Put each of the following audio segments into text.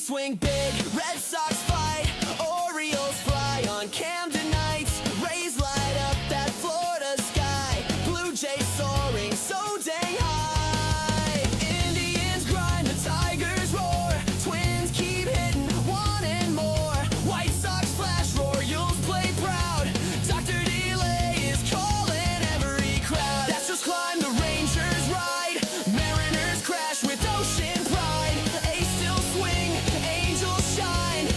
swing big, Red Sox fight, Orioles fly on Camden nights. Rays light up that Florida sky, Blue Jays soaring so dang high. Indians grind, the Tigers roar, Twins keep hitting, wanting more. White Sox flash, Royals play proud, Dr. Delay is calling every crowd. Astros climb, the Rangers ride, Mariners crash with ocean pride. A's still swing, Angels shine,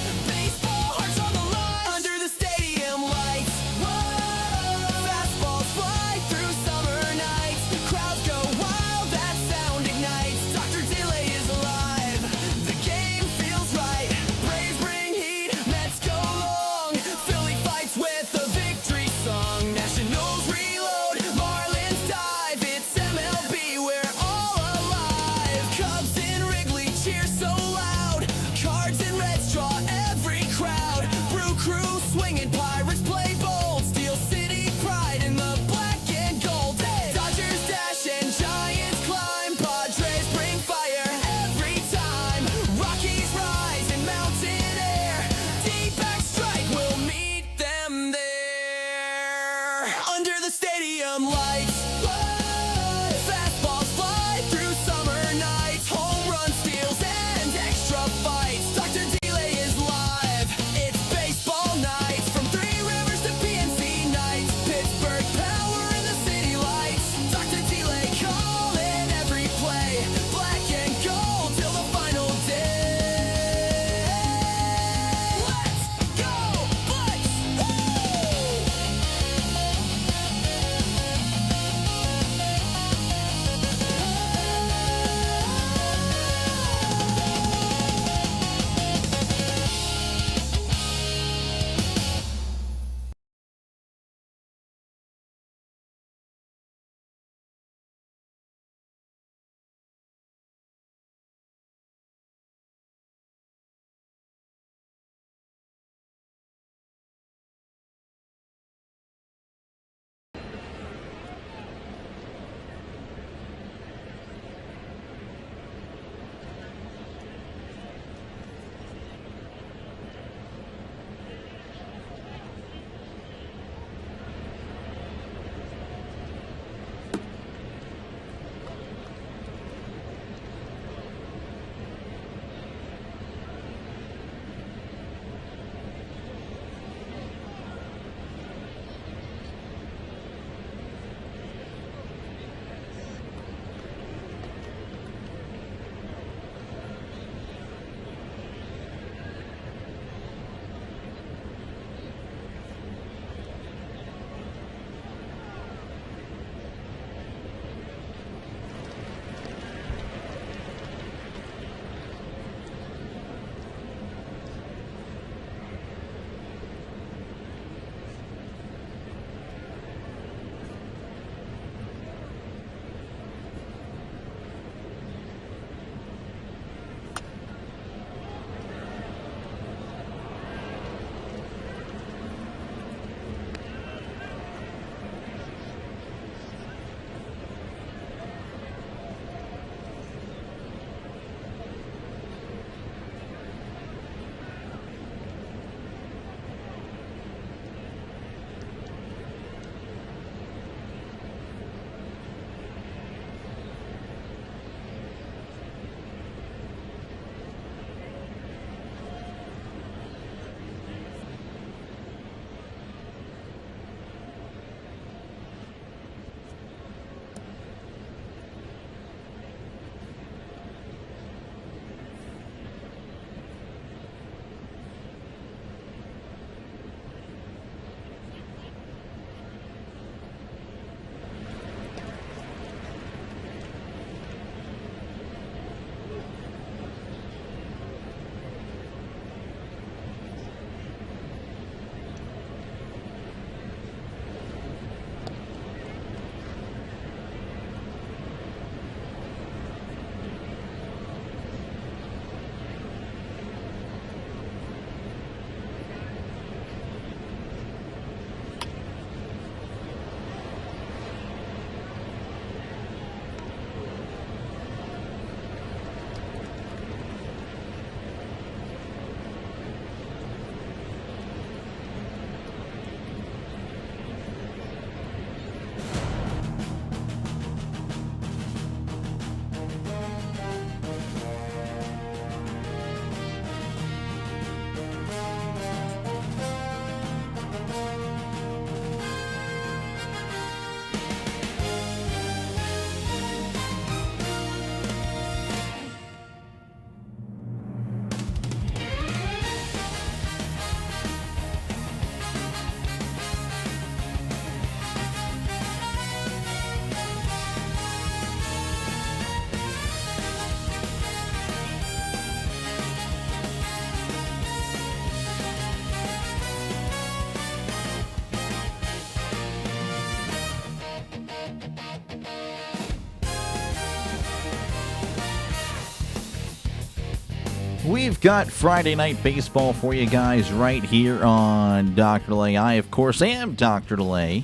We've got Friday Night Baseball for you guys right here on Dr. Delay. I, of course, am Dr. Delay.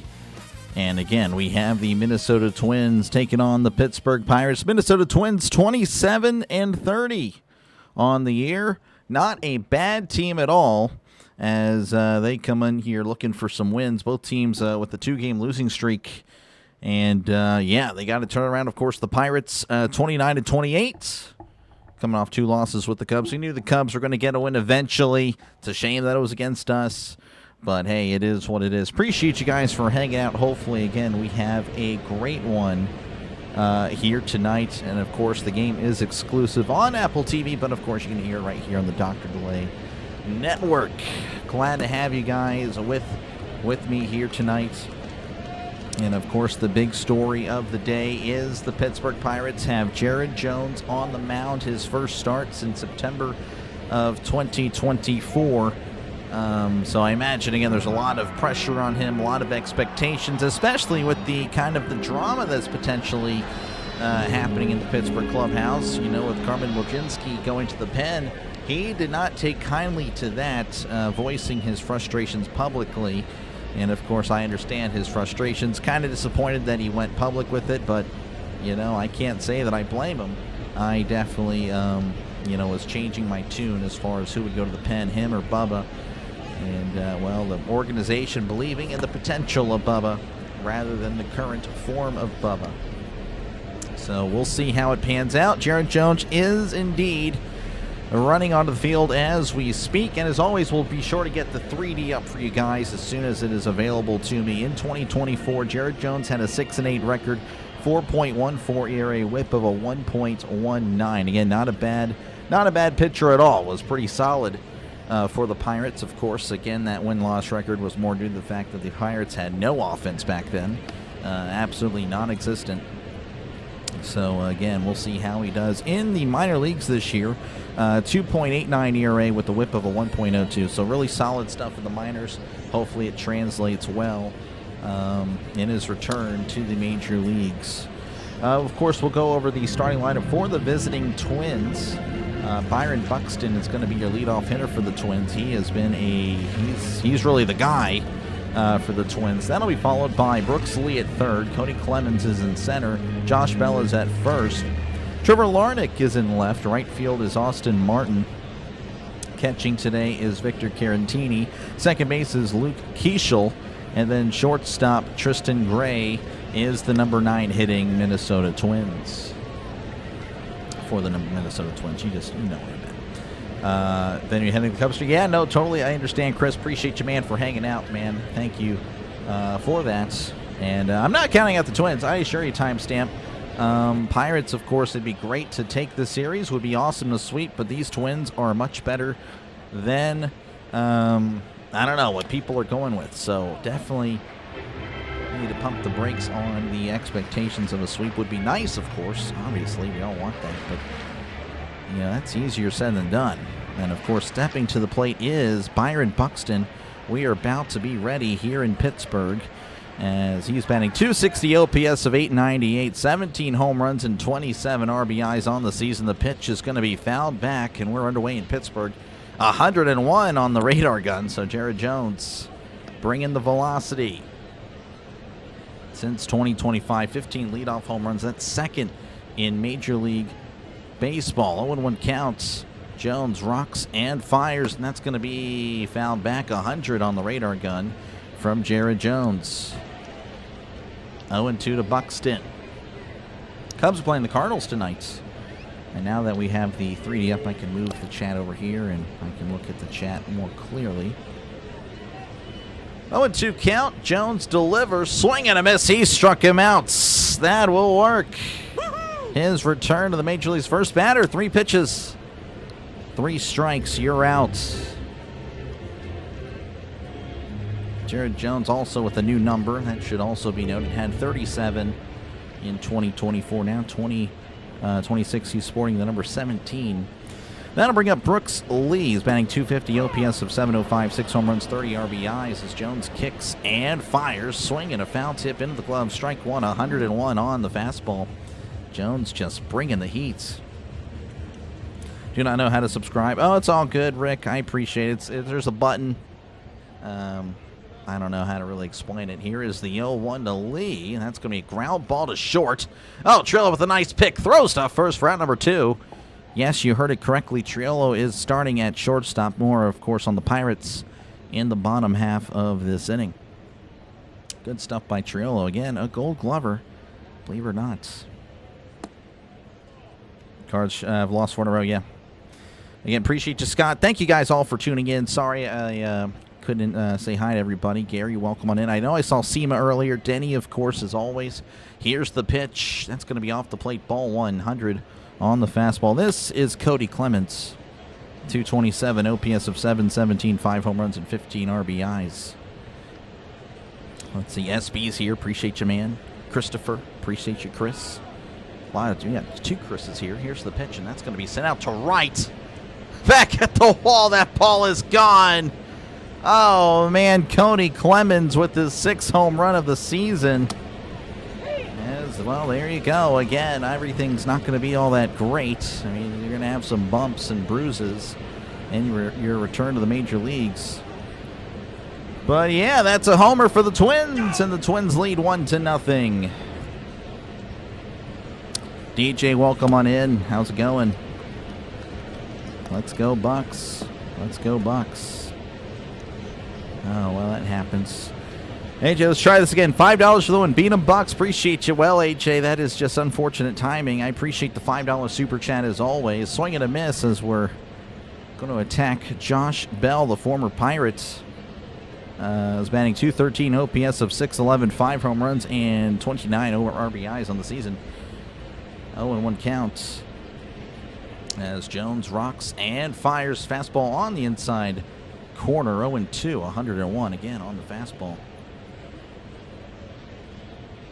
And again, we have the Minnesota Twins taking on the Pittsburgh Pirates. Minnesota Twins 27-30 on the year. Not a bad team at all as they come in here looking for some wins. Both teams with the 2-game losing streak. And, yeah, they got to turn around. Of course, the Pirates 29-28. Coming off 2 losses with the Cubs. We knew the Cubs were going to get a win eventually. It's a shame that it was against us. But, hey, it is what it is. Appreciate you guys for hanging out. Hopefully, again, we have a great one here tonight. And, of course, the game is exclusive on Apple TV. But, of course, you can hear it right here on the Dr. Delay Network. Glad to have you guys with me here tonight. And, of course, the big story of the day is the Pittsburgh Pirates have Jared Jones on the mound, his first start since September of 2024. So I imagine, again, there's a lot of pressure on him, a lot of expectations, especially with the kind of the drama that's potentially happening in the Pittsburgh clubhouse. You know, with Carmen Wojcinski going to the pen, he did not take kindly to that, voicing his frustrations publicly. And, of course, I understand his frustrations. Kind of disappointed that he went public with it, but, you know, I can't say that I blame him. I definitely, you know, was changing my tune as far as who would go to the pen, him or Bubba. And, well, the organization believing in the potential of Bubba rather than the current form of Bubba. So we'll see how it pans out. Jared Jones is indeed running onto the field as we speak, and as always, we'll be sure to get the 3D up for you guys as soon as it is available to me. In 2024, Jared Jones had a 6-8 record, 4.14 ERA, whip of a 1.19. Again, not a bad pitcher at all. Was pretty solid for the Pirates. Of course, again, that win-loss record was more due to the fact that the Pirates had no offense back then, absolutely non-existent. So, again, we'll see how he does in the minor leagues this year. 2.89 ERA with the whip of a 1.02. So really solid stuff in the minors. Hopefully it translates well in his return to the major leagues. Of course, we'll go over the starting lineup for the visiting Twins. Byron Buxton is going to be your leadoff hitter for the Twins. He has been he's really the guy for the Twins. That'll be followed by Brooks Lee at third. Cody Clemens is in center. Josh Bell is at first. Trevor Larnach is in left. Right field is Austin Martin. Catching today is Victor Carantini. Second base is Luke Keeschel. And then shortstop Tristan Gray is the number 9 hitting Minnesota Twins. For the Minnesota Twins. You know what I meant. Then you're heading to the Cubs. Yeah, no, totally. I understand, Chris. Appreciate you, man, for hanging out, man. Thank you for that. And I'm not counting out the Twins. I assure you, timestamp. Pirates, of course, it'd be great to take the series. Would be awesome to sweep, but these Twins are much better than, I don't know, what people are going with. So definitely need to pump the brakes on the expectations of a sweep. Would be nice, of course. Obviously, we all want that, but you know, that's easier said than done. And, of course, stepping to the plate is Byron Buxton. We are about to be ready here in Pittsburgh as he's batting .260 OPS of .898, 17 home runs and 27 RBIs on the season. The pitch is going to be fouled back, and we're underway in Pittsburgh. 101 on the radar gun, so Jared Jones bringing the velocity. Since 2025, 15 leadoff home runs. That's second in Major League Baseball. 0-1 counts. Jones rocks and fires, and that's going to be fouled back. 100 on the radar gun from Jared Jones. 0-2 to Buxton. Cubs are playing the Cardinals tonight. And now that we have the 3D up, I can move the chat over here, and I can look at the chat more clearly. 0-2 count. Jones delivers. Swing and a miss. He struck him out. That will work. His return to the Major League's first batter. 3 pitches. 3 strikes. You're out. Jared Jones also with a new number. That should also be noted. Had 37 in 2024. Now 26. He's sporting the number 17. That'll bring up Brooks Lee. He's batting .250 OPS of 705, 6 home runs, 30 RBIs as Jones kicks and fires. Swing and a foul tip into the glove. Strike one, 101 on the fastball. Jones just bringing the heat. Do not know how to subscribe. Oh, it's all good, Rick. I appreciate it. There's a button. I don't know how to really explain it. Here is the 0-1 to Lee. That's going to be a ground ball to short. Oh, Triolo with a nice pick. Throws to first for out number 2. Yes, you heard it correctly. Triolo is starting at shortstop. More, of course, on the Pirates in the bottom half of this inning. Good stuff by Triolo. Again, a Gold Glover, believe it or not. Cards have lost 4 in a row, yeah. Again, appreciate you, Scott. Thank you guys all for tuning in. Sorry I couldn't say hi to everybody. Gary, welcome on in. I know I saw Seema earlier. Denny, of course, as always. Here's the pitch. That's going to be off the plate. Ball 100 on the fastball. This is Cody Clemens. 227, OPS of 717, 5 home runs and 15 RBIs. Let's see, SB's here. Appreciate you, man. Christopher, appreciate you, Chris. A lot of, yeah, 2 Chris's here. Here's the pitch, and that's going to be sent out to right. Back at the wall. That ball is gone. Oh, man, Cody Clemens with his 6th home run of the season. Well, there you go. Again, everything's not going to be all that great. I mean, you're going to have some bumps and bruises in your return to the major leagues. But, yeah, that's a homer for the Twins, and the Twins lead 1-0. DJ, welcome on in. How's it going? Let's go, Bucks. Let's go, Bucks. Oh, well, that happens. AJ, let's try this again. $5 for the win. Beat 'em, Bucks. Appreciate you. Well, AJ, that is just unfortunate timing. I appreciate the $5 super chat as always. Swing and a miss as we're going to attack Josh Bell, the former Pirate. Is batting .213, OPS of 611, 5 home runs, and 29 RBIs on the season. 0-1 count. As Jones rocks and fires fastball on the inside corner. 0-2, 101 again on the fastball.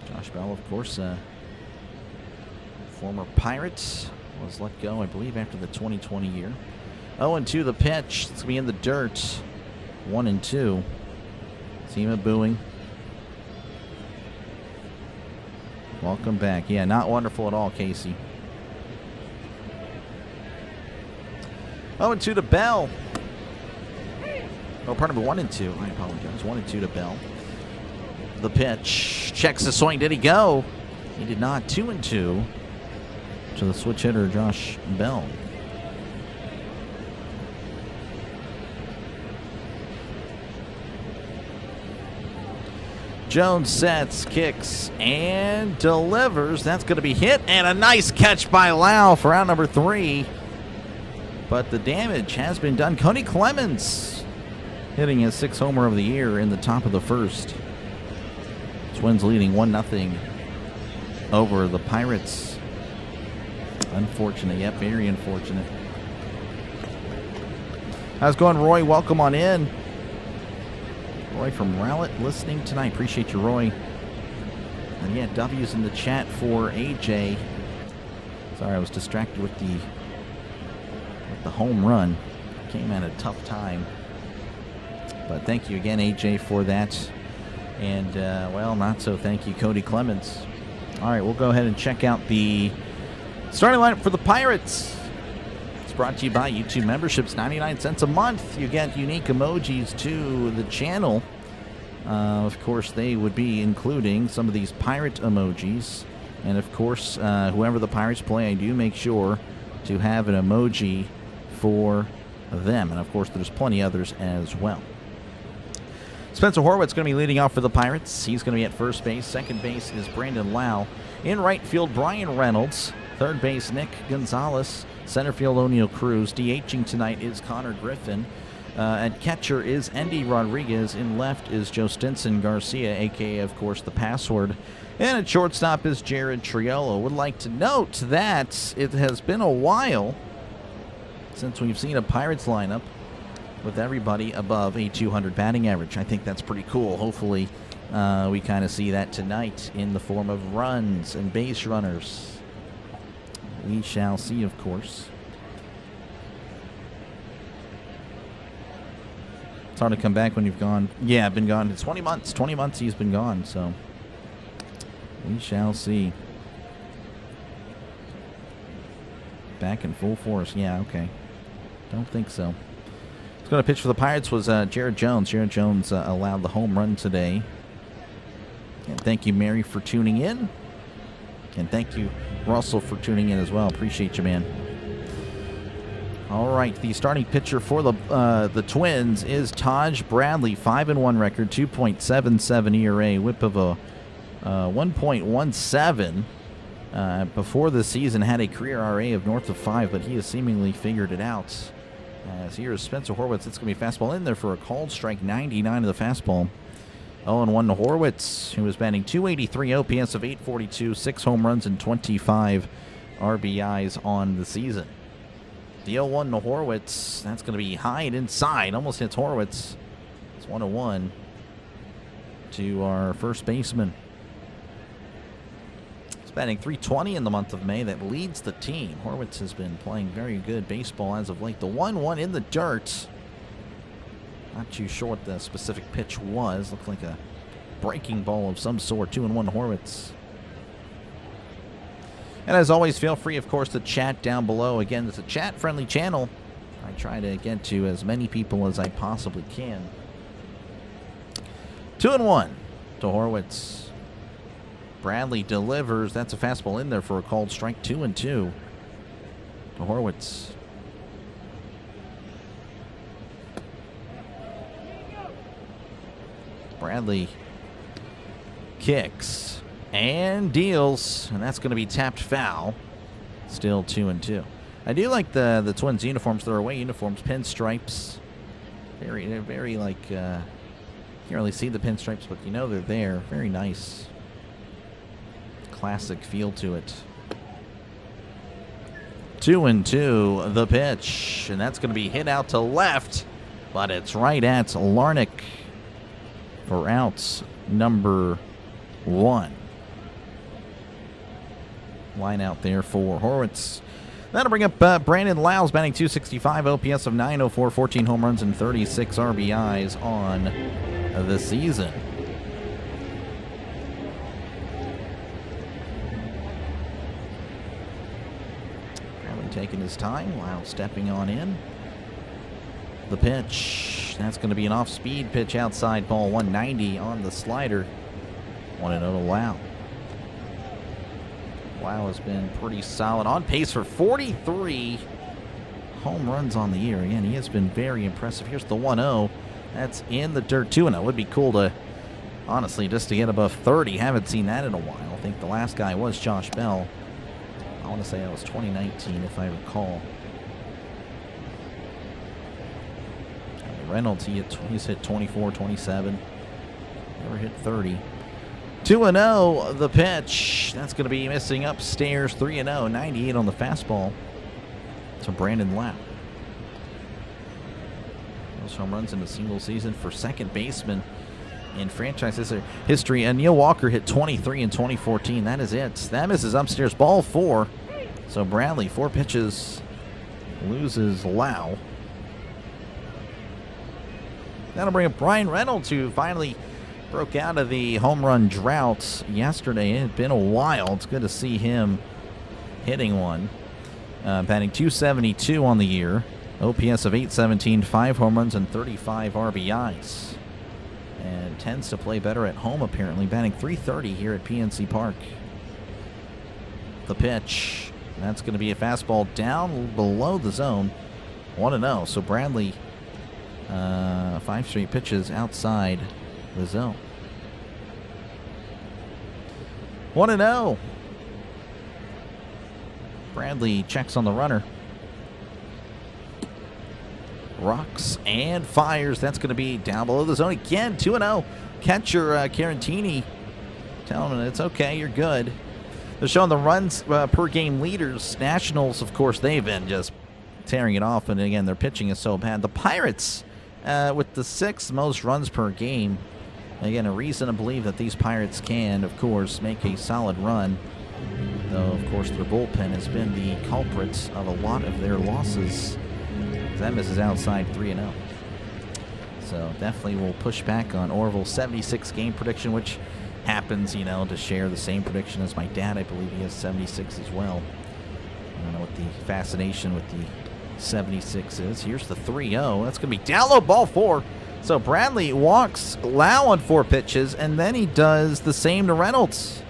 Josh Bell, of course, former Pirate, was let go, I believe, after the 2020 year. 0-2 the pitch. It's going to be in the dirt. 1-2. Seema booing. Welcome back. Yeah, not wonderful at all, Casey. 0-2 to Bell. Oh, pardon me, 1-2. I apologize. 1-2 to Bell. The pitch. Checks the swing. Did he go? He did not. 2-2 to the switch hitter, Josh Bell. Jones sets, kicks, and delivers. That's going to be hit, and a nice catch by Lau for out number 3. But the damage has been done. Cody Clemens hitting his 6th homer of the year in the top of the first. Twins leading 1-0 over the Pirates. Unfortunate. Yep, very unfortunate. How's it going, Roy? Welcome on in. Roy from Rowlett listening tonight. Appreciate you, Roy. And yeah, W's in the chat for AJ. Sorry, I was distracted with the home run. Came at a tough time. But thank you again, AJ, for that. And, well, not so thank you, Cody Clemens. All right, we'll go ahead and check out the starting lineup for the Pirates. It's brought to you by YouTube memberships, 99 cents a month. You get unique emojis to the channel. Of course, they would be including some of these Pirate emojis. And, of course, whoever the Pirates play, I do make sure to have an emoji for them. And, of course, there's plenty others as well. Spencer Horwitz going to be leading off for the Pirates. He's going to be at first base. Second base is Brandon Lau. In right field, Brian Reynolds. Third base, Nick Gonzalez. Center field, O'Neal Cruz. DHing tonight is Connor Griffin. At catcher is Andy Rodriguez. In left is Joe Stinson Garcia, a.k.a., of course, the password. And at shortstop is Jared Triolo. Would like to note that it has been a while since we've seen a Pirates lineup with everybody above a 200 batting average. I think that's pretty cool. Hopefully we kind of see that tonight in the form of runs and base runners. We shall see, of course. It's hard to come back when you've gone. Yeah, I've been gone. It's 20 months. 20 months he's been gone, so we shall see. Back in full force. Yeah, okay. Don't think so. Who's going to pitch for the Pirates was Jared Jones. Jared Jones allowed the home run today. And thank you, Mary, for tuning in. And thank you, Russell, for tuning in as well. Appreciate you, man. All right, the starting pitcher for the Twins is Taj Bradley. 5-1 record, 2.77 ERA, whip of a 1.17. Before the season had a career RA of north of 5, but he has seemingly figured it out. As here is Spencer Horwitz. It's going to be a fastball in there for a called strike, 99 of the fastball. 0-1 to Horwitz, who was batting .283, OPS of .842, 6 home runs and 25 RBIs on the season. The 0-1 to Horwitz, that's going to be high and inside, almost hits Horwitz. It's 1-1 to our first baseman. He's batting .320 in the month of May. That leads the team. Horwitz has been playing very good baseball as of late. The 1-1 in the dirt. Not too sure what the specific pitch was. Looked like a breaking ball of some sort. 2-1 to Horwitz. And as always, feel free, of course, to chat down below. Again, it's a chat-friendly channel. I try to get to as many people as I possibly can. 2-1 to Horwitz. Bradley delivers. That's a fastball in there for a called strike. 2-2 to Horwitz. Bradley kicks and deals, and that's going to be tapped foul. Still 2-2. I do like the Twins uniforms. They're away uniforms, pinstripes. Very like can't really see the pinstripes, but you know they're there. Very nice, classic feel to it. 2-2 the pitch, and that's going to be hit out to left, but it's right at Larnick for outs number 1. Line out there for Horwitz. That'll bring up Brandon Lyles, batting .265, OPS of .904, 14 home runs and 36 RBIs on the season. Bradley taking his time. Lyles stepping on in. The pitch. That's going to be an off-speed pitch outside, ball 190 on the slider. 1-0 to Lau. Lau has been pretty solid, on pace for 43 home runs on the year. Again, he has been very impressive. Here's the 1-0. That's in the dirt. 2-0. Would be cool to, honestly, just to get above 30. Haven't seen that in a while. I think the last guy was Josh Bell. I want to say that was 2019, if I recall. Reynolds, he's hit 24, 27. Never hit 30. 2-0 the pitch. That's going to be missing upstairs. 3-0, 98 on the fastball. So Brandon Lau. Those home runs in a single season for second baseman in franchise history. And Neil Walker hit 23 in 2014. That is it. That misses upstairs. Ball 4. So Bradley, 4 pitches, loses Lau. That'll bring up Brian Reynolds, who finally broke out of the home run drought yesterday. It had been a while. It's good to see him hitting one. Batting .272 on the year. OPS of .817, 5 home runs and 35 RBIs. And tends to play better at home, apparently. Batting .330 here at PNC Park. The pitch. That's going to be a fastball down below the zone. 1-0. So Bradley, 5 straight pitches outside the zone. 1-0. Bradley checks on the runner. Rocks and fires. That's going to be down below the zone again. 2-0. Catcher Carantini telling him it's okay, you're good. They're showing the runs per game leaders. Nationals, of course, they've been just tearing it off. And again, their pitching is so bad. The Pirates, with the 6th most runs per game. Again, a reason to believe that these Pirates can, of course, make a solid run. Though, of course, their bullpen has been the culprits of a lot of their losses. That misses outside 3-0. So definitely will push back on Orville's 76 game prediction, which happens, you know, to share the same prediction as my dad. I believe he has 76 as well. I don't know what the fascination with the 76 is. Here's the 3-0. That's going to be down low, ball 4. So Bradley walks Lau on 4 pitches, and then he does the same to Reynolds.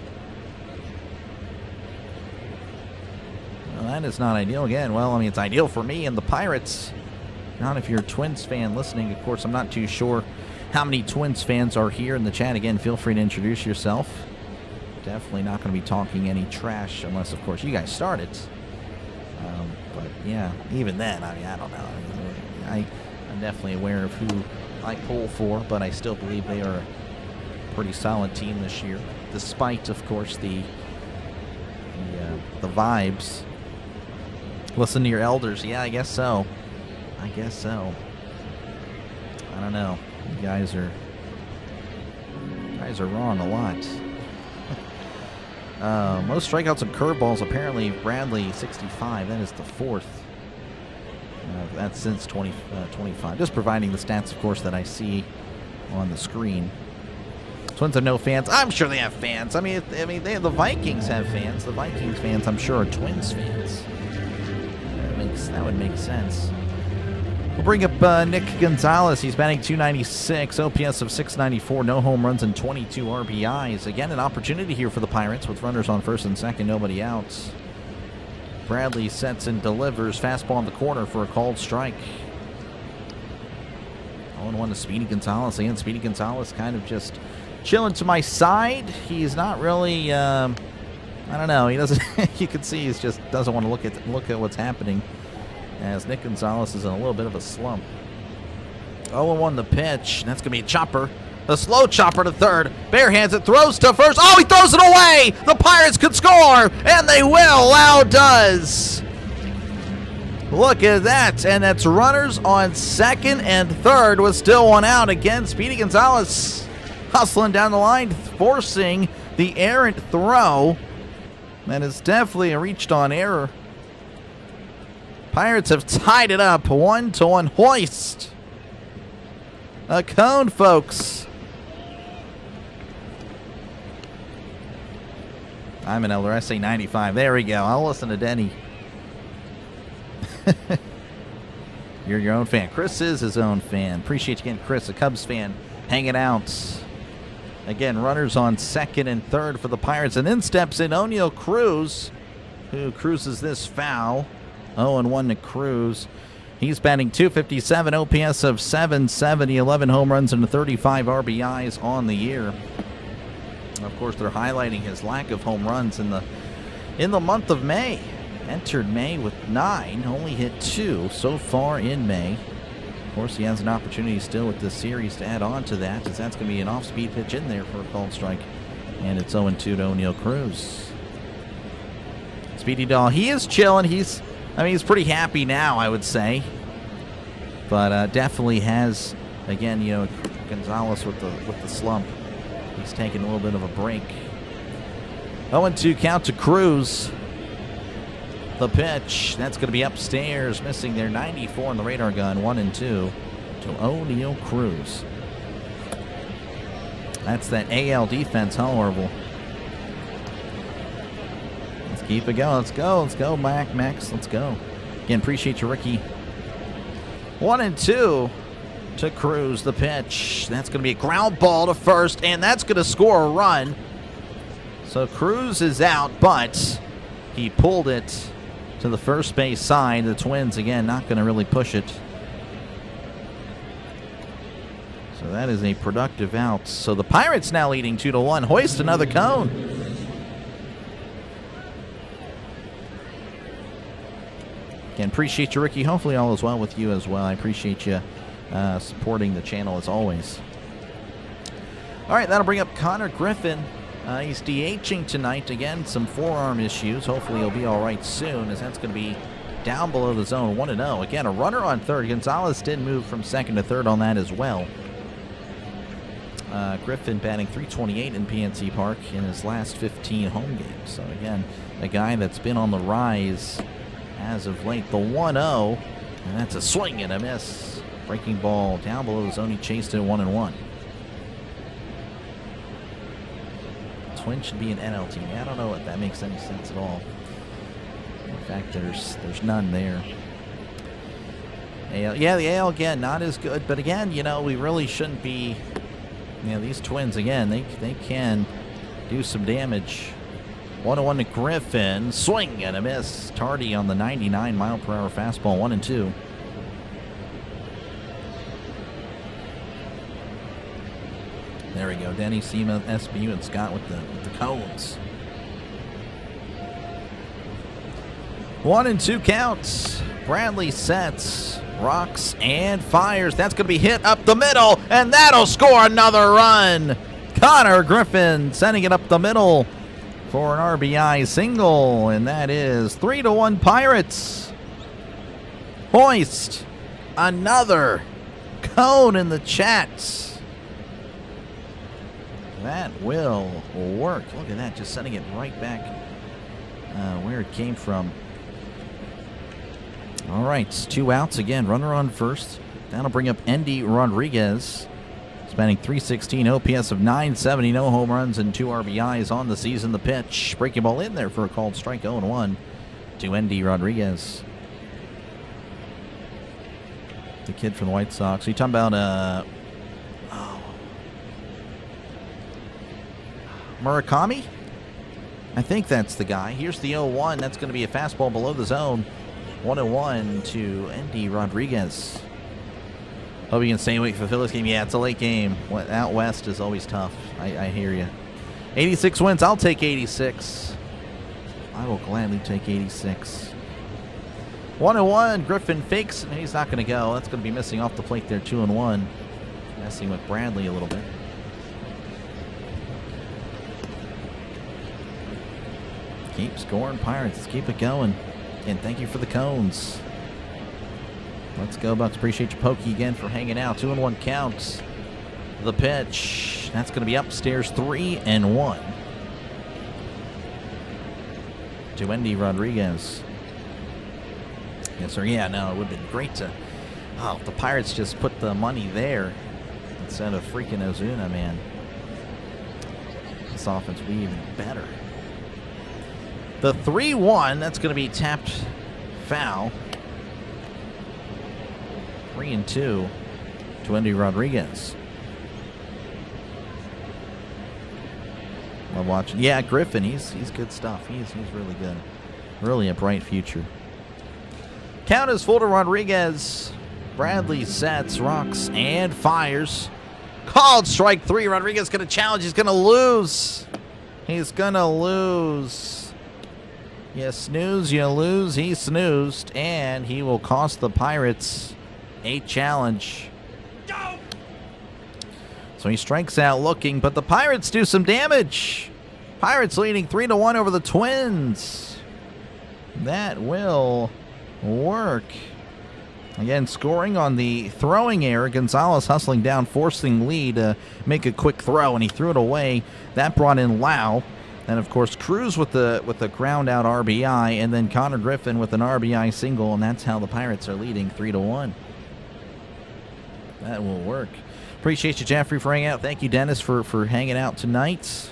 Well, that is not ideal again. Well, I mean, it's ideal for me and the Pirates. Not if you're a Twins fan listening. Of course, I'm not too sure how many Twins fans are here in the chat. Again, feel free to introduce yourself. Definitely not going to be talking any trash unless, of course, you guys start it. But, yeah, even then, I mean, I don't know. I'm definitely aware of who I pull for, but I still believe they are a pretty solid team this year, despite, of course, the vibes. Listen to your elders. Yeah, I guess so. I guess so. I don't know. You guys are wrong a lot. Most strikeouts and curveballs, apparently Bradley 65. That is the 4th. That's since 25. Just providing the stats, of course, that I see on the screen. Twins have no fans. I'm sure they have fans. I mean, the Vikings have fans. The Vikings fans, I'm sure, are Twins fans. That would make sense. We'll bring up Nick Gonzalez. He's batting .296, OPS of .694, no home runs and 22 RBIs. Again, an opportunity here for the Pirates with runners on first and second, nobody out. Bradley sets and delivers. Fastball in the corner for a called strike. 0-1 to Speedy Gonzalez. Again, Speedy Gonzalez kind of just chilling to my side. He's not really, I don't know. He doesn't. You can see he just doesn't want to look at what's happening. As Nick Gonzalez is in a little bit of a slump. 0-1 the pitch. That's going to be a chopper. A slow chopper to third. Barehands it, throws to first. Oh, he throws it away! The Pirates could score, and they will. Lau does. Look at that. And that's runners on second and third with still one out. Again, Speedy Gonzalez hustling down the line, forcing the errant throw. That is definitely a reached on error. Pirates have tied it up 1-1. Hoist a cone, folks. I'm an elder. I say 95. There we go. I'll listen to Denny. You're your own fan. Chris is his own fan. Appreciate you again, Chris, a Cubs fan, hanging out. Again, runners on second and third for the Pirates. And then steps in O'Neal Cruz, who cruises this foul. 0-1 to Cruz. He's batting .257, OPS of .770, 11 home runs and 35 RBIs on the year. Of course, they're highlighting his lack of home runs in the month of May. Entered May with 9, only hit 2 so far in May. Of course, he has an opportunity still with this series to add on to that, as that's going to be an off-speed pitch in there for a called strike. And it's 0-2 to O'Neal Cruz. Speedy Doll, he is chilling. He's pretty happy now, I would say. But definitely has, again, Gonzalez with the slump. He's taking a little bit of a break. 0-2 count to Cruz. The pitch, that's going to be upstairs, missing their 94 on the radar gun. 1-2 to O'Neal Cruz. That's that AL defense, huh, Orville? Let's keep it going. Let's go, Max. Let's go. Again, appreciate you, Ricky. 1-2 to Cruz. The pitch. That's going to be a ground ball to first, and that's going to score a run. So Cruz is out, but he pulled it to the first base side. The Twins, again, not going to really push it. So that is a productive out. So the Pirates now leading 2-1. Hoist another cone. Again, appreciate you, Ricky. Hopefully all is well with you as well. I appreciate you supporting the channel as always. All right, that'll bring up Connor Griffin. He's DHing tonight. Again, some forearm issues. Hopefully he'll be all right soon, as that's going to be down below the zone. 1-0. Again, a runner on third. Gonzalez did move from second to third on that as well. Griffin batting .328 in PNC Park in his last 15 home games. So again, a guy that's been on the rise as of late. The 1-0, and that's a swing and a miss. Breaking ball down below the zone. He chased it 1-1. Twins should be an NL team. I don't know if that makes any sense at all. fact, there's none there. AL, yeah, the AL again not as good, but again, we really shouldn't be. These Twins again, they can do some damage. 1-1 to Griffin, swing and a miss. Tardy on the 99-mile-per-hour fastball, 1-2. There we go. Denny, Seema, SBU, and Scott with the cones. 1-2 counts. Bradley sets, rocks, and fires. That's going to be hit up the middle, and that'll score another run. Connor Griffin sending it up the middle for an RBI single, and that is 3-1 Pirates. Hoist another cone in the chats. That will work. Look at that, just sending it right back where it came from. All right, 2 outs again. Runner on first. That'll bring up Endy Rodriguez. Spanning .316, OPS of .970, no home runs and 2 RBIs on the season. The pitch, breaking ball in there for a called strike. 0-1 to Endy Rodriguez. The kid from the White Sox. Are you talking about Murakami? I think that's the guy. Here's the 0-1. That's going to be a fastball below the zone. 1-1 to Endy Rodriguez. Hope you can stay awake for the Phillies game. Yeah, it's a late game. Out west is always tough. I hear you. 86 wins. I'll take 86. I will gladly take 86. 1-1. Griffin fakes, and he's not going to go. That's going to be missing off the plate there. 2-1. Messing with Bradley a little bit. Keep scoring, Pirates. Let's keep it going. And thank you for the cones. Let's go, Bucks. Appreciate you, Pokey, again for hanging out. 2-1 counts. The pitch. That's going to be upstairs. 3-1. To Endy Rodriguez. Yes, sir. Yeah, no, it would have been great to. Oh, if the Pirates just put the money there instead of freaking Ozuna, man. This offense would be even better. The 3-1, that's going to be tapped foul. 3-2 to Endy Rodriguez. Love watching. Yeah, Griffin, he's good stuff. He's really good. Really a bright future. Count is full to Rodriguez. Bradley sets, rocks, and fires. Called strike 3. Rodriguez going to challenge. He's going to lose. He's going to lose. You snooze, you lose. He snoozed, and he will cost the Pirates a challenge. So he strikes out looking, but the Pirates do some damage. Pirates leading 3-1 over the Twins. That will work. Again, scoring on the throwing error. Gonzalez hustling down, forcing Lee to make a quick throw, and he threw it away. That brought in Lau. And, of course, Cruz with the ground-out RBI, and then Connor Griffin with an RBI single, and that's how the Pirates are leading 3-1. That will work. Appreciate you, Jeffrey, for hanging out. Thank you, Dennis, for hanging out tonight.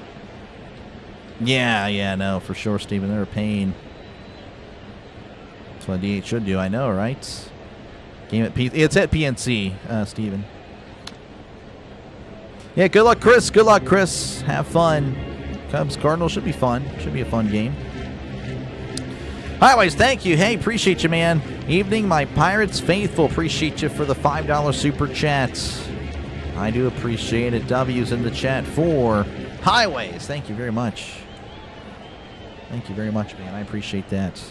Yeah, no, for sure, Steven. They're a pain. That's what DH should do, I know, right? Game at it's at PNC, Steven. Yeah, good luck, Chris. Good luck, Chris. Have fun. Cubs Cardinals should be fun. Should be a fun game. Highways, thank you. Hey, appreciate you, man. Evening, my Pirates faithful. Appreciate you for the $5 super chats. I do appreciate it. W's in the chat for Highways. Thank you very much. Thank you very much, man. I appreciate that.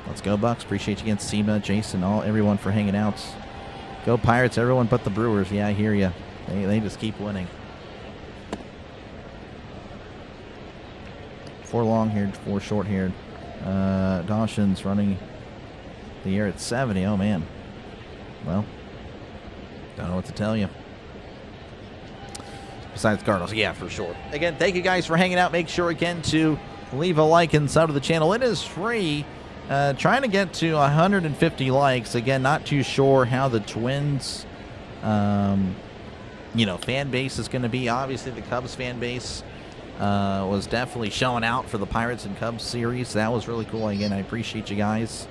Let's go, Bucks. Appreciate you again, Seema, Jason, everyone for hanging out. Go Pirates, everyone but the Brewers. Yeah, I hear you. They just keep winning. 4 long-haired, 4 short-haired. Dawson's running the air at 70. Oh, man. Well, don't know what to tell you. Besides Cardinals, yeah, for sure. Again, thank you guys for hanging out. Make sure, again, to leave a like and sub to the channel. It is free. Trying to get to 150 likes. Again, not too sure how the Twins, fan base is going to be. Obviously, the Cubs fan base was definitely showing out for the Pirates and Cubs series. That was really cool. Again, I appreciate you guys.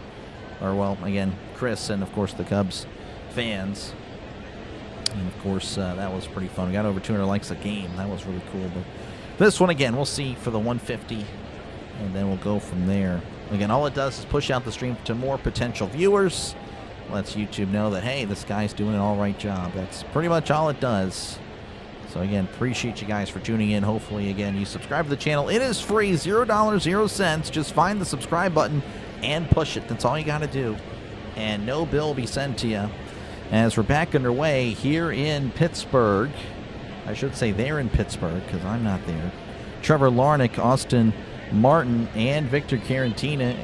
Or, well, again, Chris and, of course, the Cubs fans. And, of course, that was pretty fun. We got over 200 likes a game. That was really cool. But this one, again, we'll see for the 150, and then we'll go from there. Again, all it does is push out the stream to more potential viewers. Lets YouTube know that, hey, this guy's doing an all right job. That's pretty much all it does. So, again, appreciate you guys for tuning in. Hopefully, again, you subscribe to the channel. It is free, $0, 0 cents. Just find the subscribe button and push it. That's all you got to do. And no bill will be sent to you. As we're back underway here in Pittsburgh. I should say they're in Pittsburgh because I'm not there. Trevor Larnach, Austin Martin, and Victor Carantina.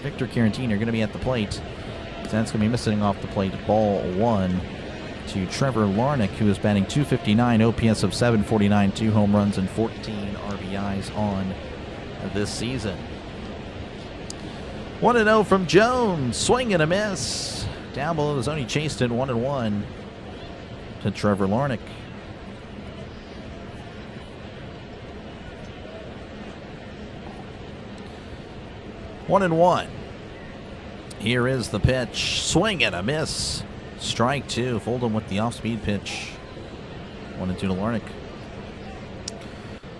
Victor Carantina are going to be at the plate. So that's going to be missing off the plate. Ball 1 to Trevor Larnach, who is batting .259, OPS of 749, 2 home runs, and 14 RBIs on this season. 1-0 from Jones. Swing and a miss. Down below the zone, he chased it 1-1 to Trevor Larnach. One and one. Here is the pitch. Swing and a miss. Strike 2. Fold him with the off-speed pitch. 1-2 to Larnach.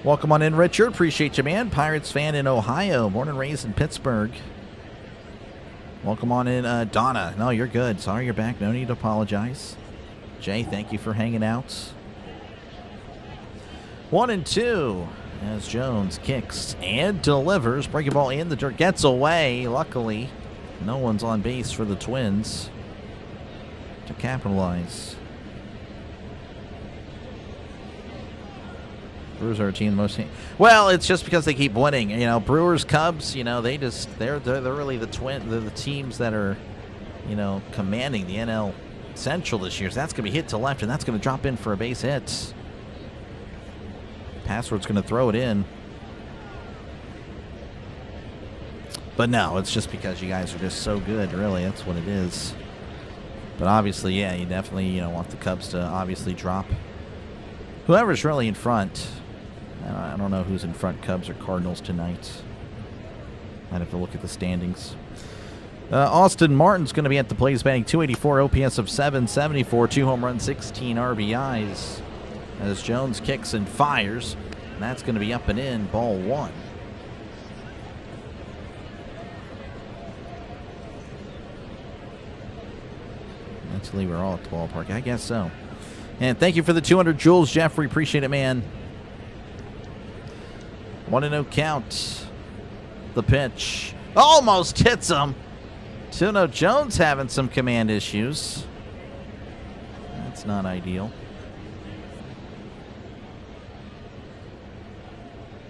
Welcome on in, Richard. Appreciate you, man. Pirates fan in Ohio. Born and raised in Pittsburgh. Welcome on in, Donna. No, you're good. Sorry you're back. No need to apologize. Jay, thank you for hanging out. 1-2 as Jones kicks and delivers. Breaking ball in the dirt. Gets away. Luckily, no one's on base for the Twins to capitalize. Brewers are a team most. Well, it's just because they keep winning. You know, Brewers, Cubs. You know, they're really the teams that are, you know, commanding the NL Central this year. So that's going to be hit to left, and that's going to drop in for a base hit. Password's going to throw it in, but no, it's just because you guys are just so good. Really, that's what it is. But obviously, yeah, you definitely want the Cubs to obviously drop whoever's really in front. I don't know who's in front, Cubs or Cardinals tonight. I'd have to look at the standings. Austin Martin's going to be at the plate. He's batting .284, OPS of 774, 2 home runs, 16 RBIs. As Jones kicks and fires, and that's going to be up and in. Ball 1. Actually, we're all at the ballpark. I guess so. And thank you for the 200 Jules, Jeffrey. Appreciate it, man. 1-0 count. The pitch. Almost hits him. 2-0 Jones having some command issues. That's not ideal.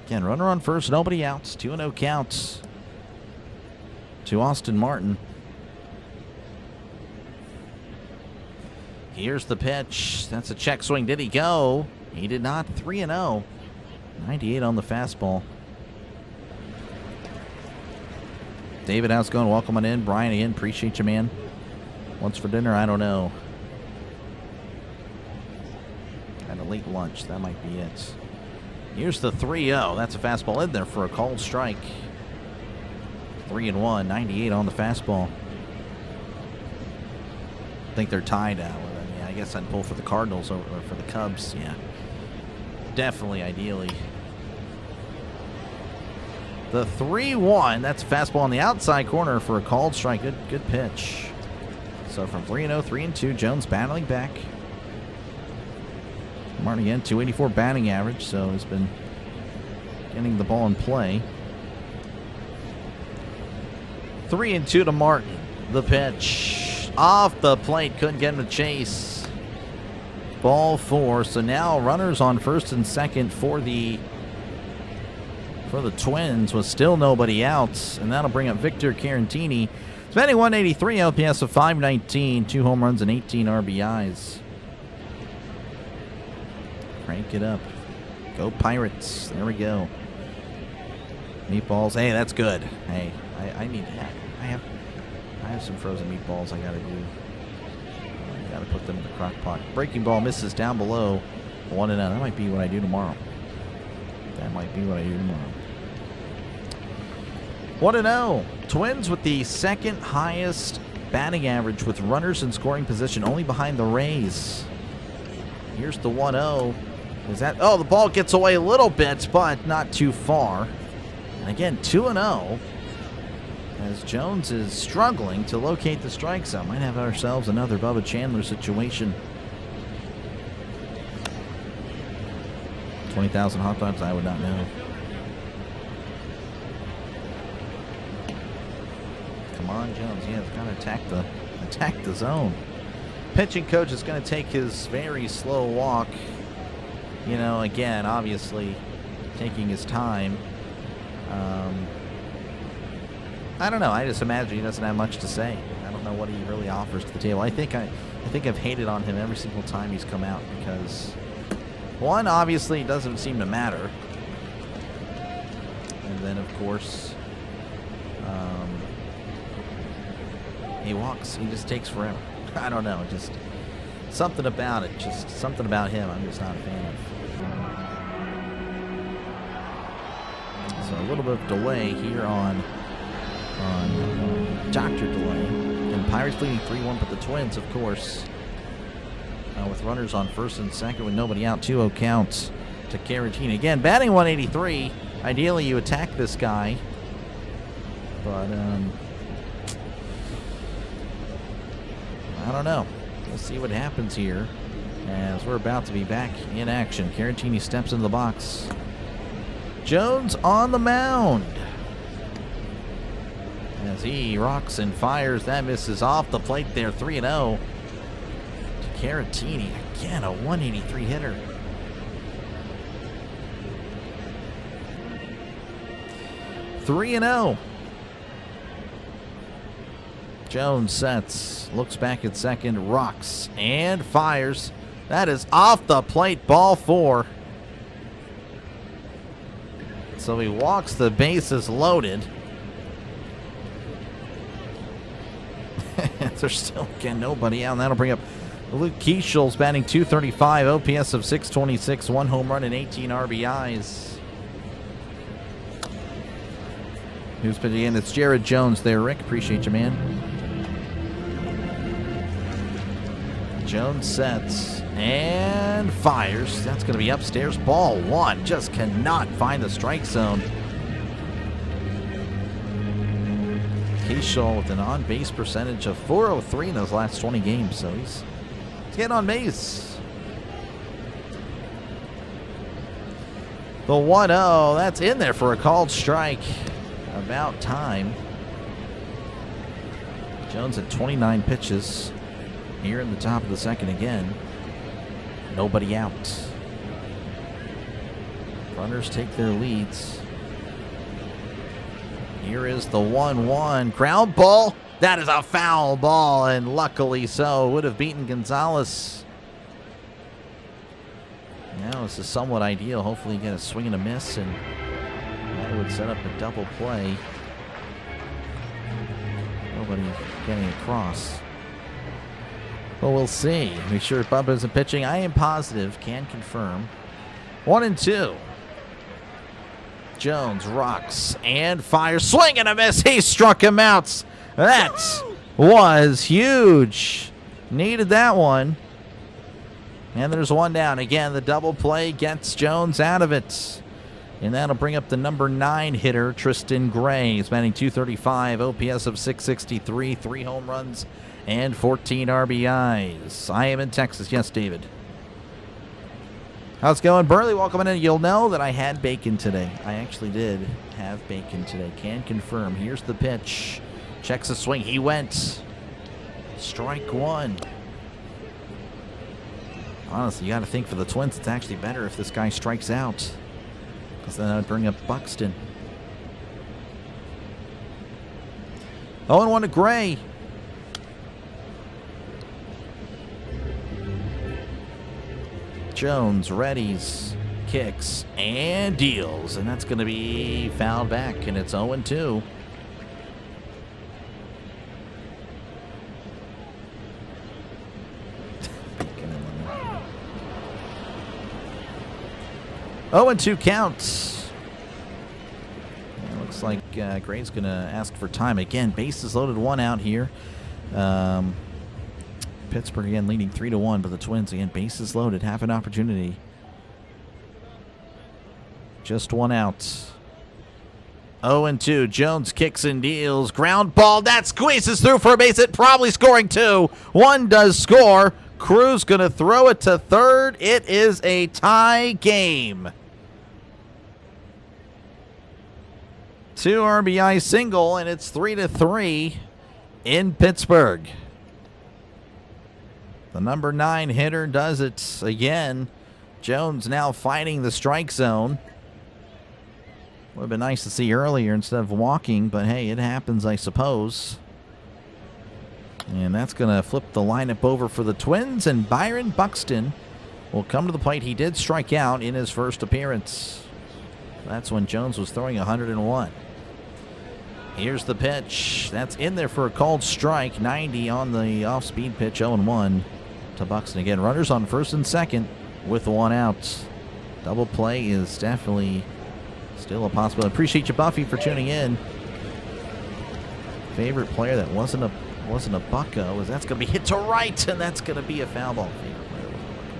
Again, runner on first, nobody out. 2-0 counts to Austin Martin. Here's the pitch. That's a check swing. Did he go? He did not. 3-0. 98 on the fastball. David, how's it going? Welcome on in. Brian, again, appreciate you, man. What's for dinner? I don't know. Had a late lunch. That might be it. Here's the 3-0. That's a fastball in there for a called strike. 3-1. 98 on the fastball. I think they're tied out. Yeah, I guess I'd pull for the Cardinals or for the Cubs. Yeah. Definitely, ideally. The 3-1. That's a fastball on the outside corner for a called strike. Good pitch. So from 3-0, 3-2, Jones battling back. Martin again, .284 batting average, so he's been getting the ball in play. 3-2 to Martin. The pitch. Off the plate. Couldn't get him to chase. Ball 4. So now runners on first and second for the Twins with still nobody out. And that'll bring up Victor Carantina. He's batting .183, OPS of 519, 2 home runs and 18 RBIs. Crank it up. Go Pirates. There we go. Meatballs. Hey, that's good. Hey, I need that. I have some frozen meatballs I gotta do. I gotta put them in the crock pot. Breaking ball misses down below. 1-0. That might be what I do tomorrow. That might be what I do tomorrow. 1-0. Twins with the second highest batting average with runners in scoring position, only behind the Rays. Here's the 1-0. Is that? Oh, the ball gets away a little bit, but not too far. And again, 2-0. As Jones is struggling to locate the strike zone. Might have ourselves another Bubba Chandler situation. 20,000 hot dogs, I would not know. Come on, Jones. Yeah, it's got to attack the zone. Pitching coach is going to take his very slow walk. You know, again, obviously taking his time. I don't know. I just imagine he doesn't have much to say. I don't know what he really offers to the table. I think I've hated on him every single time he's come out because, one, obviously it doesn't seem to matter. And then, of course, he walks. He just takes forever. I don't know. Just something about it. Just something about him I'm just not a fan of. So a little bit of delay here on Dr. Delay. And Pirates leading 3-1, but the Twins, of course, with runners on first and second with nobody out, 2-0 counts to Caratini. Again, batting 183. Ideally, you attack this guy. But, I don't know. We'll see what happens here as we're about to be back in action. Caratini steps into the box. Jones on the mound. As he rocks and fires, that misses off the plate there. 3-0 to Caratini. Again, a 183 hitter. Three and 0. Jones sets, looks back at second, rocks and fires. That is off the plate, ball 4. So he walks, the bases loaded. There's still, again, nobody out, and that'll bring up Luke Keishel's batting 235, OPS of 626, 1 home run and 18 RBIs. Who's pitching in? It's Jared Jones there, Rick. Appreciate you, man. Jones sets and fires. That's going to be upstairs. Ball 1. Just cannot find the strike zone. Keishel with an on-base percentage of .403 in those last 20 games, so he's getting on base. The 1-0, that's in there for a called strike. About time. Jones at 29 pitches. Here in the top of the second again. Nobody out. Runners take their leads. Here is the 1-1. Ground ball. That is a foul ball, and luckily so. Would have beaten Gonzalez. Now this is somewhat ideal. Hopefully you get a swing and a miss, and that would set up a double play. Nobody getting across. But we'll see. Make sure Bubba isn't pitching. I am positive. Can confirm. 1-2. Jones rocks and fires. Swing and a miss. He struck him out. That was huge. Needed that one. And there's one down. Again, the double play gets Jones out of it. And that'll bring up the number 9 hitter, Tristan Gray. He's batting 235, OPS of 663, 3 home runs, and 14 RBIs. I am in Texas. Yes, David. How's it going? Burley, welcome in. You'll know that I had bacon today. I actually did have bacon today. Can confirm. Here's the pitch. Checks the swing. He went. Strike 1. Honestly, you got to think for the Twins, it's actually better if this guy strikes out. Because then that would bring up Buxton. 0-1 to Gray. Jones readies, kicks, and deals. And that's going to be fouled back, and it's 0-2. 0-2 count. It looks like Gray's going to ask for time. Again, bases loaded, 1 out here. Pittsburgh again leading 3-1, but the Twins again bases loaded, have an opportunity. Just 1 out. 0-2. Jones kicks and deals. Ground ball. That squeezes through for a base hit. Probably scoring 2. 1 does score. Cruz going to throw it to third. It is a tie game. 2 RBI single, and it's 3-3 in Pittsburgh. The number 9 hitter does it again. Jones now fighting the strike zone. Would have been nice to see earlier instead of walking, but hey, it happens, I suppose. And that's going to flip the lineup over for the Twins, and Byron Buxton will come to the plate. He did strike out in his first appearance. That's when Jones was throwing 101. Here's the pitch. That's in there for a called strike. 90 on the off-speed pitch. 0-1 to Buxton. Again, runners on first and second with 1 out. Double play is definitely still a possibility. Appreciate you, Buffy, for tuning in. Favorite player that wasn't a bucko is that's going to be hit to right, and that's going to be a foul ball. Favorite player wasn't a bucko.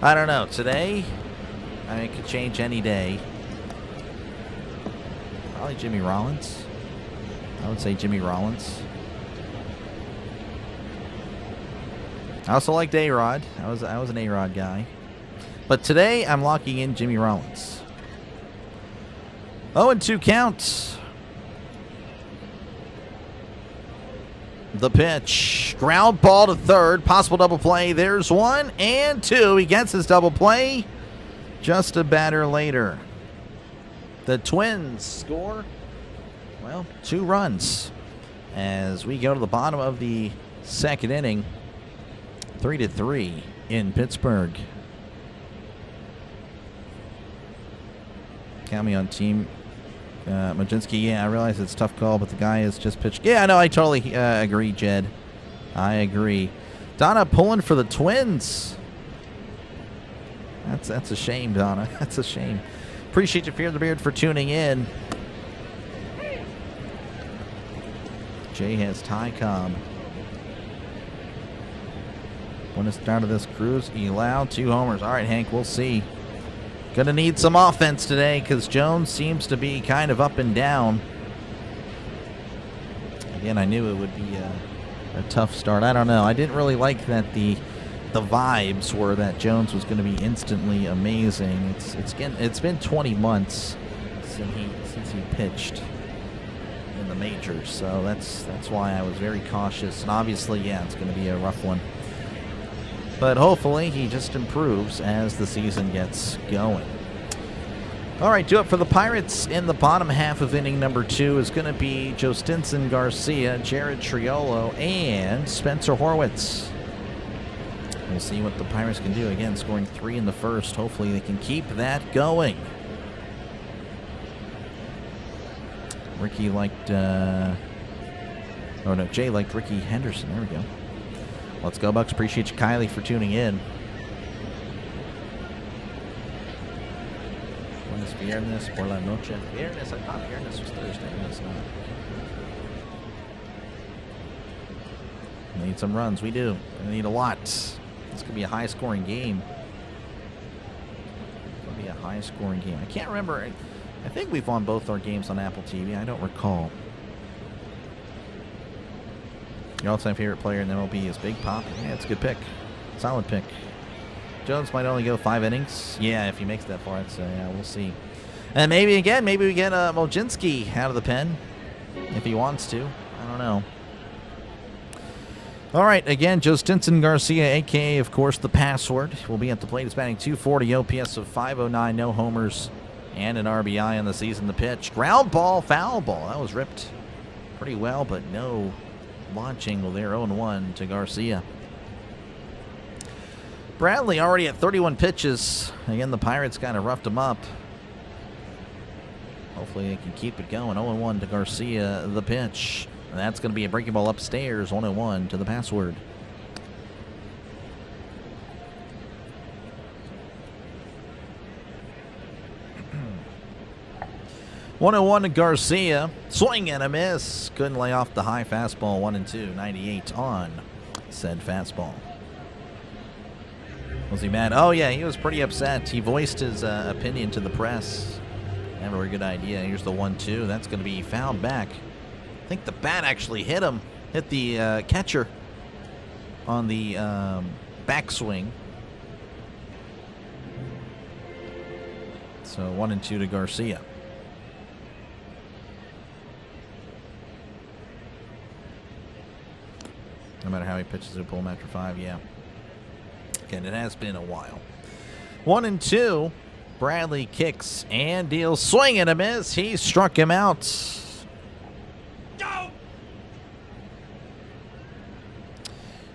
I don't know. Today, I mean, it could change any day. Probably Jimmy Rollins. I would say Jimmy Rollins. I also liked A-Rod. I was an A-Rod guy. But today, I'm locking in Jimmy Rollins. 0-2 count. The pitch. Ground ball to third. Possible double play. There's 1 and 2. He gets his double play. Just a batter later. The Twins score, well, 2 runs. As we go to the bottom of the second inning. 3-3 in Pittsburgh. Count me on team. Majinski, yeah, I realize it's a tough call, but the guy has just pitched. Yeah, no, I totally agree, Jed. I agree. Donna pulling for the Twins. That's a shame, Donna. That's a shame. Appreciate you, Fear the Beard, for tuning in. Jay has Ty Cobb. When it started this Cruz, he allowed 2 homers. All right, Hank, we'll see. Going to need some offense today because Jones seems to be kind of up and down. Again, I knew it would be a tough start. I don't know. I didn't really like that the vibes were that Jones was going to be instantly amazing. It's been 20 months since he pitched in the majors, so that's why I was very cautious. And obviously, yeah, it's going to be a rough one. But hopefully he just improves as the season gets going. All right, do it for the Pirates in the bottom half of inning number 2 is going to be Joe Stinson Garcia, Jared Triolo, and Spencer Horwitz. We'll see what the Pirates can do. Again, scoring 3 in the first. Hopefully they can keep that going. Ricky liked... Jay liked Ricky Henderson. There we go. Let's go, Bucks. Appreciate you, Kylie, for tuning in. Buenos viernes por la noche. Viernes, I thought viernes was Thursday. No, it's not. We need some runs. We do. We need a lot. This could be a high-scoring game. It's going to be a high-scoring game. I can't remember. I think we've won both our games on Apple TV. I don't recall. Your all-time favorite player in MLB is Big Pop. Yeah, it's a good pick. Solid pick. Jones might only go 5 innings. Yeah, if he makes that far, so yeah, we'll see. And maybe we get Mojinski out of the pen if he wants to. I don't know. All right, again, Joe Stinson Garcia, a.k.a., of course, the password, will be at the plate. He's batting .240, OPS of .509, no homers, and an RBI on the season. The pitch, ground ball, foul ball. That was ripped pretty well, but no launch angle there. 0-1 to Garcia. Bradley already at 31 pitches. Again, the Pirates kind of roughed him up. Hopefully they can keep it going. 0-1 to Garcia. The pitch. And that's going to be a breaking ball upstairs, 1-1 to the password. One to Garcia. Swing and a miss. Couldn't lay off the high fastball. 1-2. 98 on said fastball. Was he mad? Oh, yeah, he was pretty upset. He voiced his opinion to the press. Never a good idea. Here's the 1-2. That's going to be fouled back. I think the bat actually hit him. Hit the catcher on the backswing. So 1-2 to Garcia. No matter how he pitches, he'll pull him after 5. Yeah. Again, it has been a while. 1-2. Bradley kicks and deals. Swing and a miss. He struck him out. Go!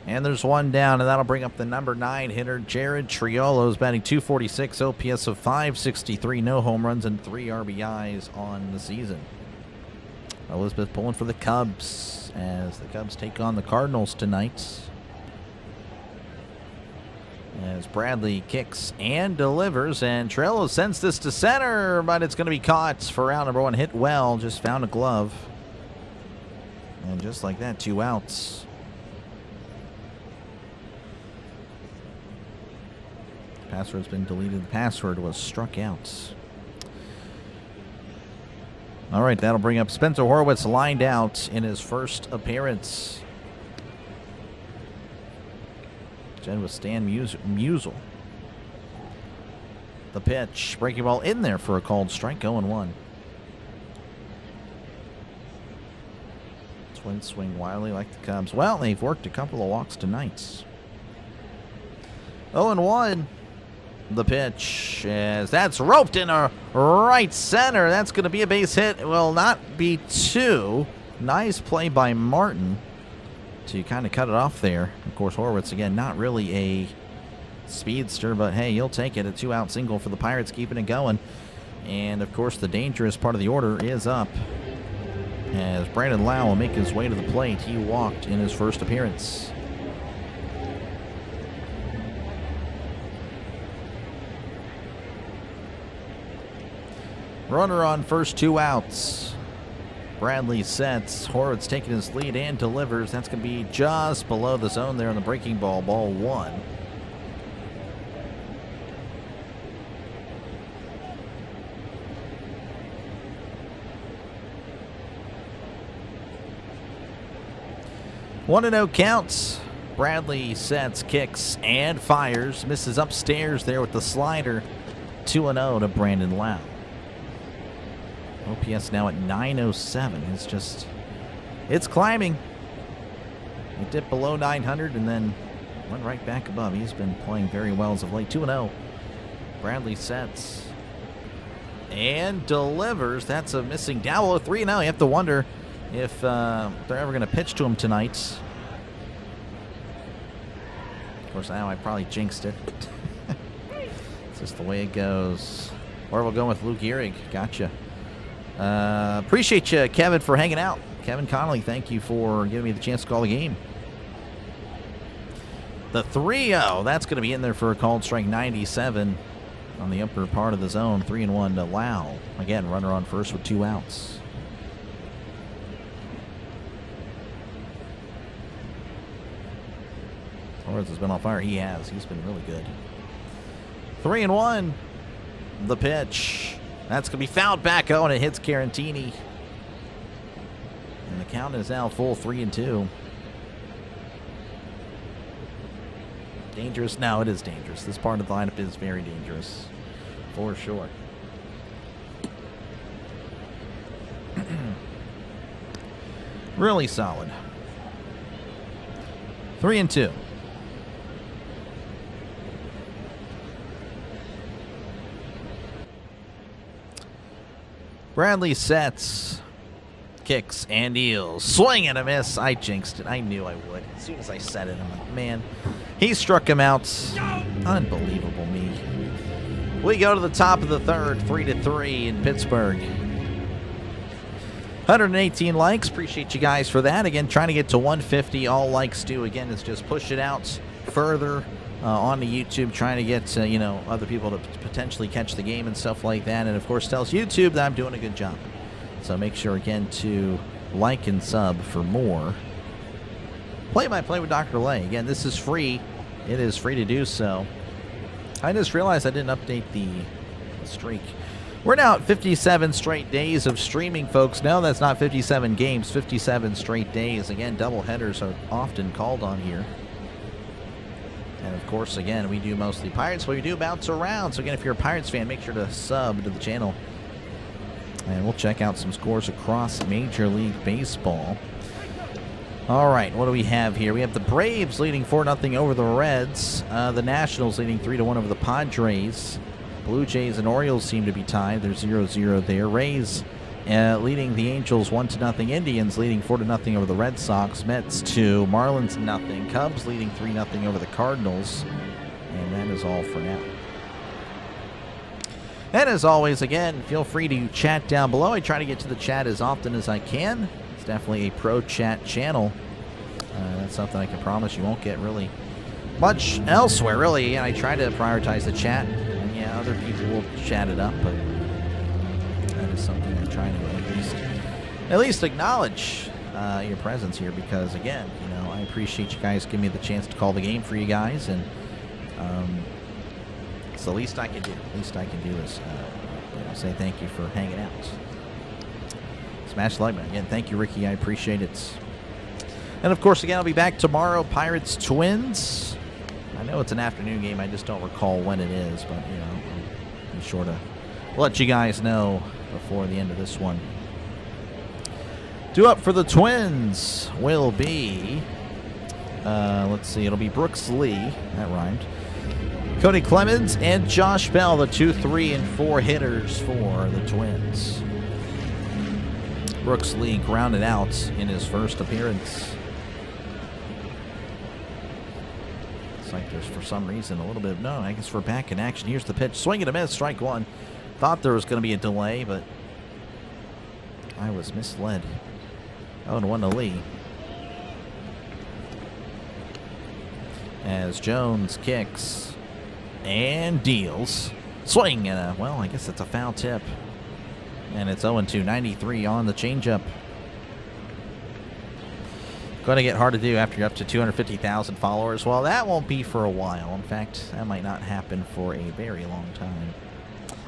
And there's one down, and that'll bring up the number 9 hitter, Jared Triolo's batting .246, OPS of .563, no home runs and 3 RBIs on the season. Elizabeth pulling for the Cubs as the Cubs take on the Cardinals tonight. As Bradley kicks and delivers, and Triolo sends this to center, but it's going to be caught for out number 1. Hit well, just found a glove. And just like that, 2 outs. Password's been deleted. The password was struck out. All right, that'll bring up Spencer Horwitz, lined out in his first appearance. Jen with Stan Musial. The pitch. Breaking ball in there for a called strike. 0-1. Twins swing wildly like the Cubs. Well, they've worked a couple of walks tonight. 0-1. The pitch, as that's roped in a right center. That's going to be a base hit. It will not be 2. Nice play by Martin to kind of cut it off there. Of course, Horwitz, again, not really a speedster, but hey, you'll take it. A 2-out single for the Pirates, keeping it going. And, of course, the dangerous part of the order is up. As Brandon Lau will make his way to the plate. He walked in his first appearance. Runner on first, 2 outs. Bradley sets. Horwitz taking his lead and delivers. That's going to be just below the zone there on the breaking ball. Ball 1. One and 0 counts. Bradley sets, kicks, and fires. Misses upstairs there with the slider. 2-0 to Brandon Lau. OPS now at 907. It's climbing. It dipped below 900 and then went right back above. He's been playing very well as of late. 2-0. Bradley sets and delivers. That's a missing Dowell. 3-0. You have to wonder if they're ever going to pitch to him tonight. Of course, now I probably jinxed it. It's just the way it goes. Or we'll go with Luke Gehrig. Gotcha. Appreciate you, Kevin, for hanging out. Kevin Connolly, thank you for giving me the chance to call the game. The 3-0, that's going to be in there for a called strike. 97 on the upper part of the zone. 3-1 to Lau. Again, runner on first with 2 outs. Torres has been on fire. He has. He's been really good. 3-1. The pitch. That's going to be fouled back. Oh, and it hits Carantini. And the count is now full 3-2. Dangerous? No, it is dangerous. This part of the lineup is very dangerous. For sure. Really solid. 3-2. Bradley sets, kicks, and deals. Swing and a miss. I jinxed it. I knew I would. As soon as I said it, I'm like, man. He struck him out. Unbelievable me. We go to the top of the third, 3-3 in Pittsburgh. 118 likes. Appreciate you guys for that. Again, trying to get to 150. All likes do, again, is just push it out further onto YouTube, trying to get, other people to potentially catch the game and stuff like that. And, of course, tells YouTube that I'm doing a good job. So make sure, again, to like and sub for more play-by-play with Dr. Lay. Again, this is free. It is free to do so. I just realized I didn't update the streak. We're now at 57 straight days of streaming, folks. No, that's not 57 games, 57 straight days. Again, double headers are often called on here. And, of course, again, we do mostly Pirates, but we do bounce around. So, again, if you're a Pirates fan, make sure to sub to the channel. And we'll check out some scores across Major League Baseball. All right, what do we have here? We have the Braves leading 4-0 over the Reds. The Nationals leading 3-1 over the Padres. Blue Jays and Orioles seem to be tied. They're 0-0 there. Rays leading the Angels 1-0. Indians leading 4-0 over the Red Sox. Mets 2. Marlins 0. Cubs leading 3-0 over the Cardinals. And that is all for now. And as always, again, feel free to chat down below. I try to get to the chat as often as I can. It's definitely a pro chat channel. That's something I can promise you won't get really much elsewhere, really. And I try to prioritize the chat. And yeah, other people will chat it up, but that is something I try to at least acknowledge your presence here, because again, I appreciate you guys giving me the chance to call the game for you guys, and it's the least I can do. The least I can do is say thank you for hanging out. Smash the like button. Again, thank you, Ricky. I appreciate it. And, of course, again, I'll be back tomorrow. Pirates Twins. I know it's an afternoon game. I just don't recall when it is. But, I'll be sure to let you guys know before the end of this one. Due up for the Twins will be, let's see, it'll be Brooks Lee. That rhymed. Cody Clemens and Josh Bell, the 2, 3, and 4 hitters for the Twins. Brooks Lee grounded out in his first appearance. Looks like there's, for some reason, a little bit of, no, I guess we're back in action. Here's the pitch. Swing and a miss, strike one. Thought there was going to be a delay, but I was misled. 0-1 to Lee. As Jones kicks and deals. Swing and a, well, I guess it's a foul tip. And it's 0-2, 93 on the changeup. Going to get hard to do after you're up to 250,000 followers. Well, that won't be for a while. In fact, that might not happen for a very long time.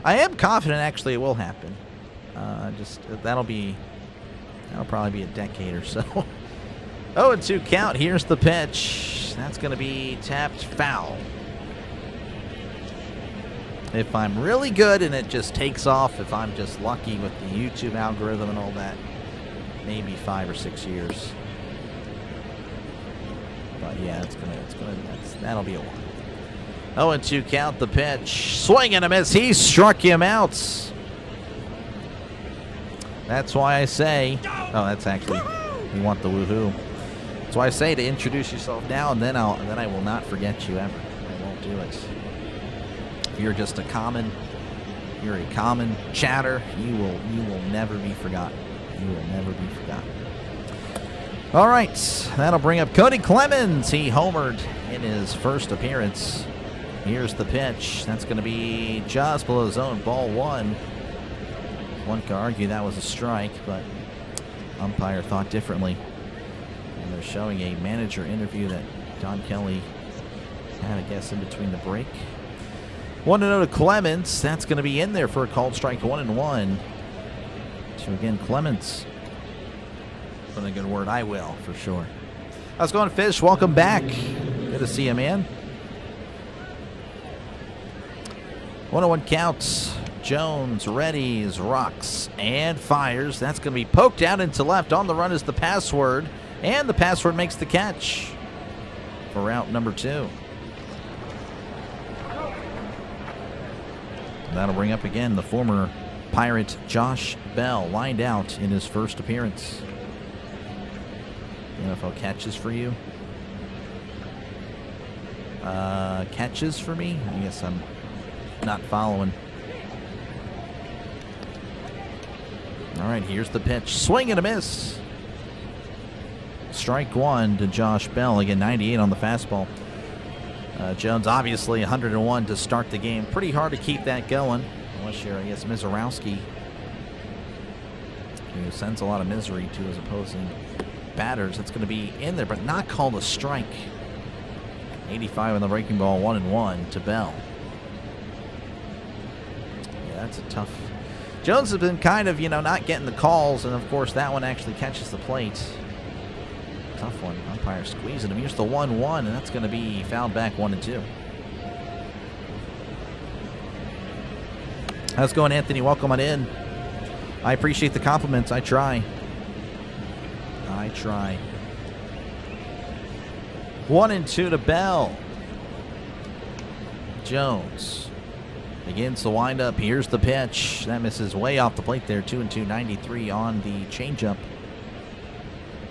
I am confident, actually, it will happen. That'll probably be a decade or so. 0-2 count. Here's the pitch. That's going to be tapped foul. If I'm really good and it just takes off, if I'm just lucky with the YouTube algorithm and all that, maybe 5 or 6 years. But yeah, that'll be a while. 0-2 count, the pitch. Swing and a miss. He struck him out. That's why I say, oh, that's actually, we want the woohoo. That's why I say to introduce yourself now, and then I will not forget you ever. I won't do it. If you're just a common chatter, you will never be forgotten. You will never be forgotten. All right, that'll bring up Cody Clemens. He homered in his first appearance. Here's the pitch. That's going to be just below zone, ball one. One could argue that was a strike, but umpire thought differently. And they're showing a manager interview that Don Kelly had, I guess, in between the break. 1-0 to Clemens. That's going to be in there for a called strike, 1-1. So again, Clemens. Put in a good word. I will, for sure. How's it going, Fish? Welcome back. Good to see you, man. 1-1 counts. Jones readies, rocks, and fires. That's going to be poked out into left. On the run is the password, and the password makes the catch for route number 2. That'll bring up again the former Pirate Josh Bell, lined out in his first appearance. The NFL catches for you. Catches for me? I guess I'm not following. All right, here's the pitch. Swing and a miss. Strike one to Josh Bell. Again, 98 on the fastball. Jones, obviously, 101 to start the game. Pretty hard to keep that going. Unless you're, I guess, Mizorowski, who sends a lot of misery to his opposing batters. It's going to be in there, but not called a strike. 85 on the breaking ball, 1-1 to Bell. Yeah, that's a tough. Jones has been kind of, not getting the calls, and of course that one actually catches the plate. Tough one. Umpire squeezing him. Here's the 1-1, and that's going to be fouled back 1-2. How's it going, Anthony? Welcome on in. I appreciate the compliments. I try. 1-2 to Bell. Jones begins the windup. Here's the pitch. That misses way off the plate there. 2-2, 93 on the changeup.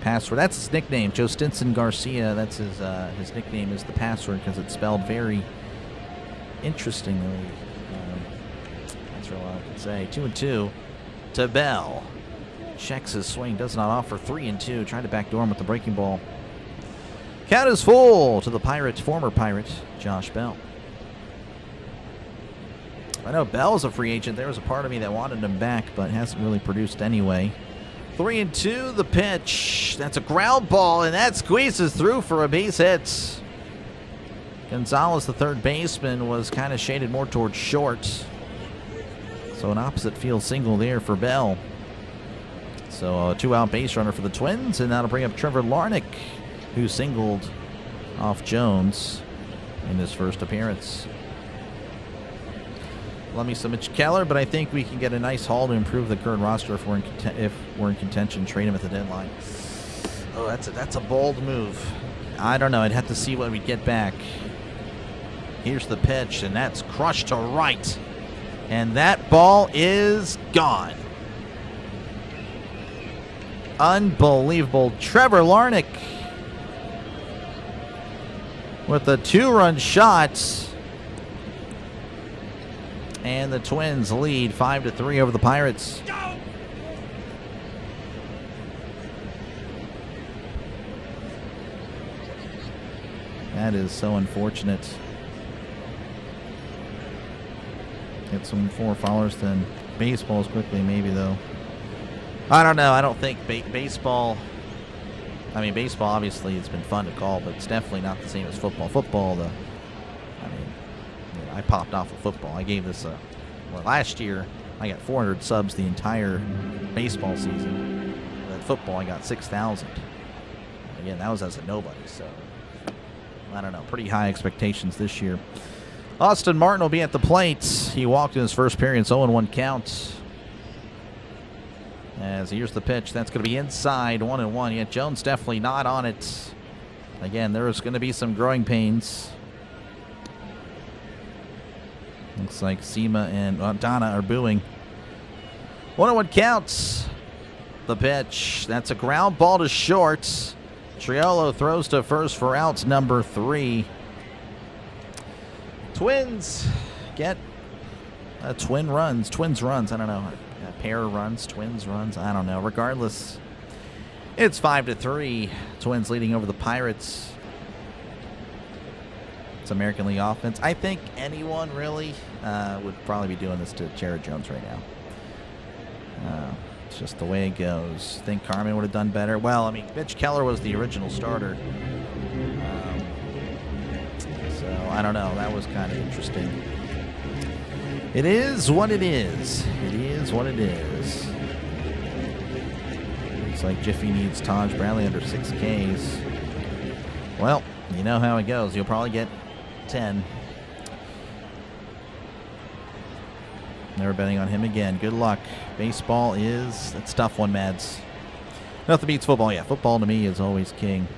Password. That's his nickname. Joe Stinson Garcia. That's his nickname is the password because it's spelled very interestingly. That's all I can say. 2-2 to Bell. Checks his swing. Does not offer. 3-2. Tried to backdoor him with the breaking ball. Count is full to the former Pirate, Josh Bell. I know Bell's a free agent. There was a part of me that wanted him back, but hasn't really produced anyway. 3-2, the pitch. That's a ground ball, and that squeezes through for a base hit. Gonzalez, the third baseman, was kind of shaded more towards short. So an opposite field single there for Bell. So a two-out base runner for the Twins, and that'll bring up Trevor Larnach, who singled off Jones in his first appearance. Love me some Mitch Keller, but I think we can get a nice haul to improve the current roster if we're in contention. Trade him at the deadline. Oh, that's a bold move. I don't know. I'd have to see what we get back. Here's the pitch, and that's crushed to right. And that ball is gone. Unbelievable. Trevor Larnach with a two-run shot. And the Twins lead 5-3 over the Pirates. Go! That is so unfortunate. Get some more followers than baseballs quickly, maybe, though. I don't know. I don't think baseball. I mean, baseball, obviously, it's been fun to call, but it's definitely not the same as football. Football, I popped off of football. I gave this last year I got 400 subs the entire baseball season. But football I got 6,000. Again, that was as a nobody, so I don't know. Pretty high expectations this year. Austin Martin will be at the plate. He walked in his first period, 0-1 count. As here's the pitch. That's going to be inside, 1-1. Yet Jones definitely not on it. Again, there's going to be some growing pains. Looks like Sema and Donna are booing. 1-1 counts. The pitch. That's a ground ball to short. Triolo throws to first for outs number 3. Twins get twins runs. I don't know. A pair of runs, twins runs. I don't know. Regardless, it's 5-3. Twins leading over the Pirates. It's American League offense. I think anyone really would probably be doing this to Jared Jones right now. It's just the way it goes. Think Carmen would have done better. Well, I mean, Mitch Keller was the original starter. So I don't know. That was kind of interesting. It is what it is. It is what it is. Looks like Jiffy needs Taj Bradley under 6 Ks. Well, you know how it goes. You'll probably get 10. Never betting on him again. Good luck. Baseball is that's a tough one, Mads. Nothing beats football. Yeah, football to me is always king.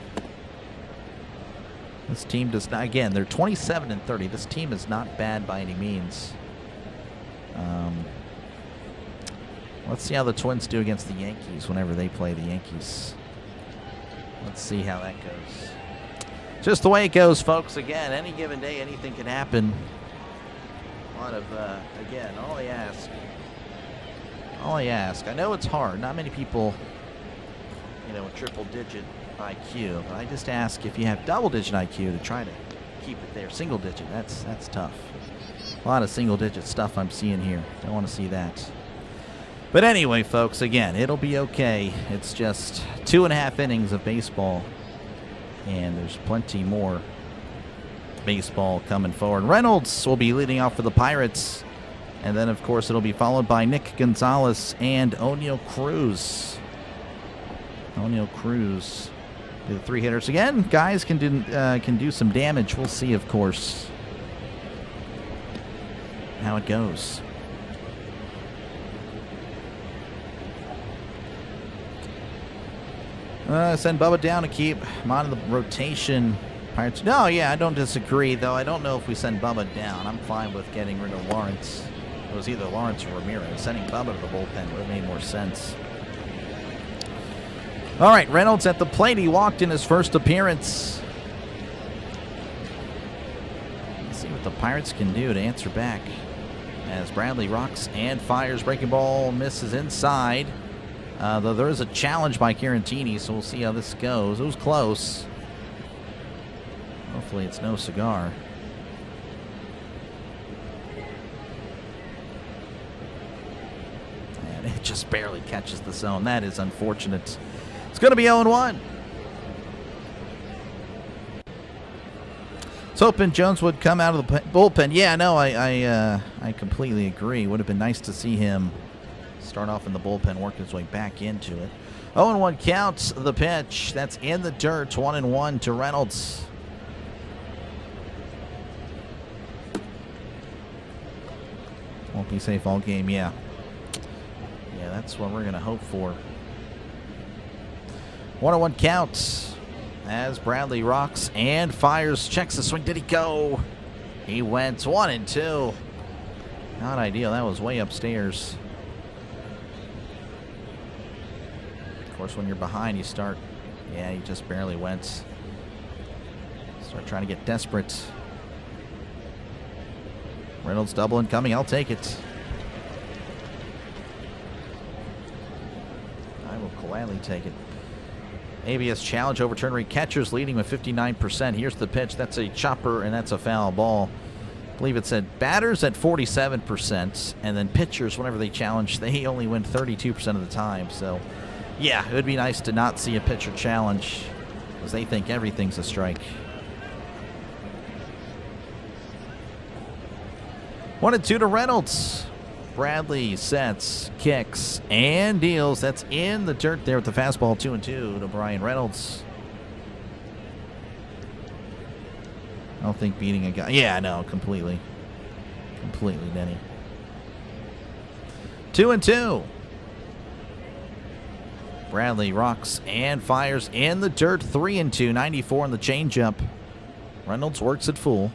This team does not. Again, they're 27-30. This team is not bad by any means. Let's see how the Twins do against the Yankees whenever they play the Yankees. Let's see how that goes. Just the way it goes, folks. Again, any given day, anything can happen. A lot of, again, all All I ask, I know it's hard. Not many people, with triple-digit IQ, but I just ask if you have double-digit IQ to try to keep it there. Single-digit, that's tough. A lot of single-digit stuff I'm seeing here. Don't want to see that. But anyway, folks, again, it'll be okay. It's just 2.5 innings of baseball, and there's plenty more baseball coming forward. Reynolds will be leading off for the Pirates, and then, of course, it'll be followed by Nick Gonzalez and O'Neal Cruz. O'Neal Cruz, the 3 hitters again. Guys can do some damage. We'll see, of course, how it goes. Send Bubba down to keep him on the rotation. Pirates. No, yeah, I don't disagree, though. I don't know if we send Bubba down. I'm fine with getting rid of Lawrence. It was either Lawrence or Ramirez. Sending Bubba to the bullpen would have made more sense. All right, Reynolds at the plate. He walked in his first appearance. Let's see what the Pirates can do to answer back. As Bradley rocks and fires. Breaking ball misses inside. Though there is a challenge by Carantini, so we'll see how this goes. It was close. Hopefully it's no cigar. And it just barely catches the zone. That is unfortunate. It's going to be 0-1. I was hoping Jones would come out of the bullpen. Yeah, no, I completely agree. Would have been nice to see him start off in the bullpen, work his way back into it. 0-1 counts the pitch. That's in the dirt. 1-1 to Reynolds. Won't be safe all game, yeah. Yeah, that's what we're going to hope for. 1-1 count as Bradley rocks and fires. Checks the swing. Did he go? He went 1-2. Not ideal. That was way upstairs. Of course, when you're behind, you start. Yeah, he just barely went. Start trying to get desperate. Reynolds double incoming. I'll take it. I will gladly take it. ABS challenge overturned. Rate catchers leading with 59%. Here's the pitch. That's a chopper, and that's a foul ball. I believe it said batters at 47%, and then pitchers, whenever they challenge, they only win 32% of the time. So, yeah, it would be nice to not see a pitcher challenge because they think everything's a strike. 1-2 to Reynolds. Bradley sets, kicks, and deals. That's in the dirt there with the fastball. 2-2 to Brian Reynolds. I don't think beating a guy. Yeah, no, completely. Completely, Denny. 2-2. Bradley rocks and fires in the dirt. 3-2. 94 on the changeup. Reynolds works it full.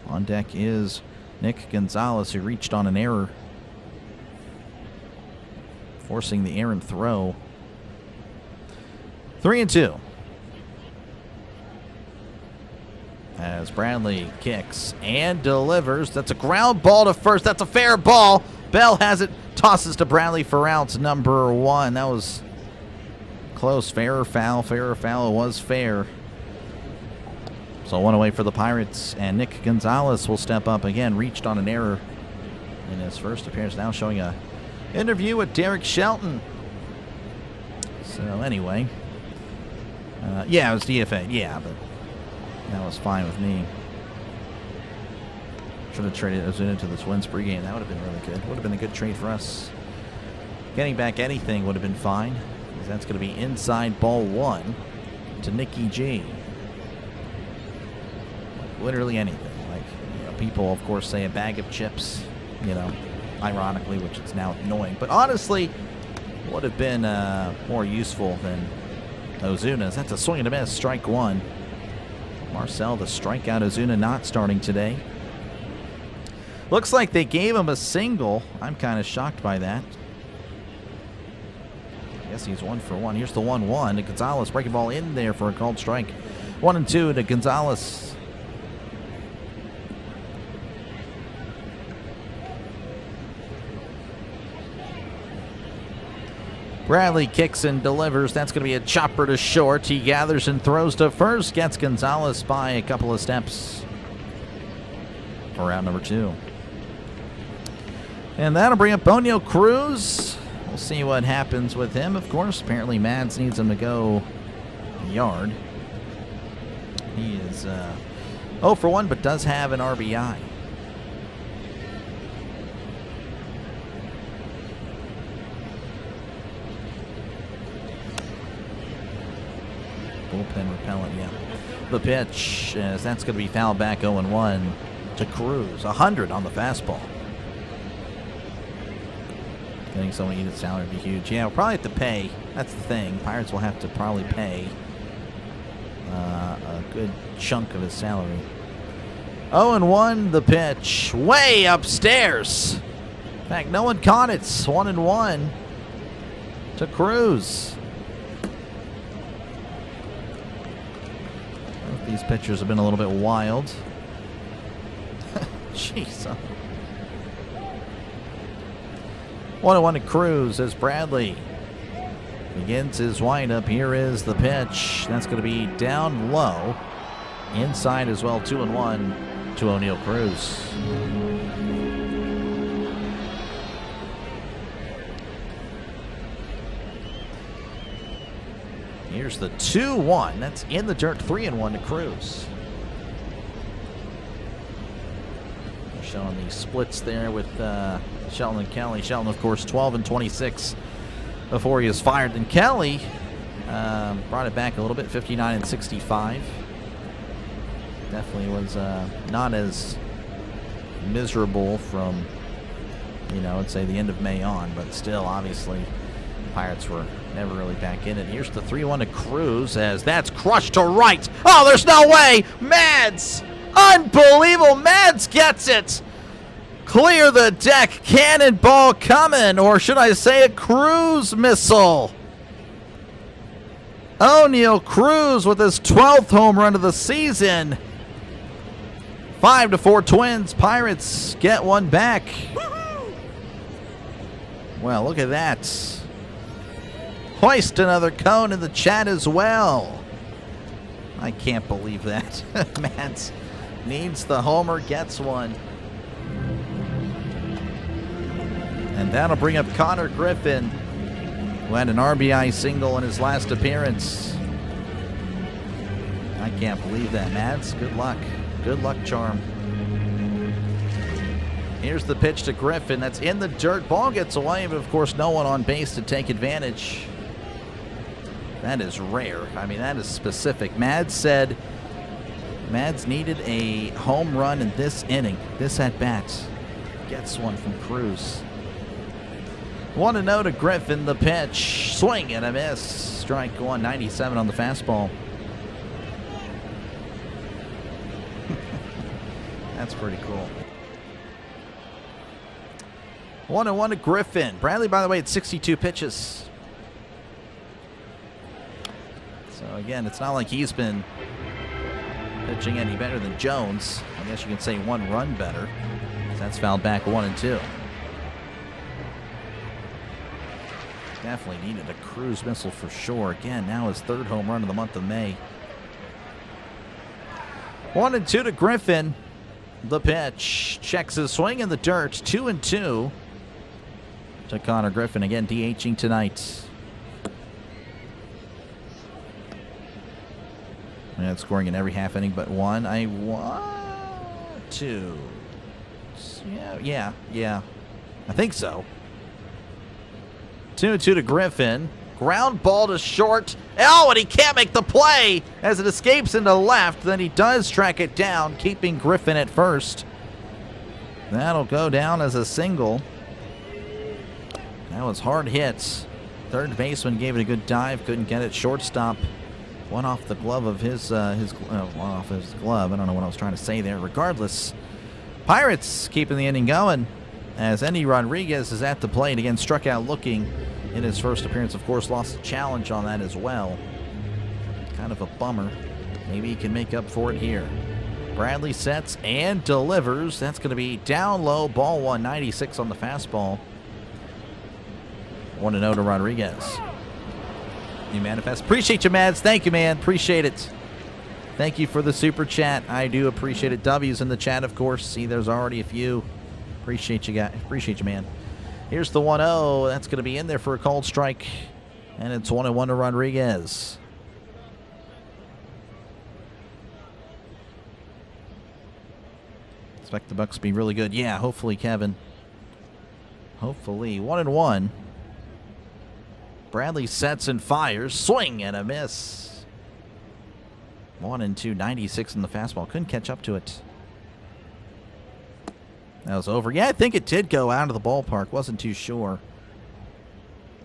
On deck is Nick Gonzalez, who reached on an error, forcing the errant throw. 3-2. As Bradley kicks and delivers. That's a ground ball to first. That's a fair ball. Bell has it. Tosses to Bradley for out number 1. That was close. Fair or foul? Fair or foul? It was fair. So 1 away for the Pirates, and Nick Gonzalez will step up again. Reached on an error in his first appearance. Now showing a interview with Derek Shelton. So anyway, yeah, it was DFA. Yeah, but that was fine with me. Should have traded Ozuna to the Twins pregame. That would have been really good. Would have been a good trade for us. Getting back anything would have been fine, because that's going to be inside ball 1 to Nicky G. Literally anything. Like, people, of course, say a bag of chips, ironically, which is now annoying. But honestly, would have been more useful than Ozuna's. That's a swing and a miss. Strike 1. Marcel, the strikeout. Ozuna not starting today. Looks like they gave him a single. I'm kind of shocked by that. I guess he's 1 for 1. Here's the 1-1 to Gonzalez. Breaking ball in there for a called strike. 1-2 to Gonzalez. Bradley kicks and delivers. That's going to be a chopper to short. He gathers and throws to first. Gets Gonzalez by a couple of steps for round number 2. And that'll bring up O'Neal Cruz. We'll see what happens with him. Of course, apparently Mads needs him to go yard. He is 0 for 1, but does have an RBI. Bullpen repellent, yeah. The pitch, as that's going to be fouled back 0-1 to Cruz. 100 on the fastball. Getting someone to eat his salary would be huge. Yeah, we'll probably have to pay. That's the thing. Pirates will have to probably pay a good chunk of his salary. 0-1, the pitch. Way upstairs. In fact, no one caught it. 1-1 to Cruz. These pitchers have been a little bit wild. Jeez. 1-1 to Cruz as Bradley begins his windup. Here is the pitch. That's going to be down low. Inside as well, 2-1 to O'Neal Cruz. Here's the 2-1. That's in the dirt. 3-1 to Cruz. Showing the splits there with Shelton and Kelly. Shelton, of course, 12 and 26 before he was fired. Then Kelly brought it back a little bit, 59 and 65. Definitely was not as miserable from, I'd say the end of May on, but still, obviously, Pirates were never really back in it. Here's the 3-1 to Cruz as that's crushed to right. Oh, there's no way! Mads! Unbelievable! Mads gets it! Clear the deck. Cannonball coming, or should I say a Cruz missile? O'Neal Cruz with his 12th home run of the season. 5-4 Twins. Pirates get one back. Well, look at that. Hoist another cone in the chat as well. I can't believe that. Mads needs the homer, gets one. And that'll bring up Connor Griffin, who had an RBI single in his last appearance. I can't believe that, Mads. Good luck. Good luck charm. Here's the pitch to Griffin. That's in the dirt. Ball gets away, but of course no one on base to take advantage. That is rare. I mean, that is specific. Mads said Mads needed a home run in this inning, this at-bat. Gets one from Cruz. 1-0 to Griffin, the pitch. Swing and a miss. Strike one, 97 on the fastball. That's pretty cool. 1-1 to Griffin. Bradley, by the way, at 62 pitches. So, again, it's not like he's been pitching any better than Jones. I guess you can say one run better. That's fouled back 1-2. Definitely needed a Cruz missile for sure. Again, now his 3rd home run of the month of May. 1-2 to Griffin. The pitch. Checks his swing in the dirt. 2-2 to Connor Griffin. Again, DHing tonight. And scoring in every half inning but one. I want to. Yeah. I think so. 2-2 to Griffin. Ground ball to short. Oh, and he can't make the play as it escapes into left. Then he does track it down, keeping Griffin at first. That'll go down as a single. That was hard hits. Third baseman gave it a good dive, couldn't get it. Shortstop went off the glove of his off his glove. I don't know what I was trying to say there. Regardless, Pirates keeping the inning going as Endy Rodriguez is at the plate. Again, struck out looking in his first appearance. Of course, lost a challenge on that as well. Kind of a bummer. Maybe he can make up for it here. Bradley sets and delivers. That's going to be down low. Ball 1, 96 on the fastball. 1-0 to Rodriguez. New manifest. Appreciate you, Mads. Thank you, man. Appreciate it. Thank you for the super chat. I do appreciate it. W's in the chat, of course. See, there's already a few. Appreciate you, guys. Appreciate you, man. Here's the 1-0. That's going to be in there for a called strike. And it's 1-1 to Rodriguez. Expect the Bucks to be really good. Yeah, hopefully, Kevin. Hopefully. 1-1. Bradley sets and fires. Swing and a miss. 1-2. 96 in the fastball. Couldn't catch up to it. That was over. Yeah, I think it did go out of the ballpark. Wasn't too sure.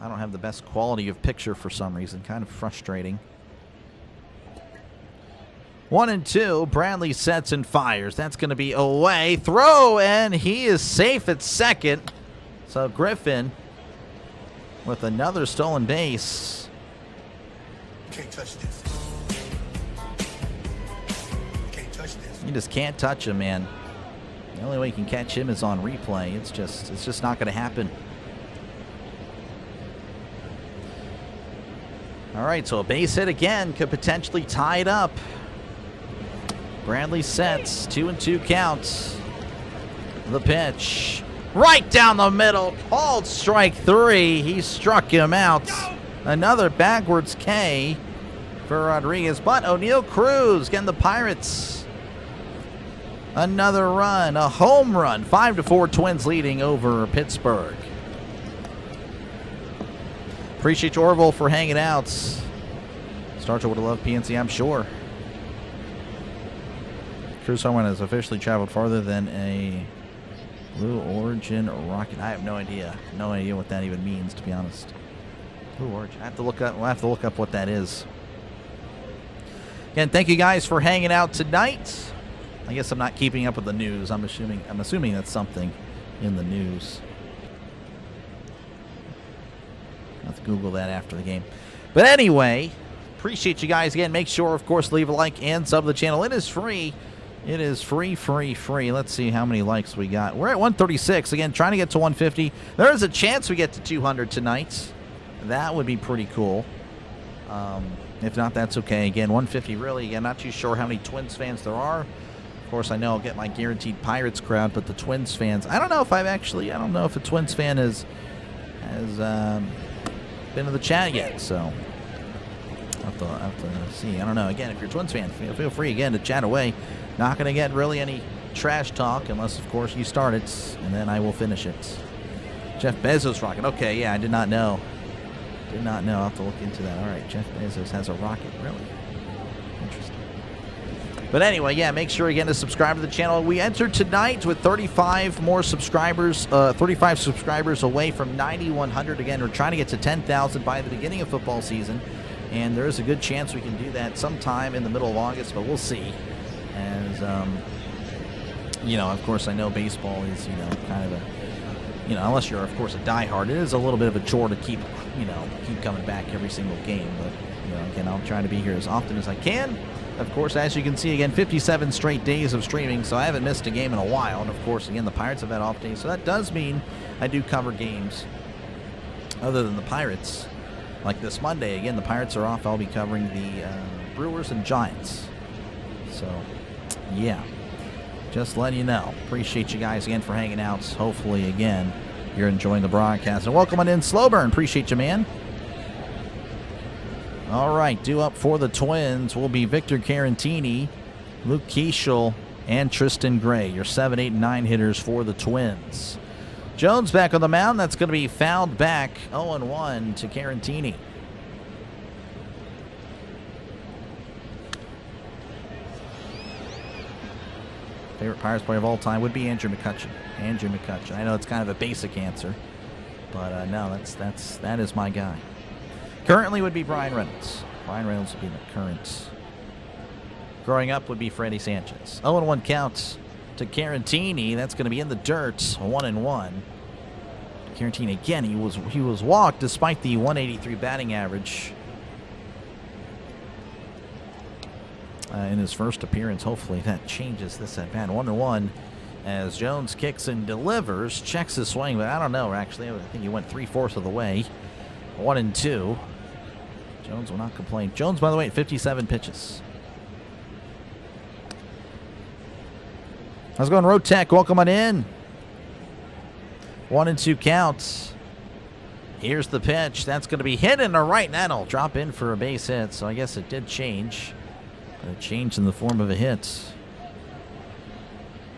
I don't have the best quality of picture for some reason. Kind of frustrating. 1-2. Bradley sets and fires. That's going to be away. Throw, and he is safe at second. So Griffin with another stolen base. Can't touch this. Can't touch this. You just can't touch him, man. The only way you can catch him is on replay. It's just not going to happen. All right, so a base hit again could potentially tie it up. Bradley sets, 2-2 counts. The pitch, right down the middle, called strike 3. He struck him out. Another backwards K for Rodriguez, but O'Neal Cruz getting the Pirates another run, a home run. 5-4 Twins leading over Pittsburgh. Appreciate you, Orville, for hanging out. Starcher would have loved PNC, I'm sure. Cruz home run has officially traveled farther than a Blue Origin rocket. I have no idea. No idea what that even means, to be honest. Blue Origin. I have to look up. We'll have to look up what that is. Again, thank you guys for hanging out tonight. I guess I'm not keeping up with the news. I'm assuming that's something in the news. I'll have to Google that after the game. But anyway, appreciate you guys again. Make sure, of course, leave a like and sub to the channel. It is free. It is free. Let's see how many likes we got. We're at 136. Again, trying to get to 150. There is a chance we get to 200 tonight. That would be pretty cool. If not, that's okay. Again, 150 really. I'm not too sure how many Twins fans there are. Of course, I know I'll get my guaranteed Pirates crowd, but the Twins fans, I don't know if I don't know if a Twins fan has been to the chat yet, so I'll have to see. I don't know. Again, if you're a Twins fan, feel free again to chat away. Not going to get really any trash talk unless, of course, you start it, and then I will finish it. Jeff Bezos rocket. Okay, yeah, I did not know. I'll have to look into that. All right, Jeff Bezos has a rocket. Really? Interesting. But anyway, yeah, make sure again to subscribe to the channel. We entered tonight with 35 more subscribers, 35 subscribers away from 9,100. Again, we're trying to get to 10,000 by the beginning of football season, and there is a good chance we can do that sometime in the middle of August, but we'll see. As of course, I know baseball is kind of a unless you're of course a diehard, it is a little bit of a chore to keep coming back every single game. But again, I'll try to be here as often as I can. Of course, as you can see, again, 57 straight days of streaming, so I haven't missed a game in a while. And, of course, again, the Pirates have had off days, so that does mean I do cover games other than the Pirates. Like this Monday, again, the Pirates are off. I'll be covering the Brewers and Giants. So, yeah, just letting you know. Appreciate you guys again for hanging out. Hopefully, again, you're enjoying the broadcast. And welcome on in, Slowburn. Appreciate you, man. All right, due up for the Twins will be Victor Carantini, Luke Keeschel, and Tristan Gray, your 7, 8, and 9 hitters for the Twins. Jones back on the mound. That's going to be fouled back 0-1 to Carantini. Favorite Pirates player of all time would be Andrew McCutchen. I know it's kind of a basic answer, but no, that is my guy. Currently would be Brian Reynolds. Brian Reynolds would be the current. Growing up would be Freddie Sanchez. 0-1 counts to Carantini. That's going to be in the dirt. 1-1. Carantini again. He was walked despite the 183 batting average in his first appearance. Hopefully that changes this at bat. 1-1 As Jones kicks and delivers, checks his swing, but I don't know, actually. I think he went 3/4 of the way. 1-2. Jones will not complain. Jones, by the way, at 57 pitches. How's it going, Road Tech? Welcome on in. 1-2 counts. Here's the pitch. That's going to be hit in the right, and that'll drop in for a base hit. So I guess it did change. But it changed in the form of a hit.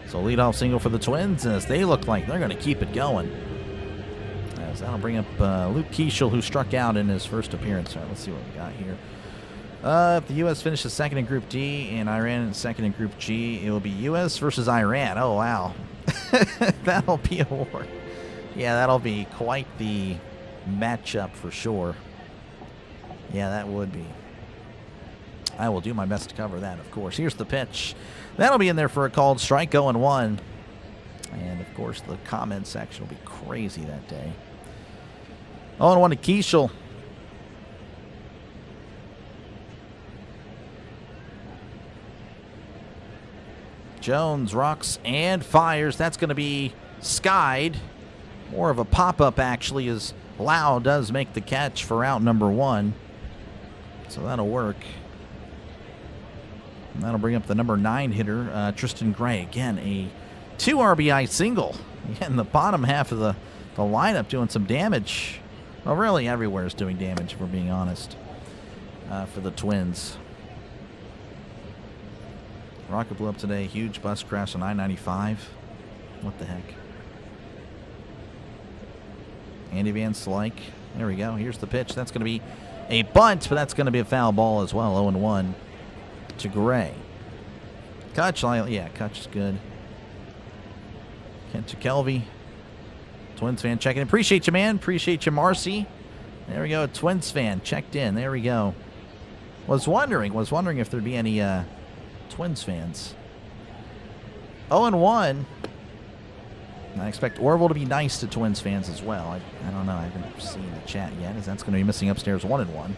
So leadoff single for the Twins as they look like they're going to keep it going. As that'll bring up Luke Keeschel, who struck out in his first appearance. All right, let's see what we got here. If the U.S. finishes second in Group D and Iran in second in Group G, it will be U.S. versus Iran. Oh, wow. That'll be a war. Yeah, that'll be quite the matchup for sure. Yeah, that would be. I will do my best to cover that, of course. Here's the pitch. That'll be in there for a called strike, 0-1. And, of course, the comment section will be crazy that day. 0-1 to Keeschel. Jones rocks and fires. That's going to be skied. More of a pop-up, actually, as Lau does make the catch for out number 1. So that'll work. And that'll bring up the number 9 hitter, Tristan Gray. Again, a 2 RBI single. Again, the bottom half of the lineup doing some damage. Well, really everywhere is doing damage, if we're being honest, for the Twins. Rocket blew up today. Huge bus crash on I-95. What the heck? Andy Van Slyke. There we go. Here's the pitch. That's going to be a bunt, but that's going to be a foul ball as well. 0-1 to Gray. Kutch, yeah, Kutch is good. Kent Kelvey. Twins fan checking in. Appreciate you, man. Appreciate you, Marcy. There we go. Twins fan checked in. There we go. Was wondering if there'd be any Twins fans. 0-1. I expect Orville to be nice to Twins fans as well. I don't know. I haven't seen the chat yet, as that's going to be missing upstairs. 1-1.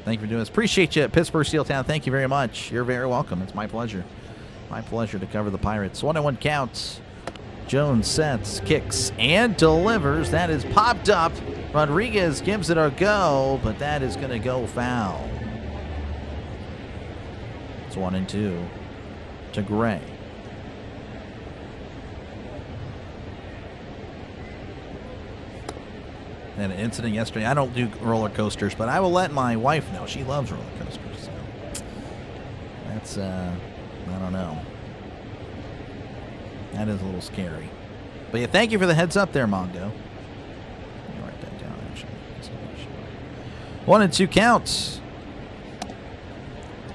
Thank you for doing this. Appreciate you, Pittsburgh Steel Town. Thank you very much. You're very welcome. It's my pleasure. My pleasure to cover the Pirates. 1-1 counts. Jones sets, kicks, and delivers. That is popped up. Rodriguez gives it a go, but that is going to go foul. It's 1-2 to Gray. Had an incident yesterday. I don't do roller coasters, but I will let my wife know. She loves roller coasters. So that's, I don't know. That is a little scary. But yeah, thank you for the heads up there, Mondo. Let me write that down, actually. 1-2 counts.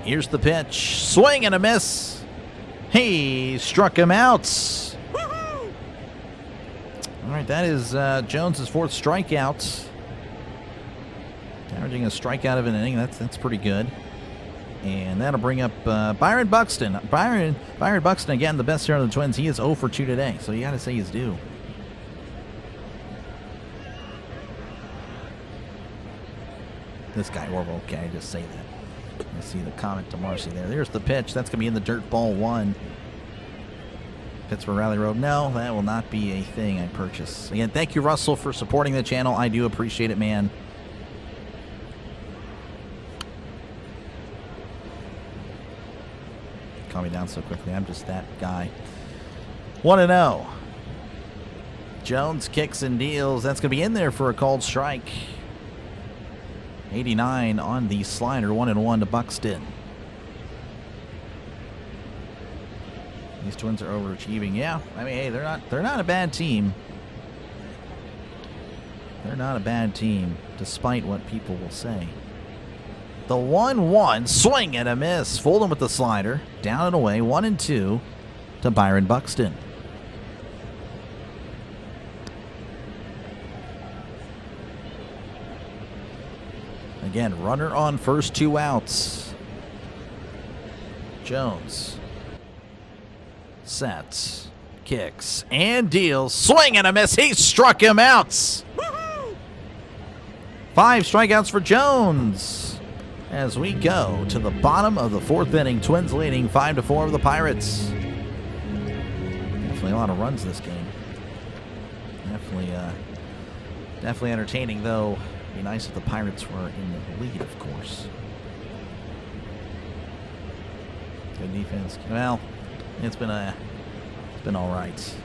Here's the pitch. Swing and a miss. He struck him out. All right, that is Jones's 4th strikeout. Averaging a strikeout of an inning. That's pretty good. And that'll bring up Byron Buxton. Byron Buxton, again, the best hitter of the Twins. He is 0 for 2 today, so you got to say he's due. This guy, Orville. Okay, I just say that. I see the comment to Marcy there. There's the pitch. That's going to be in the dirt, ball 1. Pittsburgh Rally Road. No, that will not be a thing I purchase. Again, thank you, Russell, for supporting the channel. I do appreciate it, man. Calm me down so quickly. I'm just that guy. 1-0. Jones kicks and deals. That's going to be in there for a called strike. 89 on the slider. 1-1 to Buxton. These Twins are overachieving. Yeah, I mean, hey, they're not a bad team. They're not a bad team, despite what people will say. The 1-1 swing and a miss. Fold him with the slider. Down and away. 1-2 to Byron Buxton. Again, runner on first, 2 outs. Jones sets, kicks, and deals. Swing and a miss. He struck him out. 5 strikeouts for Jones. as we go to the bottom of the 4th inning. Twins leading 5-4 over the Pirates. Definitely a lot of runs this game. Definitely entertaining, though. It'd be nice if the Pirates were in the lead, of course. Good defense. Well, it's been all right.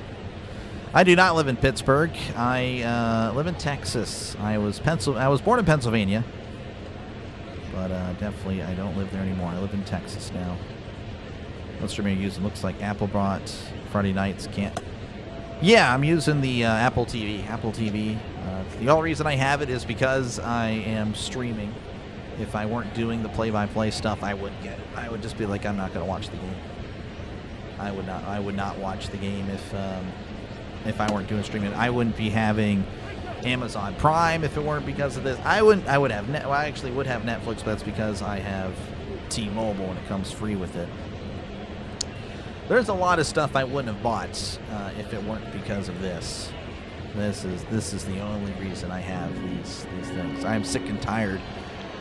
I do not live in Pittsburgh. I live in Texas. I was born in Pennsylvania, but definitely I don't live there anymore. I live in Texas now. What stream are you using? Looks like Apple brought Friday nights. Can't. Yeah, I'm using the Apple TV. Apple TV. The only reason I have it is because I am streaming. If I weren't doing the play-by-play stuff, I wouldn't get it. I would just be like, I'm not going to watch the game. I would not watch the game if I weren't doing streaming. I wouldn't be having Amazon Prime if it weren't because of this. I actually would have Netflix, but that's because I have T-Mobile and it comes free with it. There's a lot of stuff I wouldn't have bought if it weren't because of this. This is the only reason I have these things. I'm sick and tired,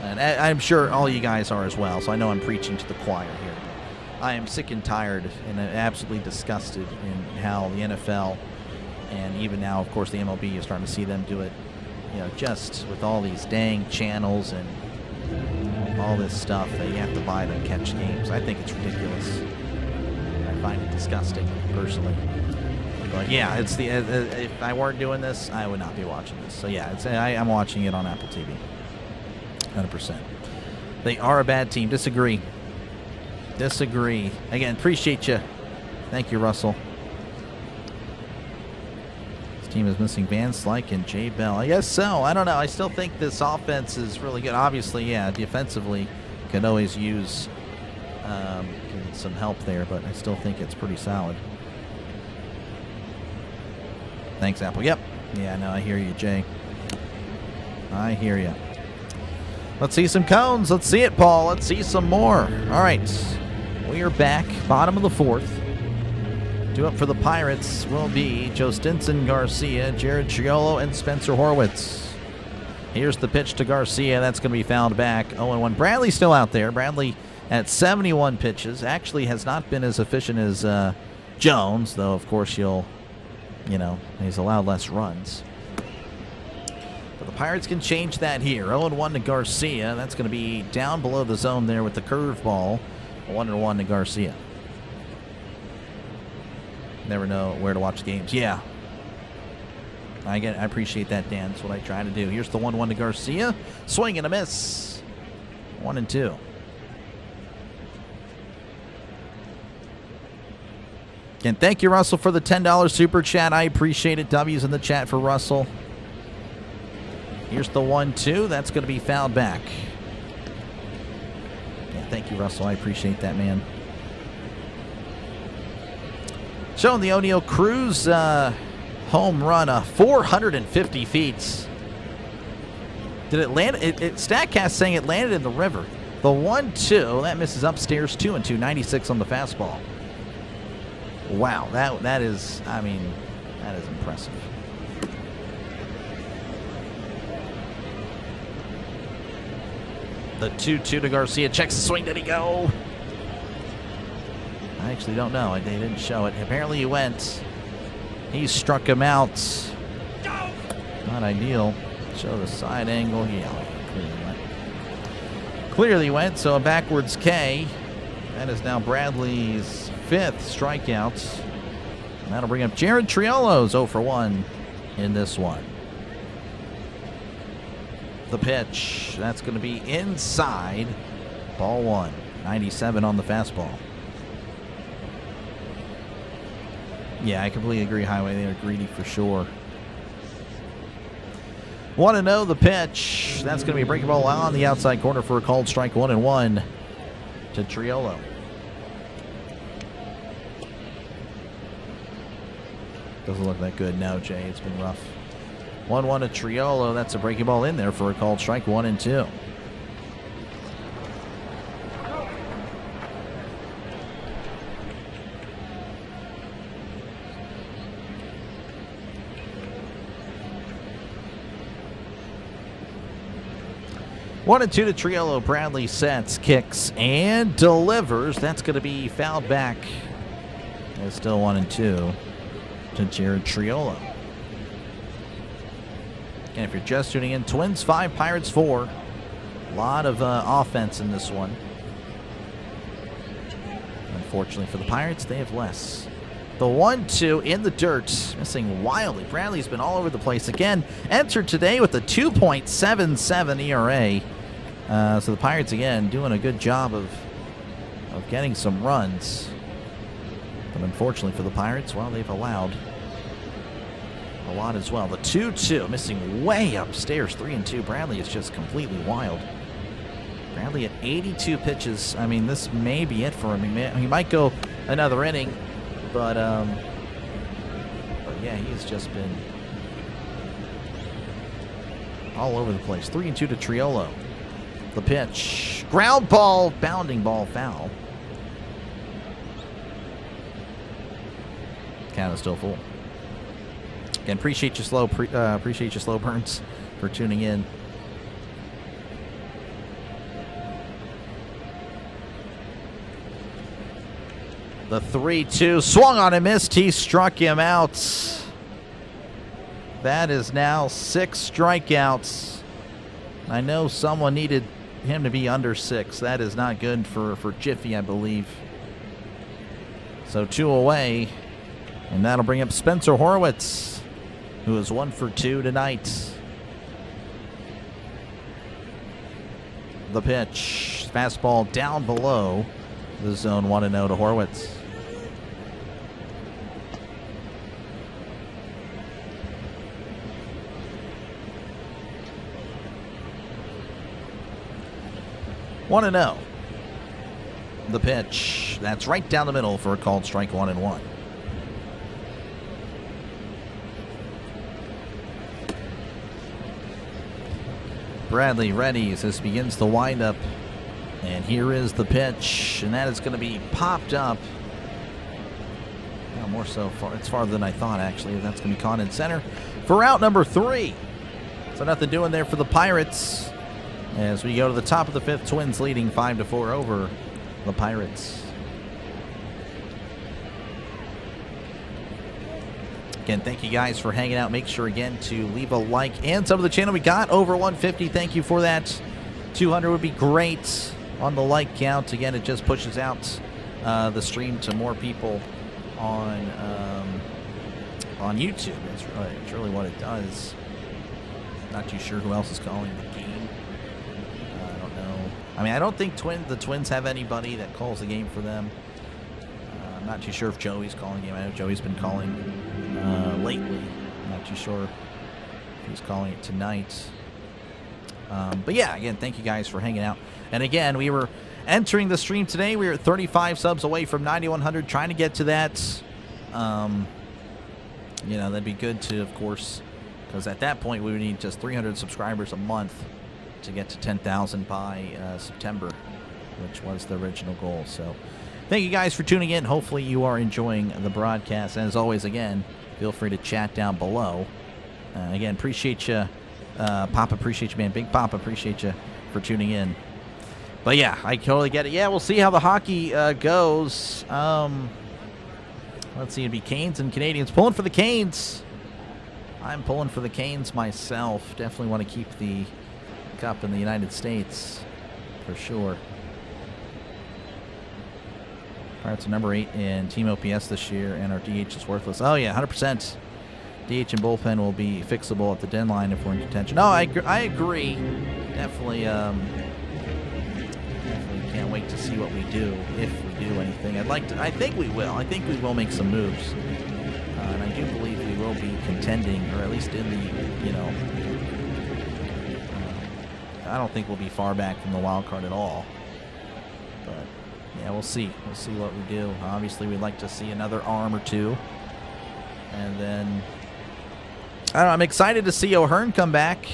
and I'm sure all you guys are as well. So I know I'm preaching to the choir here. I am sick and tired and absolutely disgusted in how the NFL and even now, of course, the MLB, you're starting to see them do it. You know, just with all these dang channels and all this stuff that you have to buy to catch games. I think it's ridiculous. I find it disgusting, personally. But yeah, it's if I weren't doing this, I would not be watching this. So yeah, I'm watching it on Apple TV. 100%. They are a bad team. Disagree. Again, appreciate you. Thank you, Russell. This team is missing Van Slyke and Jay Bell. I guess so. I don't know. I still think this offense is really good. Obviously, yeah, defensively could always use some help there, but I still think it's pretty solid. Thanks, Apple. Yep. Yeah, no, I hear you, Jay. I hear you. Let's see some cones. Let's see it, Paul. Let's see some more. All right. We are back. Bottom of the 4th. Due up for the Pirates will be Joe Stinson, Garcia, Jared Triolo, and Spencer Horwitz. Here's the pitch to Garcia. That's going to be fouled back. 0-1. Bradley's still out there. Bradley at 71 pitches. Actually has not been as efficient as Jones, though, of course, he's allowed less runs. But the Pirates can change that here. 0-1 to Garcia. That's going to be down below the zone there with the curveball. 1-1 to Garcia. Never know where to watch games. Yeah. I appreciate that, Dan. That's what I try to do. Here's the 1-1 to Garcia. Swing and a miss. 1-2. And thank you, Russell, for the $10 super chat. I appreciate it. W's in the chat for Russell. Here's the 1-2. That's going to be fouled back. Yeah, thank you, Russell. I appreciate that, man. Showing the O'Neill Cruz home run, 450 feet. Did it land? StatCast saying it landed in the river. The 1-2, that misses upstairs. 2-2, 96 on the fastball. Wow, that is impressive. The 2-2 to Garcia. Checks the swing. Did he go? I actually don't know. They didn't show it. Apparently he went. He struck him out. Not ideal. Show the side angle. Yeah, clearly went. So a backwards K. That is now Bradley's 5th strikeout. And that'll bring up Jared Triolo's 0-for-1 in this one. The pitch. That's going to be inside. Ball 1. 97 on the fastball. Yeah, I completely agree, Highway. They are greedy for sure. 1-0 the pitch. That's going to be a breaking ball on the outside corner for a called strike. 1-1 to Triolo. Doesn't look that good now, Jay. It's been rough. 1-1 to Triolo. That's a breaking ball in there for a called strike. 1-2. 1-2 to Triolo. Bradley sets, kicks, and delivers. That's going to be fouled back. It's still 1-2 to Jared Triolo. And if you're just tuning in, Twins 5, Pirates 4. A lot of offense in this one. Unfortunately for the Pirates, they have less. The 1-2 in the dirt, missing wildly. Bradley's been all over the place again. Entered today with a 2.77 ERA. So the Pirates, again, doing a good job of getting some runs. But unfortunately for the Pirates, well, they've allowed a lot as well. The 2-2, missing way upstairs, 3-2. Bradley is just completely wild. Bradley at 82 pitches. I mean, this may be it for him. He might go another inning, but yeah, he's just been all over the place. 3-2 to Triolo. The pitch, ground ball, bounding ball, foul. Count is still full. Again, appreciate you slow burns for tuning in. The 3-2 swung on and missed. He struck him out. That is now 6 strikeouts. I know someone needed him to be under 6. That is not good for Jiffy, I believe. So 2 away. And that'll bring up Spencer Horwitz, who is 1 for 2 tonight. The pitch. Fastball down below the zone. 1-0 to Horwitz. One and 0. The pitch. That's right down the middle for a called strike. 1-1. Bradley ready as this begins the windup. And here is the pitch. And that is going to be popped up. Well, more so far. It's farther than I thought, actually. That's going to be caught in center for out number 3. So nothing doing there for the Pirates. As we go to the top of the 5th, Twins leading 5-4 over the Pirates. Again, thank you guys for hanging out. Make sure, again, to leave a like and sub to the channel. We got over 150. Thank you for that. 200 would be great on the like count. Again, it just pushes out the stream to more people on YouTube. It's really what it does. Not too sure who else is calling the game. I don't know. I mean, I don't think the Twins have anybody that calls the game for them. I'm not too sure if Joey's calling the game. I know Joey's been calling lately. I'm not too sure if he's calling it tonight. But yeah, again, thank you guys for hanging out. And again, we were entering the stream today. We were at 35 subs away from 9,100, trying to get to that. You know, that'd be good to, of course, because at that point we would need just 300 subscribers a month to get to 10,000 by September, which was the original goal. So thank you guys for tuning in. Hopefully you are enjoying the broadcast. And as always, again, feel free to chat down below. Again, appreciate you. Papa, appreciate you, man. Big Papa, appreciate you for tuning in. But yeah, I totally get it. Yeah, we'll see how the hockey goes. Let's see, it'd be Canes and Canadians. Pulling for the Canes. I'm pulling for the Canes myself. Definitely want to keep the cup in the United States for sure. Pirates are number 8 in team OPS this year, and our DH is worthless. Oh yeah, 100%. DH and bullpen will be fixable at the deadline if we're in contention. No, I agree. Definitely, definitely can't wait to see what we do if we do anything. I think we will. I think we will make some moves, and I do believe we will be contending, or at least in the, you know. I don't think we'll be far back from the wild card at all. But yeah, we'll see. We'll see what we do. Obviously, we'd like to see another arm or two, and then. I don't know, I'm excited to see O'Hearn come back.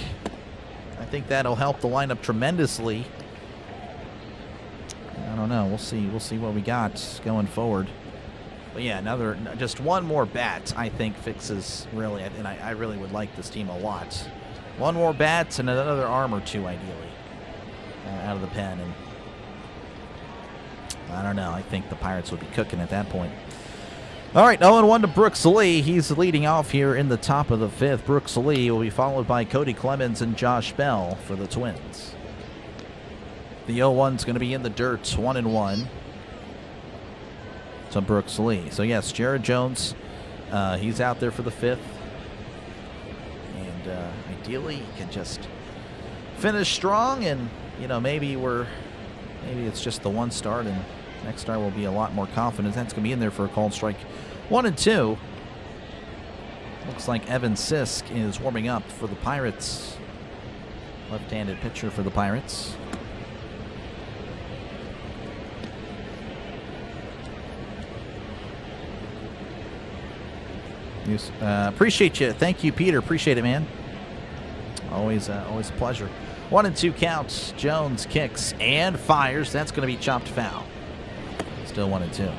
I think that'll help the lineup tremendously. I don't know. We'll see. We'll see what we got going forward. But yeah, just one more bat, I think, fixes really, and I really would like this team a lot. One more bat and another arm or two, ideally. out of the pen. And I don't know. I think the Pirates would be cooking at that point. All right, 0-1 to Brooks Lee. He's leading off here in the top of the fifth. Brooks Lee will be followed by Cody Clemens and Josh Bell for the Twins. The 0-1's going to be in the dirt, 1-1 to Brooks Lee. So, yes, Jared Jones, he's out there for the fifth. And ideally, he can just finish strong and, you know, maybe it's just the one start and next start will be a lot more confident. That's going to be in there for a called strike. 1-2. Looks like Evan Sisk is warming up for the Pirates. Left-handed pitcher for the Pirates. Appreciate you. Thank you, Peter. Appreciate it, man. Always a pleasure. 1-2 counts. Jones kicks and fires. That's going to be chopped foul. Still 1-2.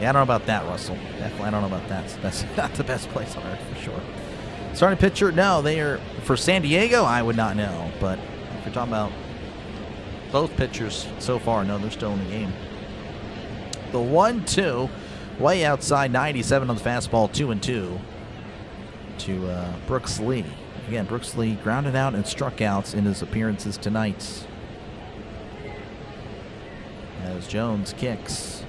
Yeah, I don't know about that, Russell. Definitely, I don't know about that. That's not the best place on earth for sure. Starting pitcher, no, they are for San Diego. I would not know, but if you're talking about both pitchers so far, no, they're still in the game. The 1-2, way outside, 97 on the fastball, 2-2 to Brooks Lee. Again, Brooks Lee grounded out and struck outs in his appearances tonight. As Jones kicks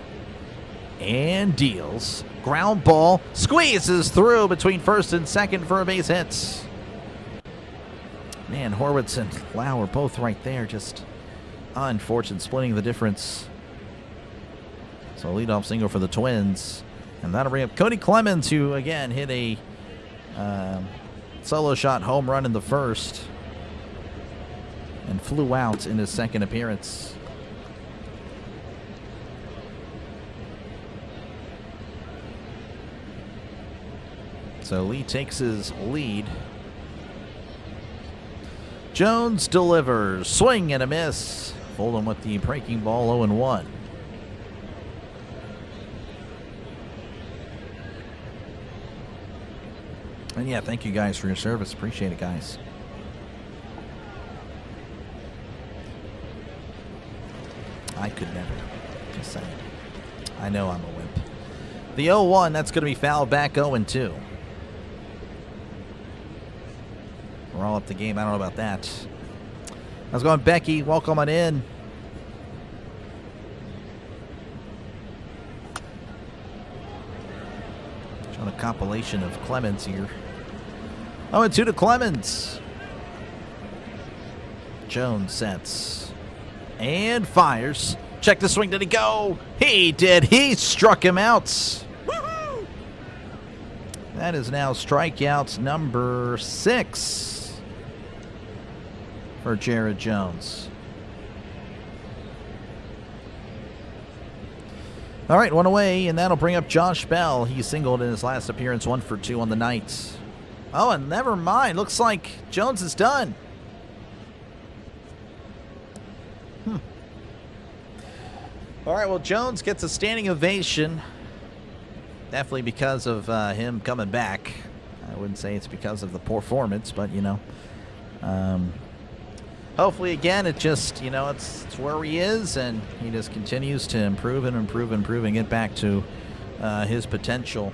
and deals. Ground ball squeezes through between first and second for a base hit. Man, Horwitz and Lau are both right there. Just unfortunate, splitting the difference. So leadoff single for the Twins. And that'll bring up Cody Clemens, who again hit a solo shot home run in the first and flew out in his second appearance. So Lee takes his lead. Jones delivers. Swing and a miss. Folding with the breaking ball, 0-1. And yeah, thank you guys for your service. Appreciate it, guys. I could never. Just saying. I know I'm a wimp. The 0-1, that's going to be fouled back, 0-2. We're all up the game. I don't know about that. How's it going, Becky? Welcome on in. Showing a compilation of Clemens here. 0-2 to Clemens. Jones sets and fires. Check the swing. Did he go? He did. He struck him out. Woo-hoo! That is now strikeout number 6 for Jared Jones. All right, one away, and that'll bring up Josh Bell. He singled in his last appearance, 1 for 2 on the night. Oh, and never mind. Looks like Jones is done. All right, well, Jones gets a standing ovation. Definitely because of him coming back. I wouldn't say it's because of the performance, but, you know. Hopefully, again, it just, you know, it's where he is, and he just continues to improve and improve and improve and get back to his potential.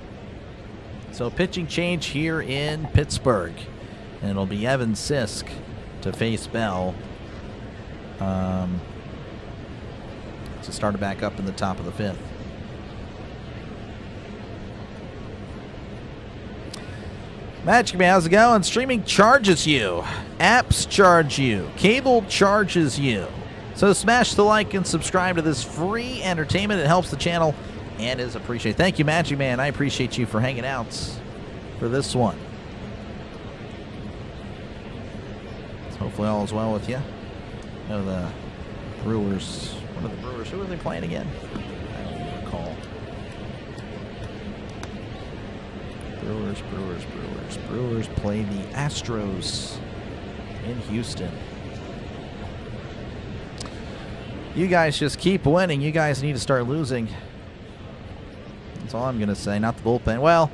So, pitching change here in Pittsburgh. And it'll be Evan Sisk to face Bell. To start it back up in the top of the 5th. Magic Man, how's it going? Streaming charges you. Apps charge you. Cable charges you. So smash the like and subscribe to this free entertainment. It helps the channel and is appreciated. Thank you, Magic Man. I appreciate you for hanging out for this one. So hopefully all is well with you. I know the Brewers... What are the Brewers? Who are they playing again? I don't even recall. Brewers play the Astros in Houston. You guys just keep winning. You guys need to start losing. That's all I'm going to say. Not the bullpen. Well,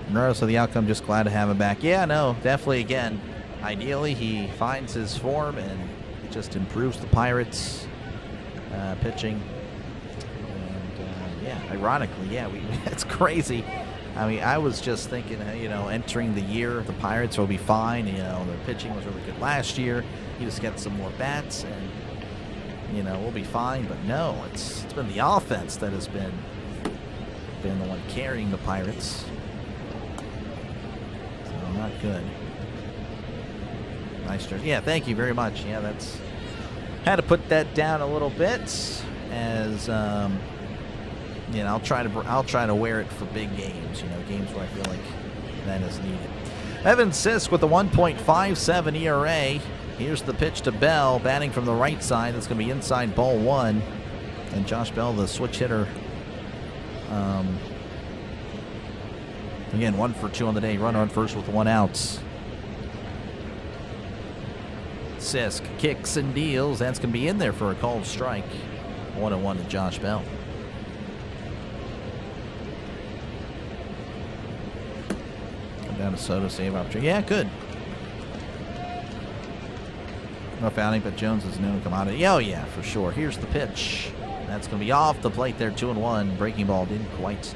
regardless of the outcome, just glad to have him back. Yeah, no, definitely, again, ideally, he finds his form and it just improves the Pirates' pitching. And yeah, ironically, yeah, it's crazy. I mean, I was just thinking, entering the year, the Pirates will be fine. Their pitching was really good last year. You just get some more bats, and we'll be fine. But no, it's been the offense that has been the one carrying the Pirates. So not good. Nice turn. Yeah, thank you very much. Yeah, that's had to put that down a little bit as. I'll try to wear it for big games, games where I feel like that is needed. Evan Sisk with a 1.57 ERA. Here's the pitch to Bell, batting from the right side. That's going to be inside ball one. And Josh Bell, the switch hitter. Again, 1 for 2 on the day. Runner on first with 1 out. Sisk kicks and deals. That's going to be in there for a called strike. 1-1 to Josh Bell. Down to Soto, save opportunity. Yeah, good. Rough outing, but Jones is known to come out of it. Oh, yeah, for sure. Here's the pitch. That's going to be off the plate there, 2-1. Breaking ball didn't quite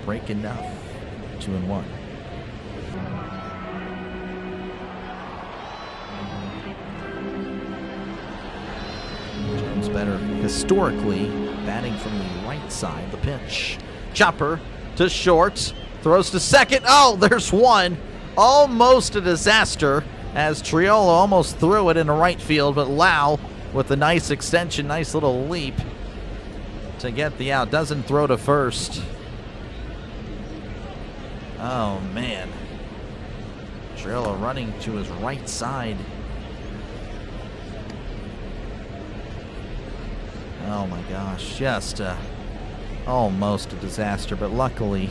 break enough. 2-1. Jones better historically batting from the right side. The pitch. Chopper to short. Throws to second. Oh, there's one. Almost a disaster as Triolo almost threw it into right field, but Lau with a nice extension, nice little leap to get the out. Doesn't throw to first. Oh, man. Triolo running to his right side. Oh, my gosh. Just almost a disaster, but luckily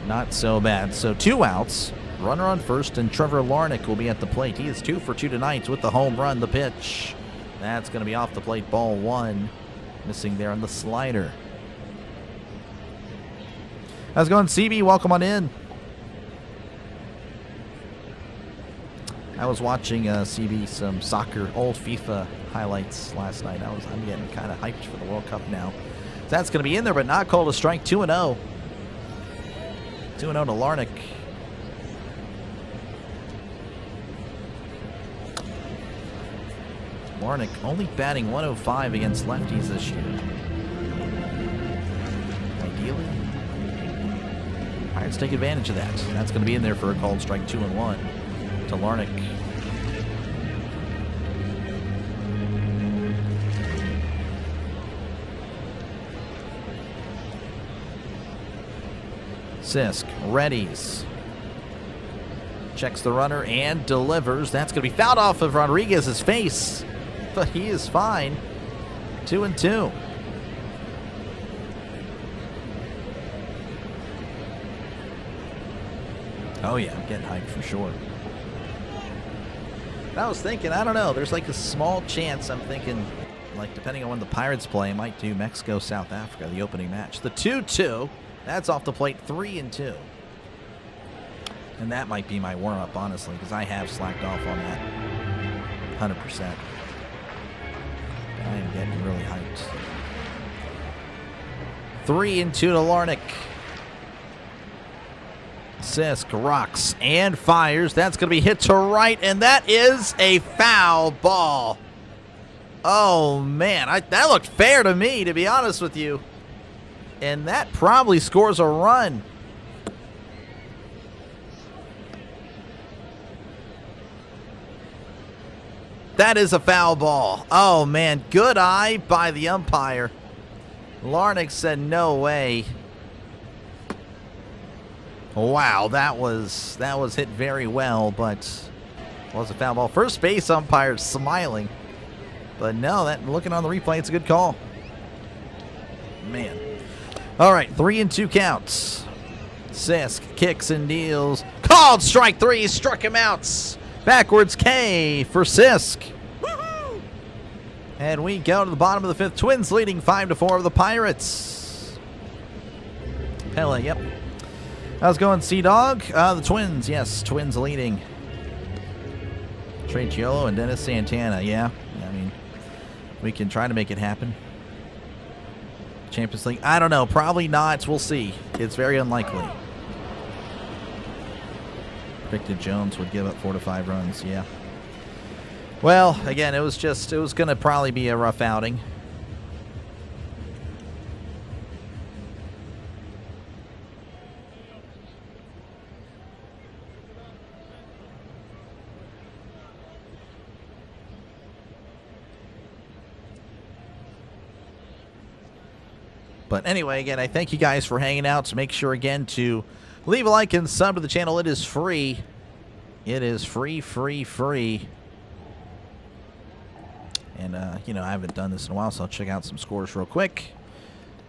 not so bad. So 2 outs, runner on first, and Trevor Larnach will be at the plate. He is 2 for 2 tonight with the home run. The pitch. That's going to be off the plate, ball 1. Missing there on the slider. How's it going, CB? Welcome on in. I was watching CB some soccer, old FIFA highlights last night. I'm getting kind of hyped for the World Cup now. So that's going to be in there, but not called a strike. 2-0. 2-0 to Larnach. Larnach only batting 105 against lefties this year. Ideally, Pirates take advantage of that. That's going to be in there for a called strike. 2-1 to Larnach. Sisk readies. Checks the runner and delivers. That's going to be fouled off of Rodriguez's face. But he is fine. 2-2. Oh, yeah, I'm getting hyped for sure. And I was thinking, I don't know, there's like a small chance, I'm thinking, like depending on when the Pirates play, I might do Mexico-South Africa, the opening match. The 2-2, that's off the plate, 3-2. And that might be my warm-up, honestly, because I have slacked off on that 100%. I am getting really hyped. 3-2 to Larnach. Sisk rocks and fires. That's going to be hit to right, and that is a foul ball. Oh, man. That looked fair to me, to be honest with you. And that probably scores a run. That is a foul ball. Oh, man. Good eye by the umpire. Larnach said no way. Wow, that was hit very well, but was a foul ball. First base umpire smiling. But no, looking on the replay, it's a good call. Man. All right, 3-2 counts. Sisk kicks and deals. Called strike 3. Struck him out. Backwards K for Sisk. Woo-hoo! And we go to the bottom of the 5th. Twins leading 5-4 over the Pirates. Pele, yep. How's it going, Sea Dog? The Twins, yes, Twins leading. Trey Chiolo and Dennis Santana. Yeah, I mean, we can try to make it happen. Champions League, I don't know. Probably not. We'll see. It's very unlikely. Predicted Jones would give up 4 to 5 runs. Yeah. Well, again, it was going to probably be a rough outing. But anyway, again, I thank you guys for hanging out. So make sure, again, to leave a like and sub to the channel. It is free. It is free. And, you know, I haven't done this in a while, so I'll check out some scores real quick.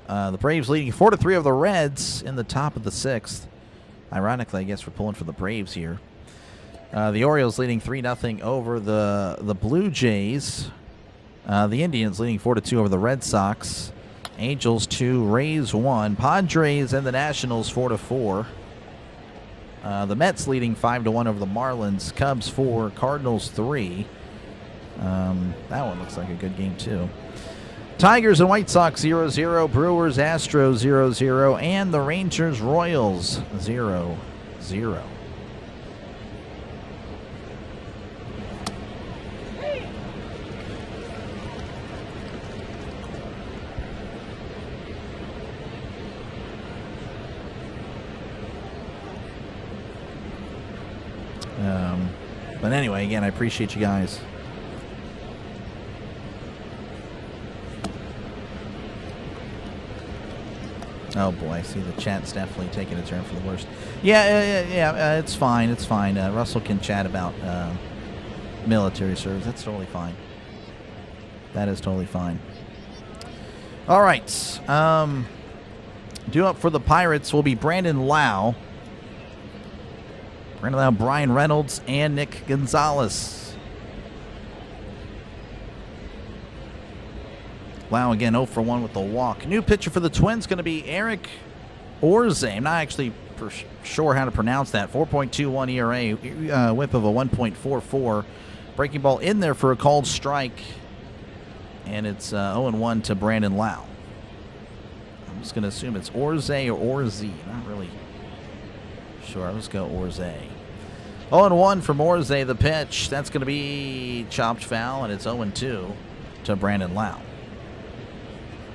The Braves leading 4-3 over the Reds in the top of the 6th. Ironically, I guess we're pulling for the Braves here. The Orioles leading 3-0 over the Blue Jays. The Indians leading 4-2 over the Red Sox. Angels 2, Rays 1. Padres and the Nationals 4-4. The Mets leading 5-1 over the Marlins. Cubs 4, Cardinals 3. That one looks like a good game too. Tigers and White Sox 0-0. Brewers Astros 0-0. And the Rangers Royals 0-0. But anyway, again, I appreciate you guys. Oh boy, I see the chat's definitely taking a turn for the worst. Yeah, it's fine. It's fine. Russell can chat about military service. That's totally fine. That is totally fine. All right. Due up for the Pirates will be Brandon Lau. Brandon Lau, Brian Reynolds, and Nick Gonzalez. Lau again 0 for 1 with the walk. New pitcher for the Twins going to be Eric Orze. I'm not actually sure how to pronounce that. 4.21 ERA, whip of a 1.44. Breaking ball in there for a called strike. And it's 0-1 to Brandon Lau. I'm just going to assume it's Orze or Orze. Not really sure. Let's go Orze. 0-1 from Orze, the pitch. That's going to be chopped foul, and it's 0-2 to Brandon Lau.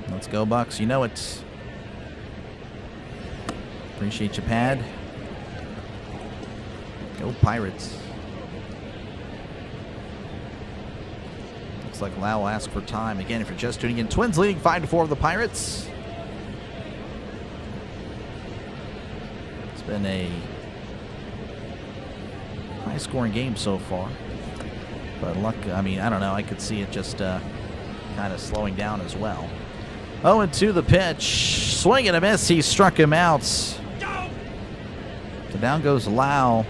Let's go, Bucks. You know it. Appreciate you, Pad. Go Pirates. Looks like Lau will ask for time. Again, if you're just tuning in, Twins leading 5-4 over the Pirates. It's been a high-scoring game so far. But luck, I mean, I don't know. I could see it just kind of slowing down as well. 0-2 the pitch. Swing and a miss. He struck him out. So down goes Lau.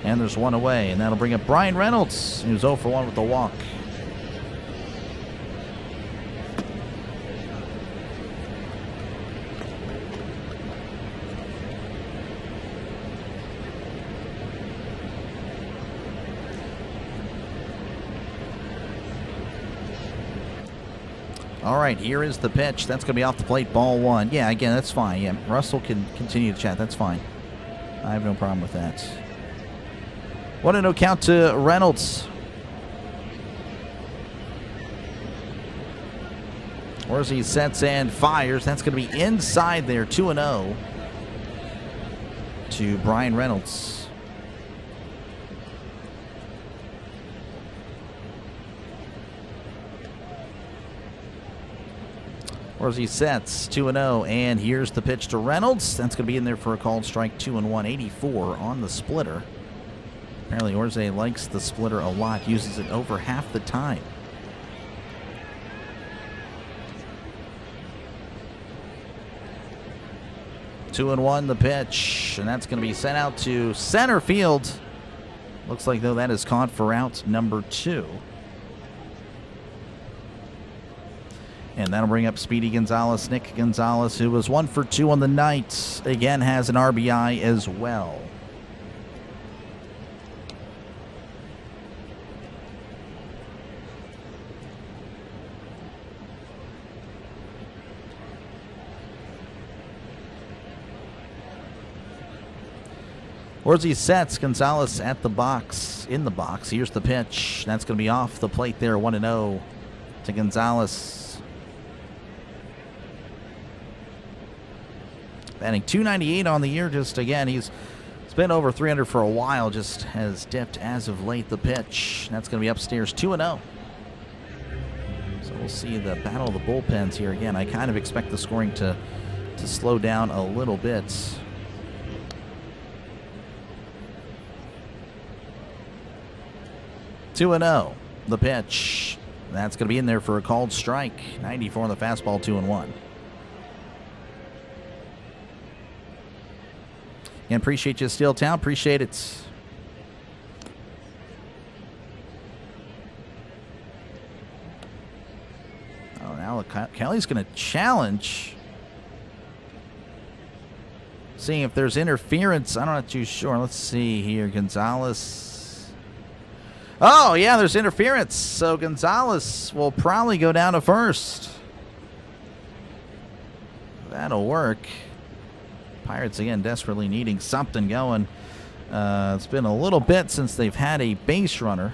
And there's one away. And that'll bring up Brian Reynolds, who's 0 for 1 with the walk. All right, here is the pitch. That's going to be off the plate, ball 1. Yeah, again, that's fine. Yeah, Russell can continue to chat. That's fine. I have no problem with that. 1-0 count to Reynolds. Orze sets and fires. That's going to be inside there, 2-0 to Brian Reynolds. Orze sets 2-0, and here's the pitch to Reynolds. That's going to be in there for a called strike, 2-1, 84 on the splitter. Apparently Orze likes the splitter a lot, uses it over half the time. Two and one the pitch, and that's going to be sent out to center field. Looks like, though, that is caught for out number 2. And that'll bring up Speedy Gonzalez. Nick Gonzalez, who was 1 for 2 on the night, again has an RBI as well. Orsi sets Gonzalez at the box, in the box. Here's the pitch. That's going to be off the plate there, 1-0 to Gonzalez. Batting .298 on the year. Just again, he's been over 300 for a while. Just has dipped as of late. The pitch. That's going to be upstairs, 2-0. So we'll see the battle of the bullpens here again. I kind of expect the scoring to slow down a little bit. 2-0. The pitch. That's going to be in there for a called strike. 94 on the fastball, 2-1. And appreciate you, Steel Town. Appreciate it. Oh, now Kelly's going to challenge. Seeing if there's interference. I'm not too sure. Let's see here. Gonzalez. Oh, yeah, there's interference. So Gonzalez will probably go down to first. That'll work. Pirates, again, desperately needing something going. It's been a little bit since they've had a base runner.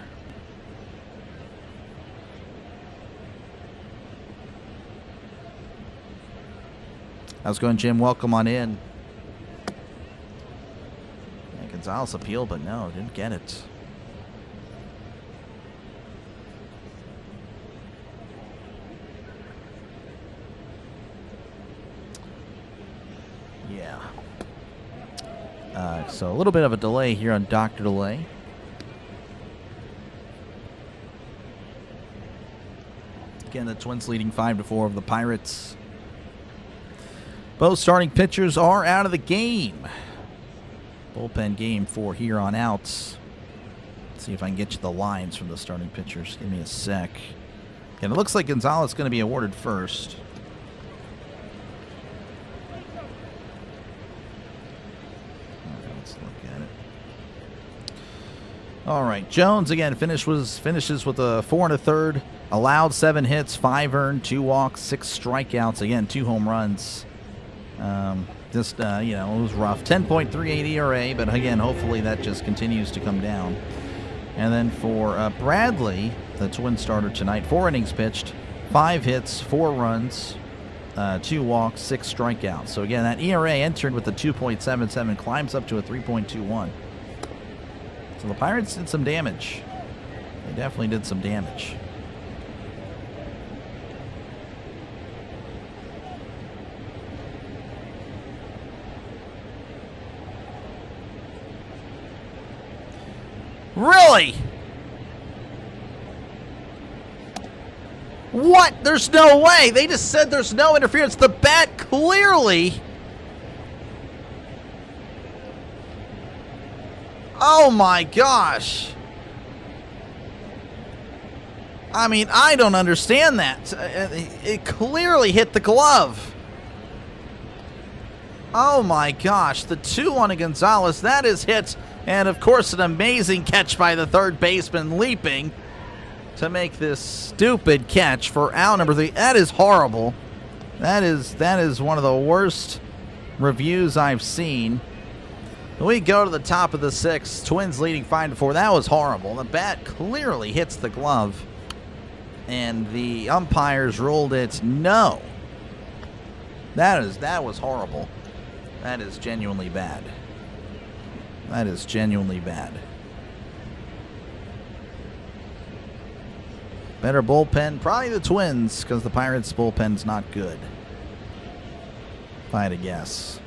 How's it going, Jim? Welcome on in. Yeah, Gonzalez appealed, but no, didn't get it. Yeah. So a little bit of a delay here on Dr. Delay. Again, the Twins leading 5-4 over the Pirates. Both starting pitchers are out of the game. Bullpen game for here on out. Let's see if I can get you the lines from the starting pitchers. Give me a sec. And it looks like Gonzalez is going to be awarded first. Let's look at it. All right, Jones again finishes with a 4 1/3, allowed 7 hits, 5 earned, 2 walks, 6 strikeouts. Again, 2 home runs. You know, it was rough. 10.38 ERA, but again, hopefully that just continues to come down. And then for Bradley, the Twin starter tonight, 4 innings pitched, 5 hits, 4 runs, 2 walks, 6 strikeouts. So again, that ERA entered with a 2.77, climbs up to a 3.21. So the Pirates did some damage. They definitely did some damage. Really? What? There's no way. They just said there's no interference. The bat clearly... Oh my gosh. I mean, I don't understand that. It clearly hit the glove. Oh my gosh. The 2-1 to Gonzalez. That is hit. And of course, an amazing catch by the third baseman, leaping to make this stupid catch for out number 3. That is horrible. That is one of the worst reviews I've seen. We go to the top of the 6th. Twins leading 5-4. That was horrible. The bat clearly hits the glove, and the umpires ruled it no. That was horrible. That is genuinely bad. That is genuinely bad. Better bullpen, probably the Twins, because the Pirates' bullpen's not good, if I had to guess.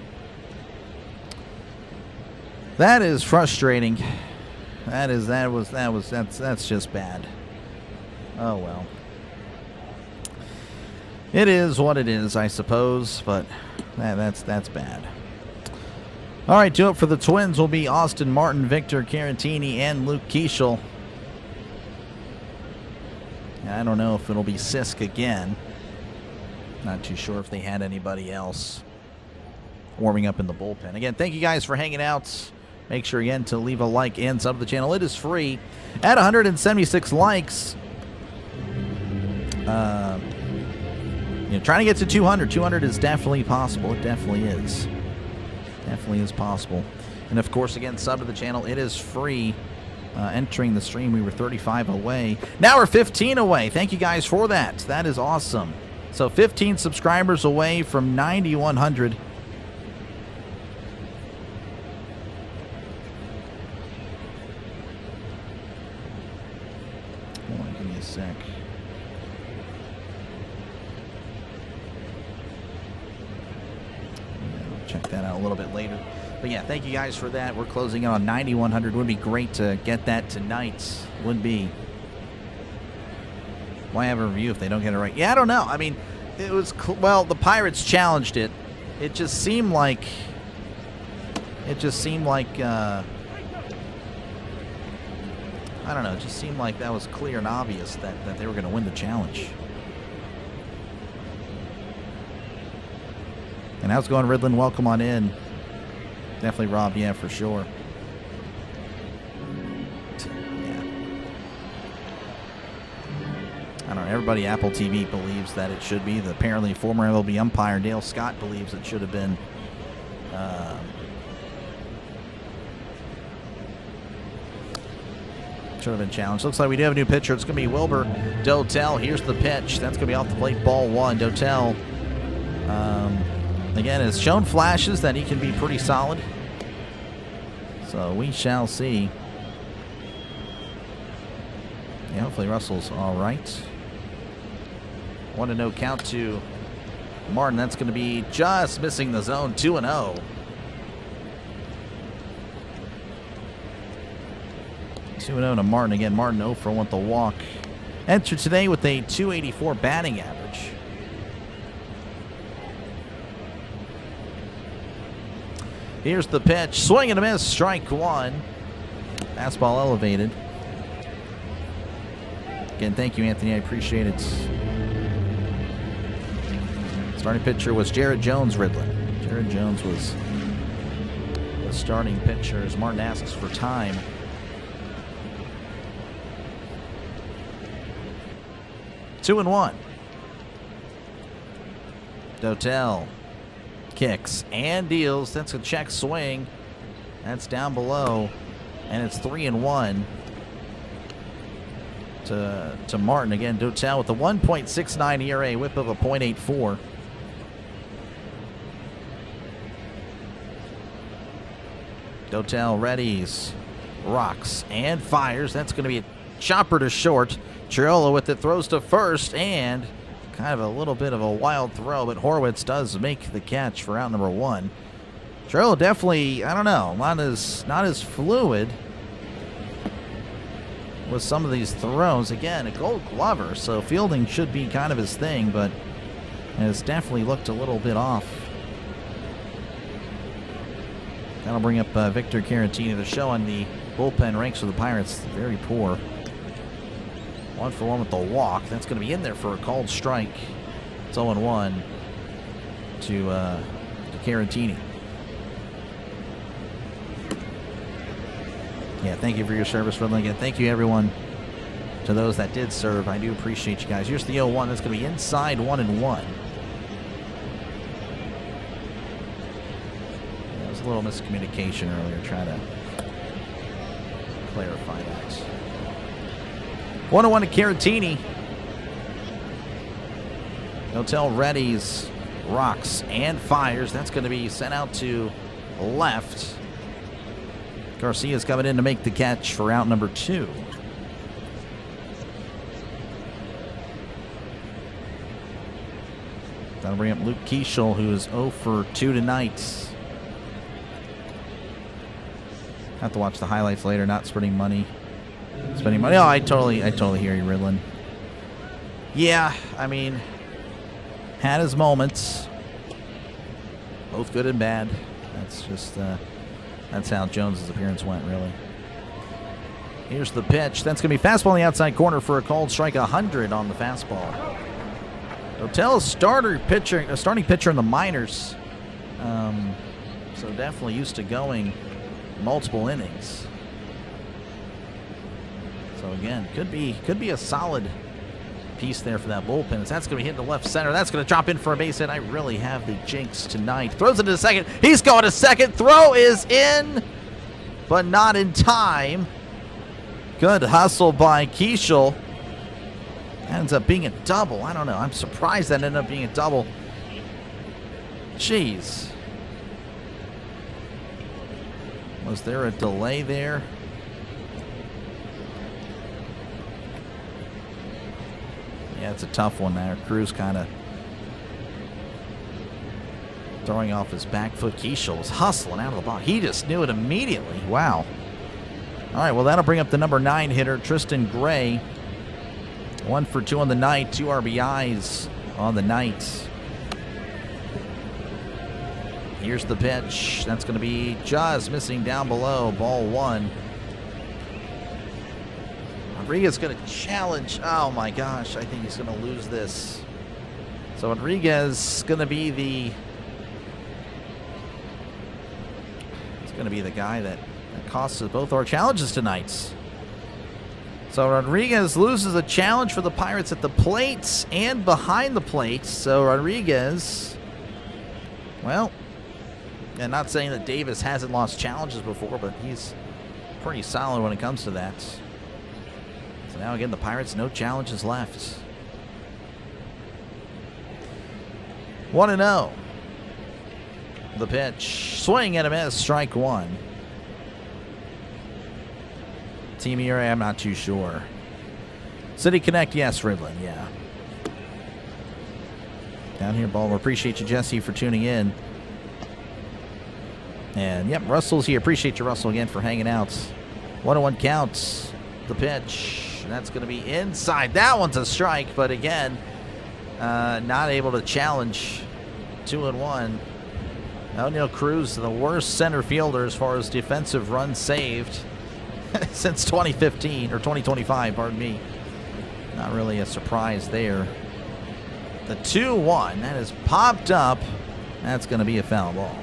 That is frustrating. That's just bad. Oh well. It is what it is, I suppose, but that's bad. All right, do it for the Twins will be Austin Martin, Victor Caratini, and Luke Keeschel. I don't know if it'll be Sisk again. Not too sure if they had anybody else warming up in the bullpen. Again, thank you guys for hanging out. Make sure, again, to leave a like and sub to the channel. It is free. At 176 likes, trying to get to 200. 200 is definitely possible. It definitely is. Definitely is possible. And, of course, again, sub to the channel. It is free. Entering the stream, we were 35 away. Now we're 15 away. Thank you guys for that. That is awesome. So 15 subscribers away from 9,100. Hold on, give me a sec. Yeah, check that out a little bit later. But yeah, thank you guys for that. We're closing in on 9,100. Would be great to get that tonight. Would be. Why have a review if they don't get it right? Yeah, I don't know. I mean, it was well, the Pirates challenged it. It just seemed like. I don't know. It just seemed like that was clear and obvious that they were going to win the challenge. And how's it going, Ridlin? Welcome on in. Definitely Rob, yeah, for sure. Yeah. I don't know. Everybody Apple TV believes that it should be. Apparently, former MLB umpire Dale Scott believes it should have been. Should have been challenged. Looks like we do have a new pitcher. It's going to be Wilbur Dotel. Here's the pitch. That's going to be off the plate. Ball one. Dotel. Again, has shown flashes that he can be pretty solid. So we shall see. Yeah, hopefully Russell's all right. 1-0 count to Martin. That's going to be just missing the zone. 2-0. 2-0 to Martin. Again, Martin 0 for 1 with the walk. Entered today with a .284 batting average. Here's the pitch. Swing and a miss. Strike one. Fastball elevated. Again, thank you, Anthony. I appreciate it. Starting pitcher was Jared Jones, Ridlin. Jared Jones was the starting pitcher as Martin asks for time. Two and one. Dotel kicks and deals. That's a check swing. That's down below. And it's 3-1 to Martin. Again, Dotel with the 1.69 ERA, whip of a .84. Dotel readies, rocks, and fires. That's going to be a chopper to short. Chiriola with it, throws to first, and kind of a little bit of a wild throw, but Horwitz does make the catch for out number one. Chiriola definitely, I don't know, not as fluid with some of these throws. Again, a Gold Glover, so fielding should be kind of his thing, but has definitely looked a little bit off. That'll bring up Victor Caratini. The show on the bullpen ranks for the Pirates very poor. 1 for 1 with the walk. That's going to be in there for a called strike. It's 0-1 to Caratini. Yeah, thank you for your service, Ridley. Again, thank you, everyone, to those that did serve. I do appreciate you guys. Here's the 0-1. That's going to be inside 1-1. There was a little miscommunication earlier. Try to clarify that. 1-1 to Caratini. Dotel readies, rocks, and fires. That's going to be sent out to left. Garcia's coming in to make the catch for out number 2. That'll bring up Luke Keeschel, who is 0 for 2 tonight. Have to watch the highlights later. Not spending money. Oh, I totally hear you, Ridlin. Yeah, I mean, had his moments, both good and bad. That's just that's how Jones's appearance went, really. Here's the pitch. That's going to be fastball in the outside corner for a called strike. 100 on the fastball. Dotel's starting pitcher in the minors, so definitely used to going multiple innings. So again, could be a solid piece there for that bullpen. That's going to be hitting the left center. That's going to drop in for a base hit. I really have the jinx tonight. Throws it to second. He's going to second. Throw is in. but not in time. Good hustle by Keishel. Ends up being a double. I don't know. I'm surprised that ended up being a double. Jeez. Was there a delay there? Yeah, it's a tough one there. Cruz kind of throwing off his back foot. Keishel was hustling out of the box. He just knew it immediately. Wow. All right, well, that'll bring up the number 9 hitter, Tristan Gray. 1 for 2 on the night, 2 RBIs on the night. Here's the pitch. That's going to be just missing down below. Ball 1. Rodriguez going to challenge. Oh my gosh, I think he's going to lose this. So Rodriguez is going to be the guy that costs us both our challenges tonight. So Rodriguez loses a challenge for the Pirates at the plate and behind the plate. So Rodriguez, well, and not saying that Davis hasn't lost challenges before, but he's pretty solid when it comes to that. So now again, the Pirates, no challenges left. 1-0. The pitch. Swing and a miss. Strike 1. Team ERA, I'm not too sure. City Connect, yes, Ridlin, yeah. Down here, Baltimore. Appreciate you, Jesse, for tuning in. And, yep, Russell's here. Appreciate you, Russell, again, for hanging out. 1-1 counts. The pitch. That's going to be inside. That one's a strike, but again, not able to challenge. 2-1. O'Neill Cruz, the worst center fielder as far as defensive runs saved since 2015, or 2025, pardon me. Not really a surprise there. The 2-1, that has popped up. That's going to be a foul ball.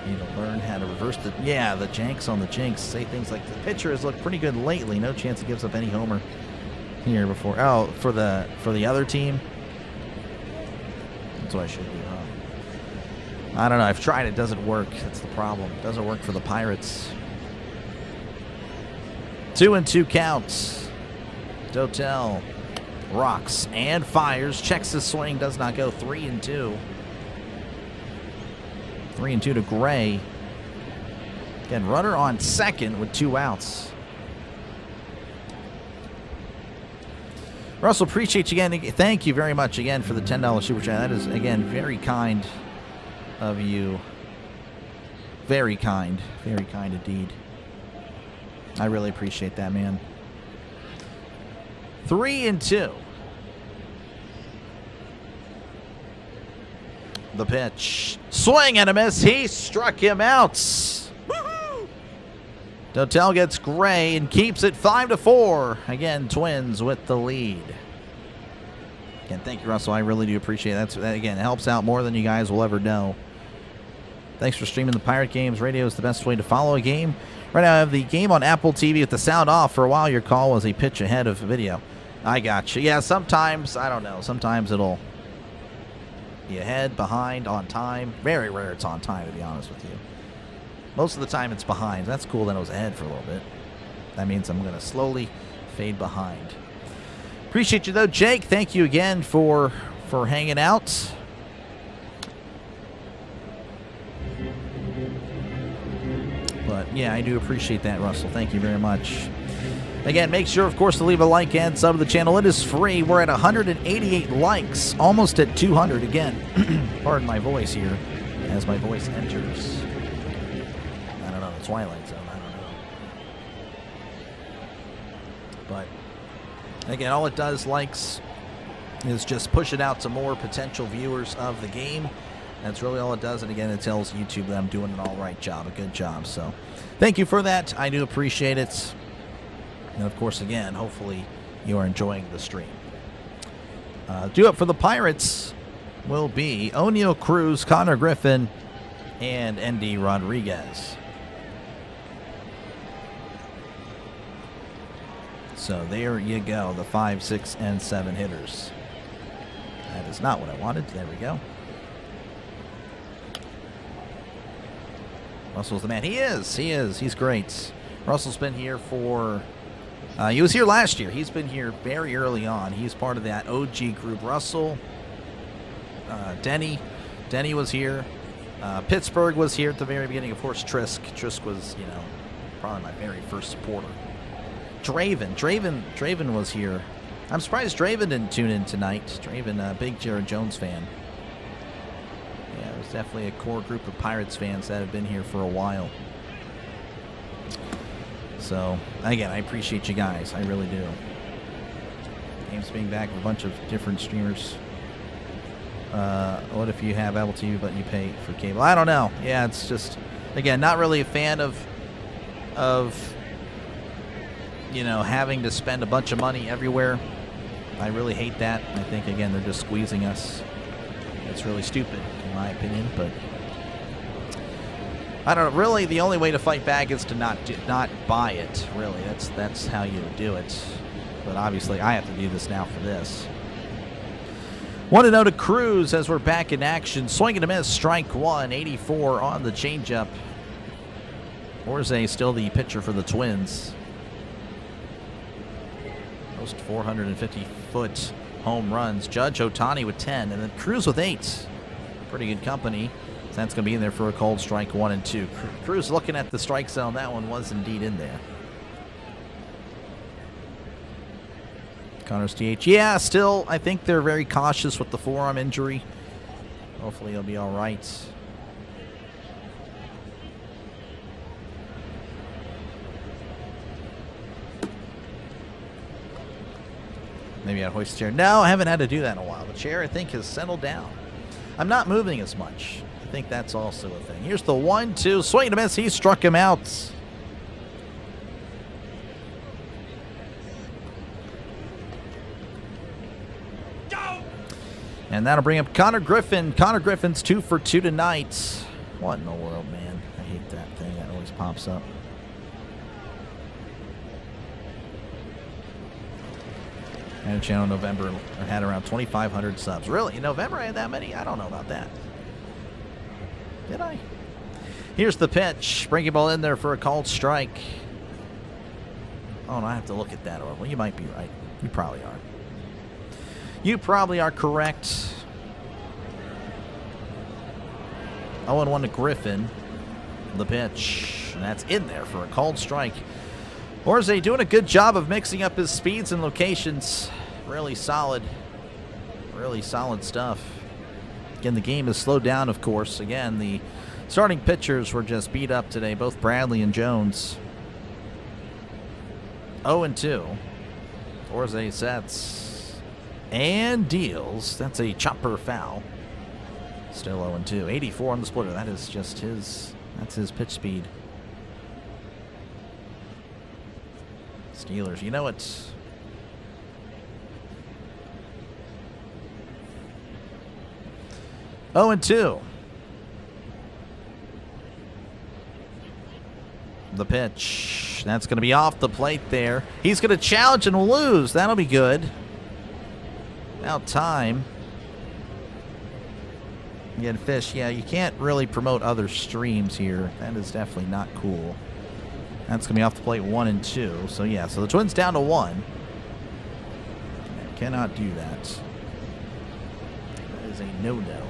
Need to learn how to reverse the, yeah, the janks on the jinx. Say things like the pitcher has looked pretty good lately. No chance he gives up any homer here before. Oh, for the other team. That's what I should do, huh? I don't know. I've tried. It doesn't work. That's the problem. It doesn't work for the Pirates. 2-2 counts. Dotel rocks and fires. Checks his swing. Does not go. 3-2. 3-2 to Gray. Again, runner on second with 2 outs. Russell, appreciate you again. Thank you very much again for the $10 super chat. That is, again, very kind of you. Very kind indeed. I really appreciate that, man. 3-2. The pitch. Swing and a miss. He struck him out. Dotel gets Gray and keeps it 5-4. Again, Twins with the lead. Again, thank you, Russell. I really do appreciate it. That again helps out more than you guys will ever know. Thanks for streaming the Pirate Games. Radio is the best way to follow a game. Right now, I have the game on Apple TV with the sound off. For a while, your call was a pitch ahead of video. I got you. Yeah, sometimes, I don't know. Sometimes it'll be ahead, behind, on time. Very rare it's on time, to be honest with you. Most of the time it's behind. That's cool that it was ahead for a little bit. That means I'm going to slowly fade behind. Appreciate you, though, Jake. Thank you again for hanging out. But, yeah, I do appreciate that, Russell. Thank you very much. Again, make sure, of course, to leave a like and sub to the channel. It is free. We're at 188 likes, almost at 200. Again, pardon my voice here as my voice enters. I don't know, the Twilight Zone. I don't know. But, again, all it does, likes, is just push it out to more potential viewers of the game. That's really all it does. And, again, it tells YouTube that I'm doing an all right job, a good job. So, thank you for that. I do appreciate it. And, of course, again, hopefully you are enjoying the stream. Due up for the Pirates will be O'Neill Cruz, Connor Griffin, and Andy Rodriguez. So there you go, the 5, 6, and 7 hitters. That is not what I wanted. There we go. Russell's the man. He is. He is. He's great. Russell's been here for... he was here last year. He's been here very early on. He's part of that OG group. Russell, Denny. Denny was here. Pittsburgh was here at the very beginning. Of course, Trisk. Trisk was, you know, probably my very first supporter. Draven was here. I'm surprised Draven didn't tune in tonight. Draven, big Jared Jones fan. Yeah, there's definitely a core group of Pirates fans that have been here for a while. So, again, I appreciate you guys. I really do. Games being back with a bunch of different streamers. What if you have Apple TV but you pay for cable? I don't know. Yeah, it's just, again, not really a fan of you know, having to spend a bunch of money everywhere. I really hate that. I think, again, they're just squeezing us. It's really stupid, in my opinion, but I don't know. Really, the only way to fight back is to not buy it, really. That's how you do it. But obviously, I have to do this now for this. 1-0 to Cruz as we're back in action. Swing and a miss, strike one, 84 on the changeup. Orze still the pitcher for the Twins. Most 450-foot home runs. Judge Ohtani with 10, and then Cruz with 8. Pretty good company. So that's going to be in there for a cold strike 1 and 2. Cruz looking at the strike zone. That one was indeed in there. Connor's DH. Yeah, still, I think they're very cautious with the forearm injury. Hopefully he'll be all right. Maybe I'd hoist the chair. No, I haven't had to do that in a while. The chair, I think, has settled down. I'm not moving as much. I think that's also a thing. Here's the 1-2. Swing and a miss. He struck him out. And that'll bring up Connor Griffin. Connor Griffin's 2 for 2 tonight. What in the world, man? I hate that thing. That always pops up. I had a channel in November. I had around 2,500 subs. Really? In November I had that many? I don't know about that. Did I? Here's the pitch. Breaking ball in there for a called strike. Oh, no, I have to look at that. Well, you might be right. You probably are. You probably are correct. 0-1 to Griffin. The pitch. And that's in there for a called strike. Orze doing a good job of mixing up his speeds and locations. Really solid. Really solid stuff. Again, the game has slowed down, of course. Again, the starting pitchers were just beat up today. Both Bradley and Jones. 0-2. Orze sets. And deals. That's a chopper foul. Still 0-2. 84 on the splitter. That is just his. That's his pitch speed. Steelers. You know it's. Oh, and 2. The pitch. That's going to be off the plate there. He's going to challenge and lose. That'll be good. Now time. Again, Fish, yeah, you can't really promote other streams here. That is definitely not cool. That's going to be off the plate 1 and 2. So, yeah, so the Twins down to 1. Cannot do that. That is a no-no.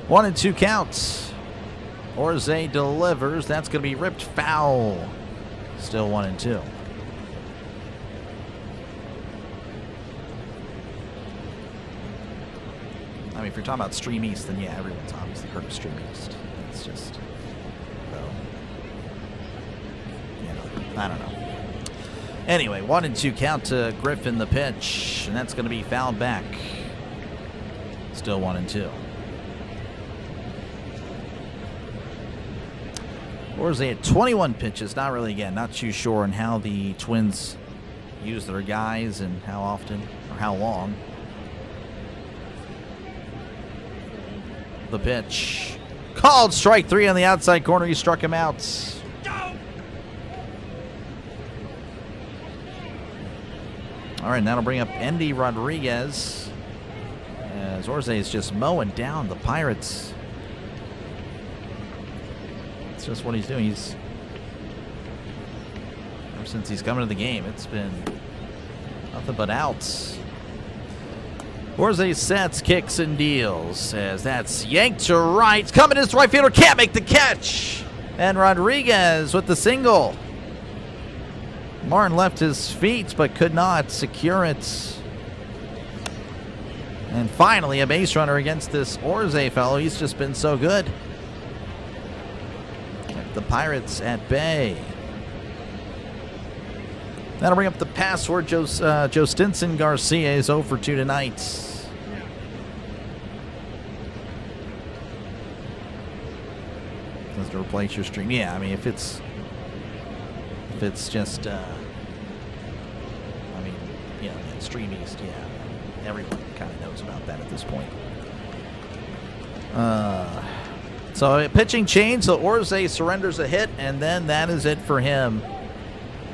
One and 2 counts. Orze delivers. That's going to be ripped foul. Still 1 and 2. I mean, if you're talking about Stream East, then yeah, everyone's obviously heard of Stream East. It's just, so, you know, I don't know. Anyway, 1 and 2 count to Griffin, the pitch, and that's going to be fouled back. Still 1 and 2. Orze at 21 pitches. Not really, again, not too sure on how the Twins use their guys and how often or how long. The pitch. Called strike 3 on the outside corner. He struck him out. All right, that'll bring up Endy Rodriguez Orze is just mowing down the Pirates. It's just what he's doing. He's ever since he's coming to the game, it's been nothing but outs. Orze sets, kicks, and deals as that's yanked to right. Coming his right fielder, can't make the catch. And Rodriguez with the single. Martin left his feet but could not secure it. And finally, a base runner against this Orze fellow. He's just been so good. Kept the Pirates at bay. That'll bring up the password. Joe Stinson Garcia is 0 for 2 tonight. Does to replace your stream? Yeah, I mean if it's just I mean, you know, Stream East, yeah, everyone kind of knows about that at this point. So a pitching change, so Orze surrenders a hit, and then that is it for him.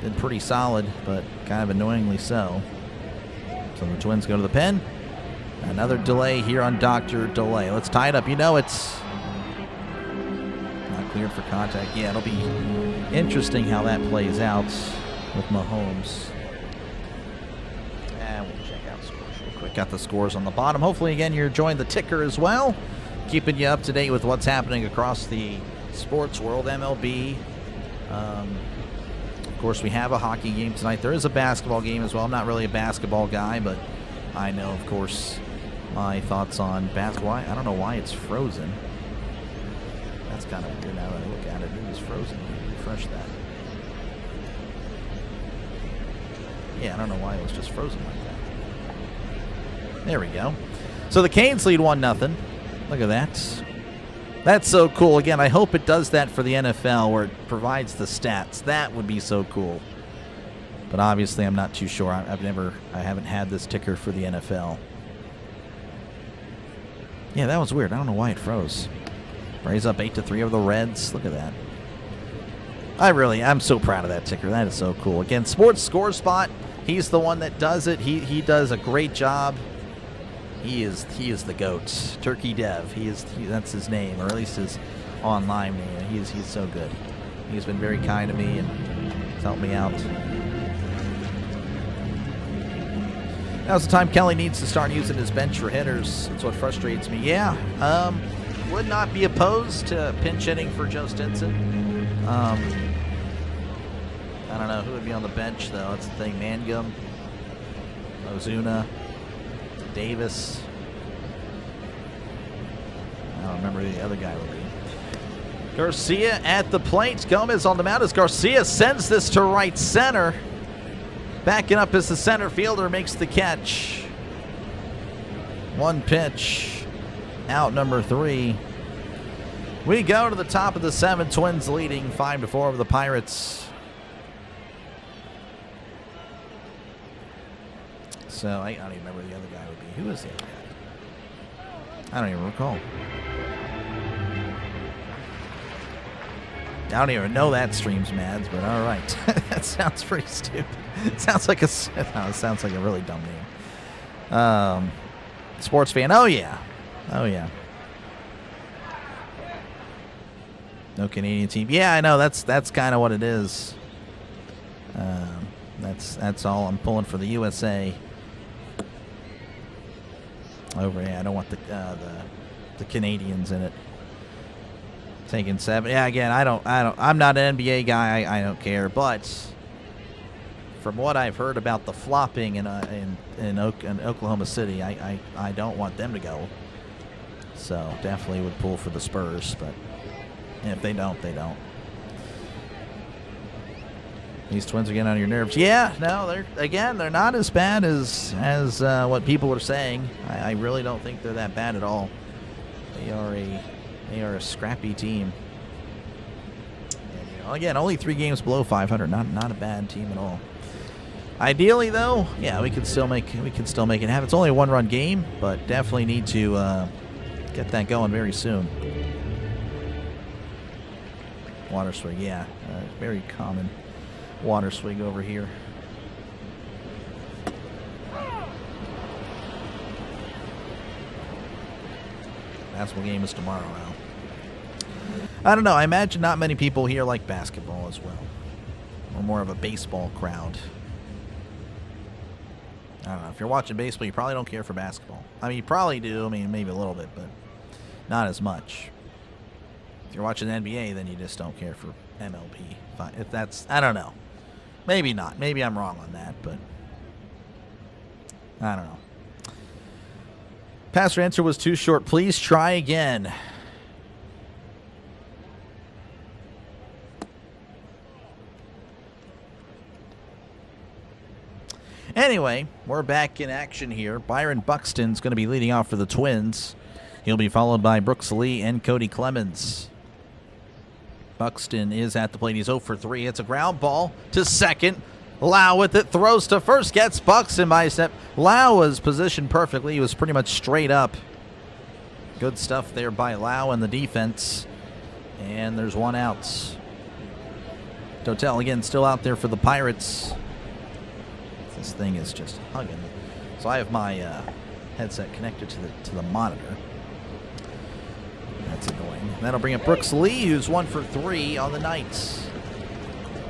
Been pretty solid, but kind of annoyingly so. So the Twins go to the pen. Another delay here on Dr. Delay. Let's tie it up. You know it's not cleared for contact. Yeah, it'll be interesting how that plays out with Mahomes. And we'll check out scores real quick. Got the scores on the bottom. Hopefully, again, you're enjoying the ticker as well. Keeping you up to date with what's happening across the sports world, MLB. Of course, we have a hockey game tonight. There is a basketball game as well. I'm not really a basketball guy, but I know, of course, my thoughts on basketball. I don't know why it's frozen. That's kind of weird now that I look at it. It is frozen. Refresh that. Yeah, I don't know why it was just frozen like that. There we go. So the Canes lead 1-0. Look at that. That's so cool. Again, I hope it does that for the NFL where it provides the stats. That would be so cool. But obviously, I'm not too sure. I haven't had this ticker for the NFL. Yeah, that was weird. I don't know why it froze. Raise up 8-3 over the Reds. Look at that. I'm so proud of that ticker. That is so cool. Again, Sports Score Spot. He's the one that does it. He does a great job. He is the GOAT. Turkey Dev. That's his name, or at least his online name. He's so good. He's been very kind to me and he's helped me out. Now's the time Kelly needs to start using his bench for hitters. That's what frustrates me. Yeah, would not be opposed to pinch hitting for Joe Stinson. I don't know who would be on the bench though. That's the thing. Mangum, Ozuna, Davis. I don't remember who the other guy would be. Garcia at the plate. Gomez on the mound as Garcia sends this to right center. Backing up as the center fielder makes the catch. One pitch. Out number 3. We go to the top of the 7th. Twins leading 5-4 over the Pirates. So I don't even remember who the other guy would be. Who is the other guy? I don't even recall. I don't even know that stream's Mads, but all right. That sounds pretty stupid. It sounds like it sounds like a really dumb name. Sports fan. Oh yeah. No Canadian team. Yeah, I know. That's kind of what it is. That's all. I'm pulling for the USA. Over. Yeah, I don't want the Canadians in it. Taking 7. Yeah, again, I'm not an NBA guy. I don't care. But from what I've heard about the flopping in Oklahoma City, I don't want them to go. So definitely would pull for the Spurs. But if they don't, they don't. These Twins are getting on your nerves. Yeah, no, they're not as bad as what people are saying. I really don't think they're that bad at all. They are a scrappy team. And, again, only 3 games below 500. Not a bad team at all. Ideally, though, yeah, we can still make it happen. It's only a 1-run game, but definitely need to get that going very soon. Water swing, yeah, very common water swing over here. Basketball game is tomorrow, Al. I don't know. I imagine not many people here like basketball as well. We're more of a baseball crowd. I don't know. If you're watching baseball, you probably don't care for basketball. I mean, you probably do. I mean, maybe a little bit, but not as much. If you're watching the NBA, then you just don't care for MLB. If that's, I don't know. Maybe not. Maybe I'm wrong on that, but I don't know. Passer answer was too short. Please try again. Anyway, we're back in action here. Byron Buxton's going to be leading off for the Twins. He'll be followed by Brooks Lee and Cody Clemens. Buxton is at the plate. He's 0 for 3. It's a ground ball to second. Lau with it, throws to first, gets Buxton by a step. Lau was positioned perfectly. He was pretty much straight up. Good stuff there by Lau and the defense. And there's one out. Dotel again still out there for the Pirates. This thing is just hugging. So I have my headset connected to the monitor. That's annoying. That'll bring up Brooks Lee, who's 1 for 3 on the night.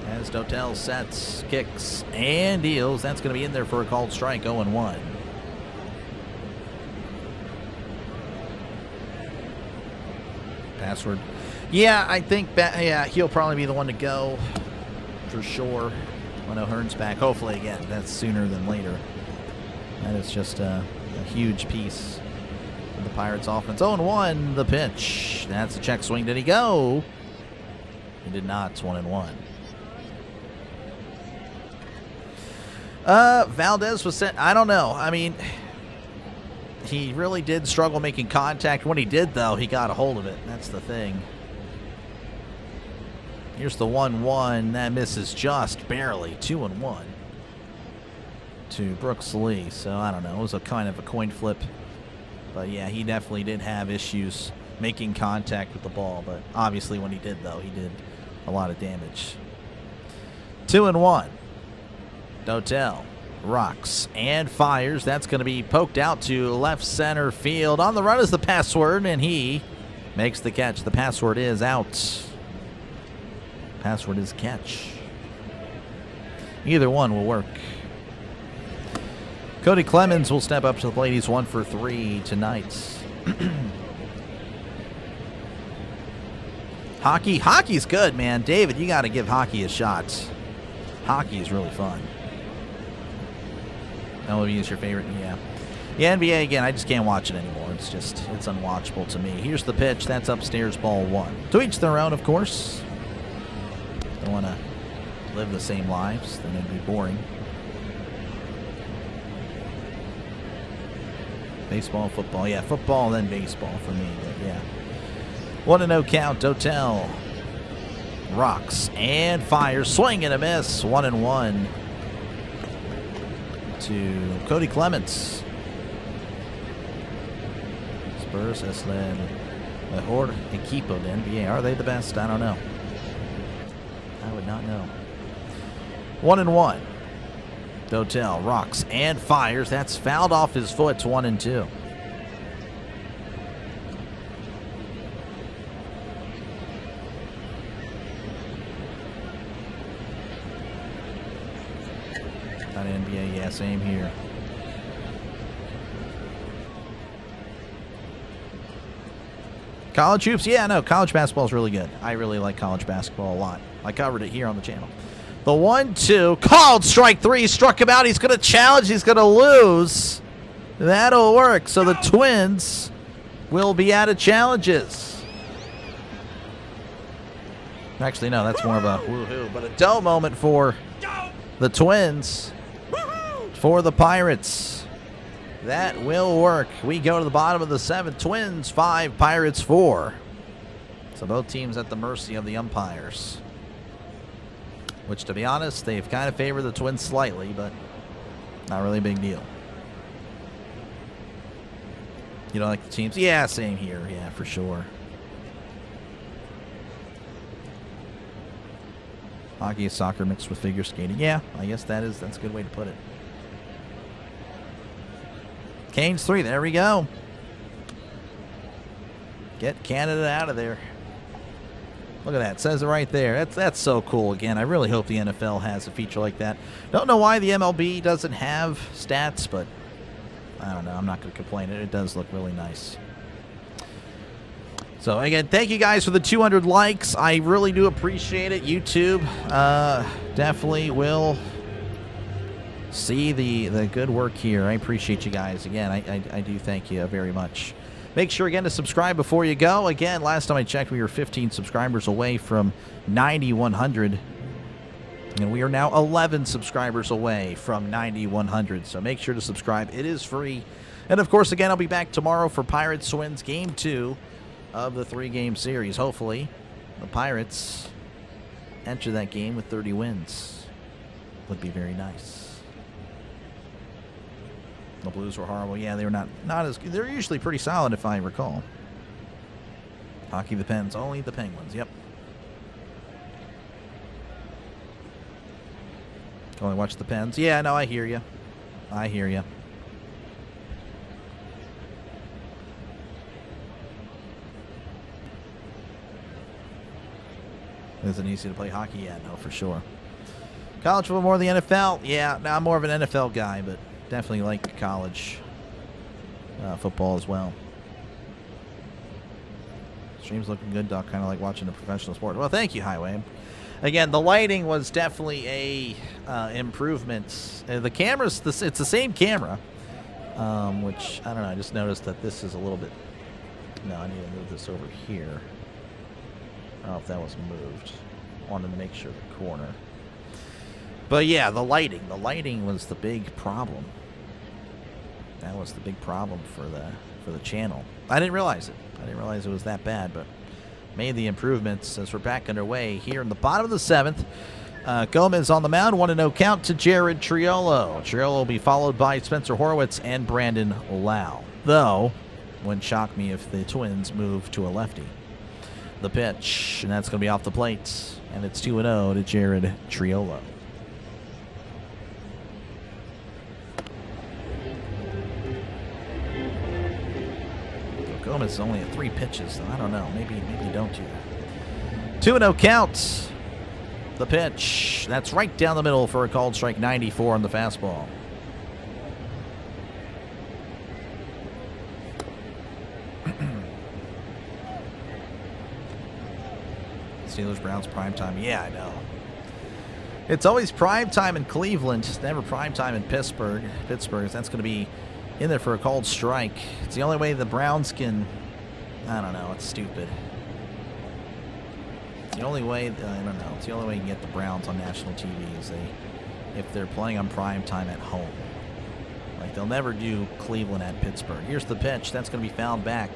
As Dotel sets, kicks, and deals. That's going to be in there for a called strike, 0-1. Password. Yeah, I think he'll probably be the one to go for sure. When O'Hearn's back, hopefully again, that's sooner than later. That is just a huge piece of the Pirates offense. 0-1, the pitch. That's a check swing. Did he go? He did not. It's 1-1. Valdez was sent. I don't know. I mean, he really did struggle making contact. When he did, though, he got a hold of it. That's the thing. Here's the 1-1. That misses just barely. 2-1 to Brooks Lee. So, I don't know. It was a kind of a coin flip. But, yeah, he definitely did have issues making contact with the ball. But, obviously, when he did, though, he did a lot of damage. 2-1. Dotel rocks and fires. That's going to be poked out to left center field. On the run is the password, and he makes the catch. The password is out. Password is catch. Either one will work. Cody Clemens will step up to the plate. He's 1 for 3 tonight. Hockey's good, man. David, you got to give hockey a shot. Hockey is really fun. MLB is your favorite? Yeah. The NBA, again, I just can't watch it anymore. It's unwatchable to me. Here's the pitch. That's upstairs, ball 1. To each their own, of course. Don't want to live the same lives. Then it'd be boring. Baseball, football. Yeah, football, then baseball for me. But yeah. 1-0 count. Dotel rocks and fires. Swing and a miss. 1-1 to Cody Clemens. Spurs es la mejor equipo de NBA. Are they the best? I don't know. I would not know. 1-1. Dotel rocks and fires. That's fouled off his foot. It's 1-2. Not NBA, yeah, same here. College hoops, yeah, no, college basketball is really good. I really like college basketball a lot. I covered it here on the channel. The 1-2, called strike 3, struck him out. He's going to challenge, he's going to lose. That'll work. So the Twins will be out of challenges. Actually, no, that's more of a woohoo, but a dough moment for the Twins. For the Pirates. That will work. We go to the bottom of the 7th. Twins 5, Pirates 4. So both teams at the mercy of the umpires. Which, to be honest, they've kind of favored the Twins slightly, but not really a big deal. You don't like the teams? Yeah, same here. Yeah, for sure. Hockey is soccer mixed with figure skating. Yeah, I guess that's a good way to put it. Canes 3, there we go. Get Canada out of there. Look at that. It says it right there. That's so cool. Again, I really hope the NFL has a feature like that. Don't know why the MLB doesn't have stats, but I don't know. I'm not going to complain. It does look really nice. So, again, thank you guys for the 200 likes. I really do appreciate it. YouTube definitely will see the good work here. I appreciate you guys. Again, I do thank you very much. Make sure, again, to subscribe before you go. Again, last time I checked, we were 15 subscribers away from 9,100. And we are now 11 subscribers away from 9,100. So make sure to subscribe. It is free. And, of course, again, I'll be back tomorrow for Pirates Twins Game 2 of the 3-game series. Hopefully, the Pirates enter that game with 30 wins. Would be very nice. The Blues were horrible. Yeah, they were not as good. They're usually pretty solid, if I recall. Hockey the Pens. Only the Penguins. Yep. Can only watch the Pens. Yeah, no, I hear you. I hear you. Isn't easy to play hockey yet? No, for sure. College football more than the NFL? Yeah, now I'm more of an NFL guy, but definitely like college football as well. Stream's looking good, Doc. Kind of like watching a professional sport. Well, thank you, Highway. Again, the lighting was definitely a improvement. The camera's it's the same camera, which I don't know. I just noticed that this is a little bit. No, I need to move this over here. I don't know if that was moved. Wanted to make sure the corner. But yeah, the lighting was the big problem. That was the big problem for the channel. I didn't realize it. I didn't realize it was that bad, but made the improvements as we're back underway here in the bottom of the 7th. Gomez on the mound, 1-0 count to Jared Triolo. Triolo will be followed by Spencer Horwitz and Brandon Lau. Though, wouldn't shock me if the Twins move to a lefty. The pitch, and that's going to be off the plate, and it's 2-0 to Jared Triolo. Gomez is only at 3 pitches, so I don't know. Maybe don't do that. 2-0 count. The pitch. That's right down the middle for a called strike. 94 on the fastball. Steelers, Browns, primetime. Yeah, I know. It's always primetime in Cleveland. It's never primetime in Pittsburgh. That's going to be in there for a called strike. It's the only way the Browns can. I don't know. It's stupid. The only way. I don't know. It's the only way you can get the Browns on national TV is if they're playing on primetime at home. Like they'll never do Cleveland at Pittsburgh. Here's the pitch. That's going to be fouled back.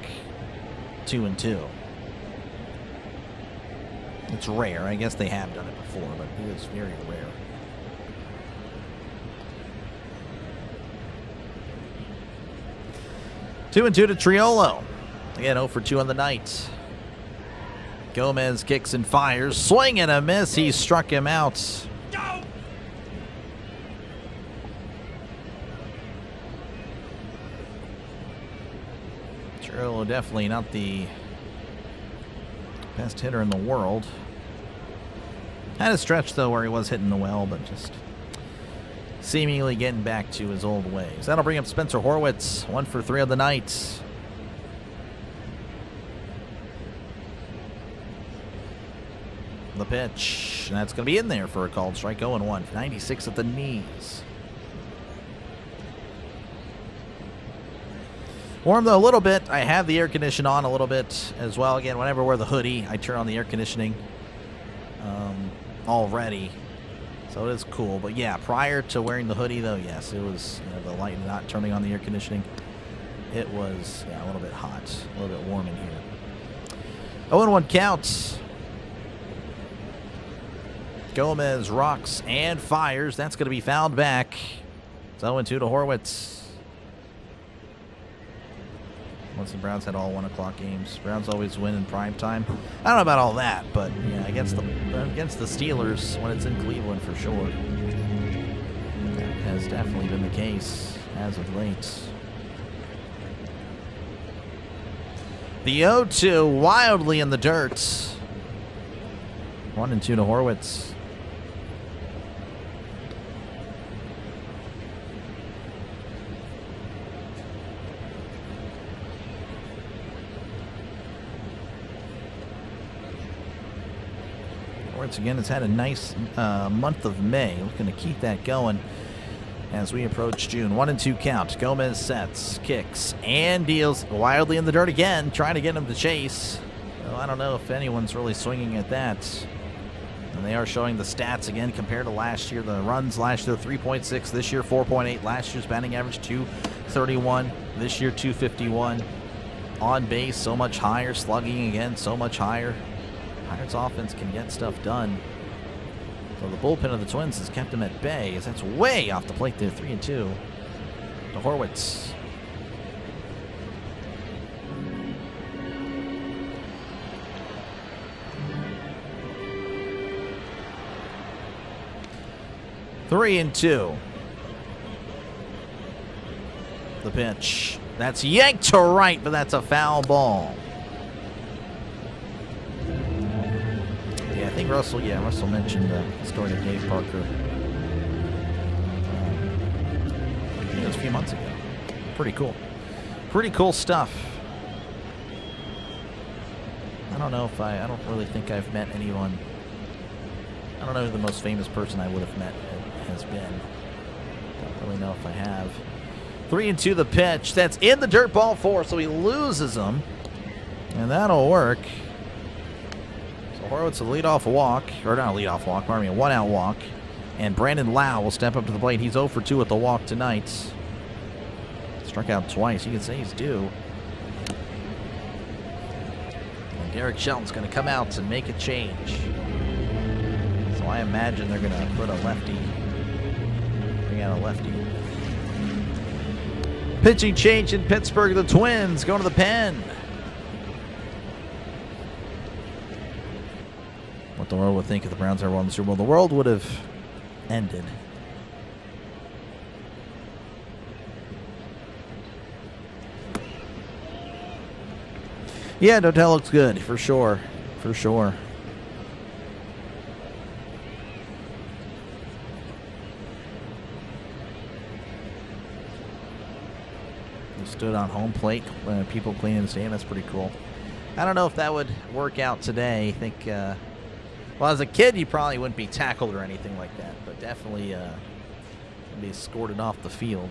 2-2. It's rare. I guess they have done it before, but it is very rare. Two and 2 to Triolo. Again, 0 for 2 on the night. Gomez kicks and fires. Swing and a miss. He struck him out. Go! Triolo definitely not the best hitter in the world. Had a stretch, though, where he was hitting the well, but just seemingly getting back to his old ways. That'll bring up Spencer Horwitz. 1 for 3 on the night. The pitch. And that's going to be in there for a called strike. 0-1. 96 at the knees. Warm though a little bit. I have the air conditioning on a little bit as well. Again, whenever I wear the hoodie, I turn on the air conditioning already. So it is cool. But yeah, prior to wearing the hoodie though, yes, it was the light not turning on the air conditioning. It was a little bit hot, a little bit warm in here. 0-1 counts. Gomez rocks and fires. That's going to be fouled back. It's 0-2 to Horwitz. Once the Browns had all 1 o'clock games. Browns always win in prime time. I don't know about all that, but yeah, against the Steelers when it's in Cleveland for sure. That has definitely been the case as of late. The 0-2 wildly in the dirt. 1-2 to Horwitz. Horwitz again has had a nice month of May. Looking to keep that going as we approach June. 1-2 count. Gomez sets, kicks, and deals wildly in the dirt again, trying to get him to chase. Well, I don't know if anyone's really swinging at that. And they are showing the stats again compared to last year. The runs last year, 3.6. This year, 4.8. Last year's batting average, 231. This year, 251. On base, so much higher. Slugging again, so much higher. Pirates offense can get stuff done. So the bullpen of the Twins has kept him at bay, as that's way off the plate there. 3-2 to Horwitz. Three and two. The pitch. That's yanked to right, but that's a foul ball. Yeah, I think Russell mentioned the story to Dave Parker. I think it was a few months ago. Pretty cool. Pretty cool stuff. I don't really think I've met anyone. I don't know who the most famous person I would have met has been. Don't really know if I have. 3-2 the pitch. That's in the dirt, ball 4, so he loses them. And that'll work. So Horwitz will lead off a walk. Or not a lead off walk, pardon me, a 1-out walk. And Brandon Lau will step up to the plate. He's 0 for 2 with the walk tonight. Struck out twice. You can say he's due. And Derek Shelton's going to come out and make a change. So I imagine they're going to put a lefty. Bring out a lefty. Pitching change in Pittsburgh. The Twins going to the pen. What the world would think if the Browns ever won the Super Bowl. The world would have ended. Yeah, Dotel looks good, for sure. For sure. He stood on home plate when people cleaning the stadium. That's pretty cool. I don't know if that would work out today. I think, well, as a kid, you probably wouldn't be tackled or anything like that, but definitely be escorted off the field.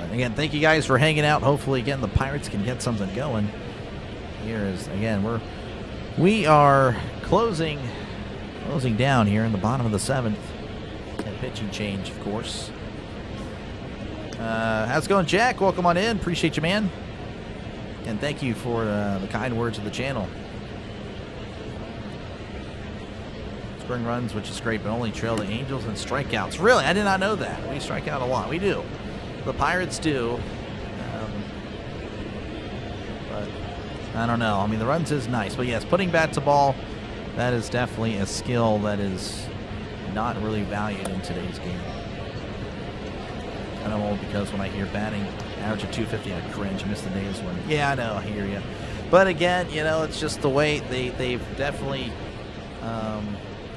Again, thank you guys for hanging out. Hopefully, again, the Pirates can get something going. Here is, again, we are closing down here in the bottom of the 7th. And pitching change, of course. How's it going, Jack? Welcome on in. Appreciate you, man. And thank you for the kind words of the channel. Spring runs, which is great, but only trail the Angels and strikeouts. Really? I did not know that. We strike out a lot. We do. The Pirates do. But I don't know. I mean, the runs is nice. But yes, putting bat to ball, that is definitely a skill that is not really valued in today's game. I know because when I hear batting average of 250, I cringe. I miss the days when, yeah, I know, I hear you. But again, you know, it's just the way they've definitely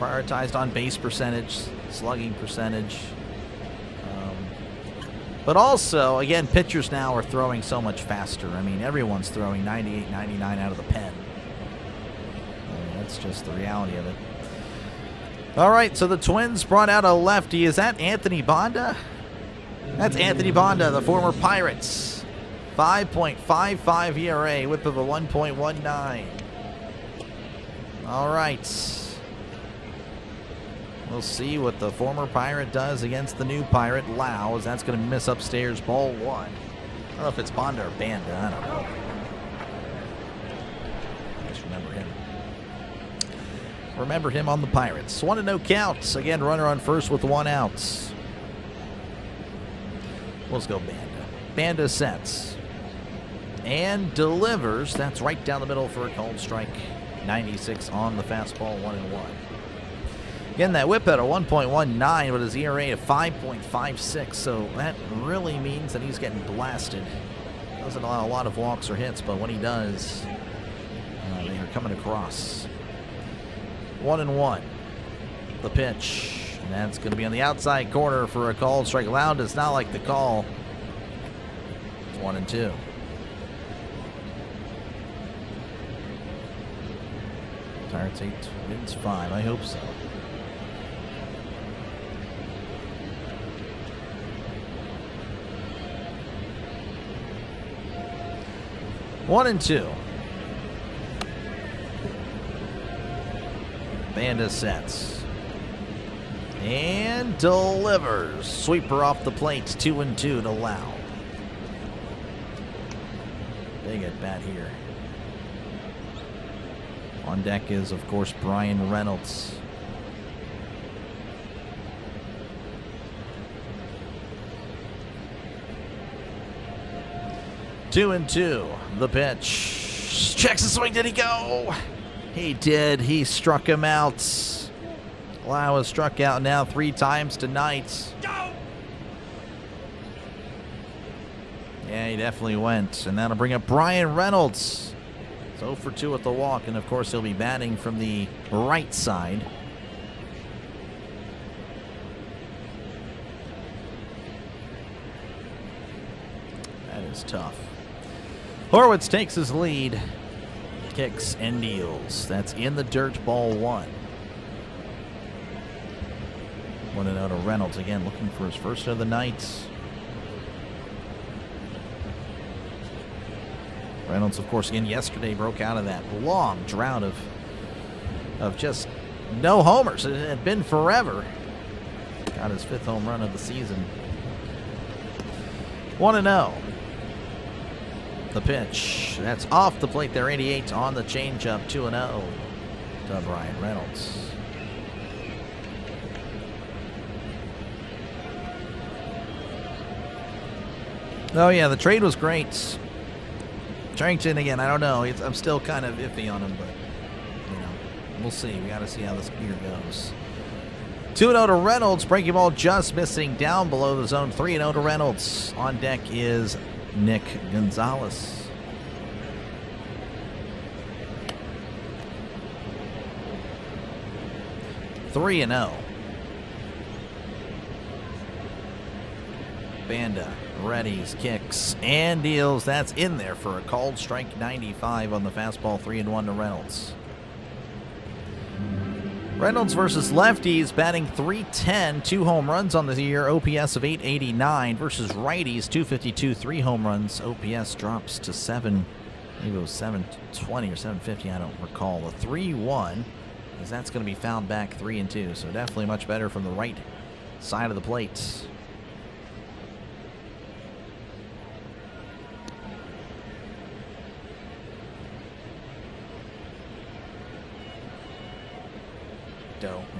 prioritized on base percentage, slugging percentage. But also, again, pitchers now are throwing so much faster. I mean, everyone's throwing 98, 99 out of the pen. I mean, that's just the reality of it. All right, so the Twins brought out a lefty. Is that Anthony Bonda? That's Anthony Bonda, the former Pirates. 5.55 ERA, whip of a 1.19. All right. We'll see what the former Pirate does against the new Pirate, Lau, as that's going to miss upstairs, ball 1. I don't know if it's Bonda or Banda. I don't know. I just remember him. Remember him on the Pirates. 1-0 counts. Again, runner on first with 1 out. Let's go Banda. Banda sets. And delivers. That's right down the middle for a cold strike. 96 on the fastball, 1-1. Again, that whip at a 1.19 with his ERA of 5.56, so that really means that he's getting blasted. Doesn't allow a lot of walks or hits, but when he does, they are coming across. 1-1. The pitch, and that's going to be on the outside corner for a called strike. Loud does not like the call. It's 1-2. Pirates 8 wins 5. I hope so. One and two. Banda sets. And delivers. Sweeper off the plate. 2-2 to Lau. Big at bat here. On deck is, of course, Brian Reynolds. Two and two. The pitch. Checks the swing. Did he go? He did. He struck him out. Lau has struck out now 3 times tonight. Go! Yeah, he definitely went. And that'll bring up Brian Reynolds. It's 0 for 2 at the walk. And, of course, he'll be batting from the right side. That is tough. Horwitz takes his lead, kicks and deals. That's in the dirt, ball 1. 1-0 to Reynolds again, looking for his first of the night. Reynolds, of course, again yesterday broke out of that long drought of just no homers. It had been forever. Got his 5th home run of the season. 1-0. The pitch. That's off the plate there. 88 on the changeup. 2-0 to Brian Reynolds. Oh, yeah, the trade was great. Charrington, again, I don't know. I'm still kind of iffy on him, but, you know, we'll see. We got to see how this year goes. 2-0 to Reynolds. Breaking ball just missing down below the zone. 3-0 to Reynolds. On deck is Nick Gonzalez. Three and 0. Banda readies, kicks, and deals. That's in there for a called strike. 95 on the fastball. 3-1 to Reynolds. Reynolds versus lefties, batting .310, 2 home runs on the year, OPS of .889 versus righties, .252, 3 home runs. OPS drops to 7, maybe it was .720 or .750, I don't recall. The 3-1, as that's going to be fouled back 3-2, so definitely much better from the right side of the plate.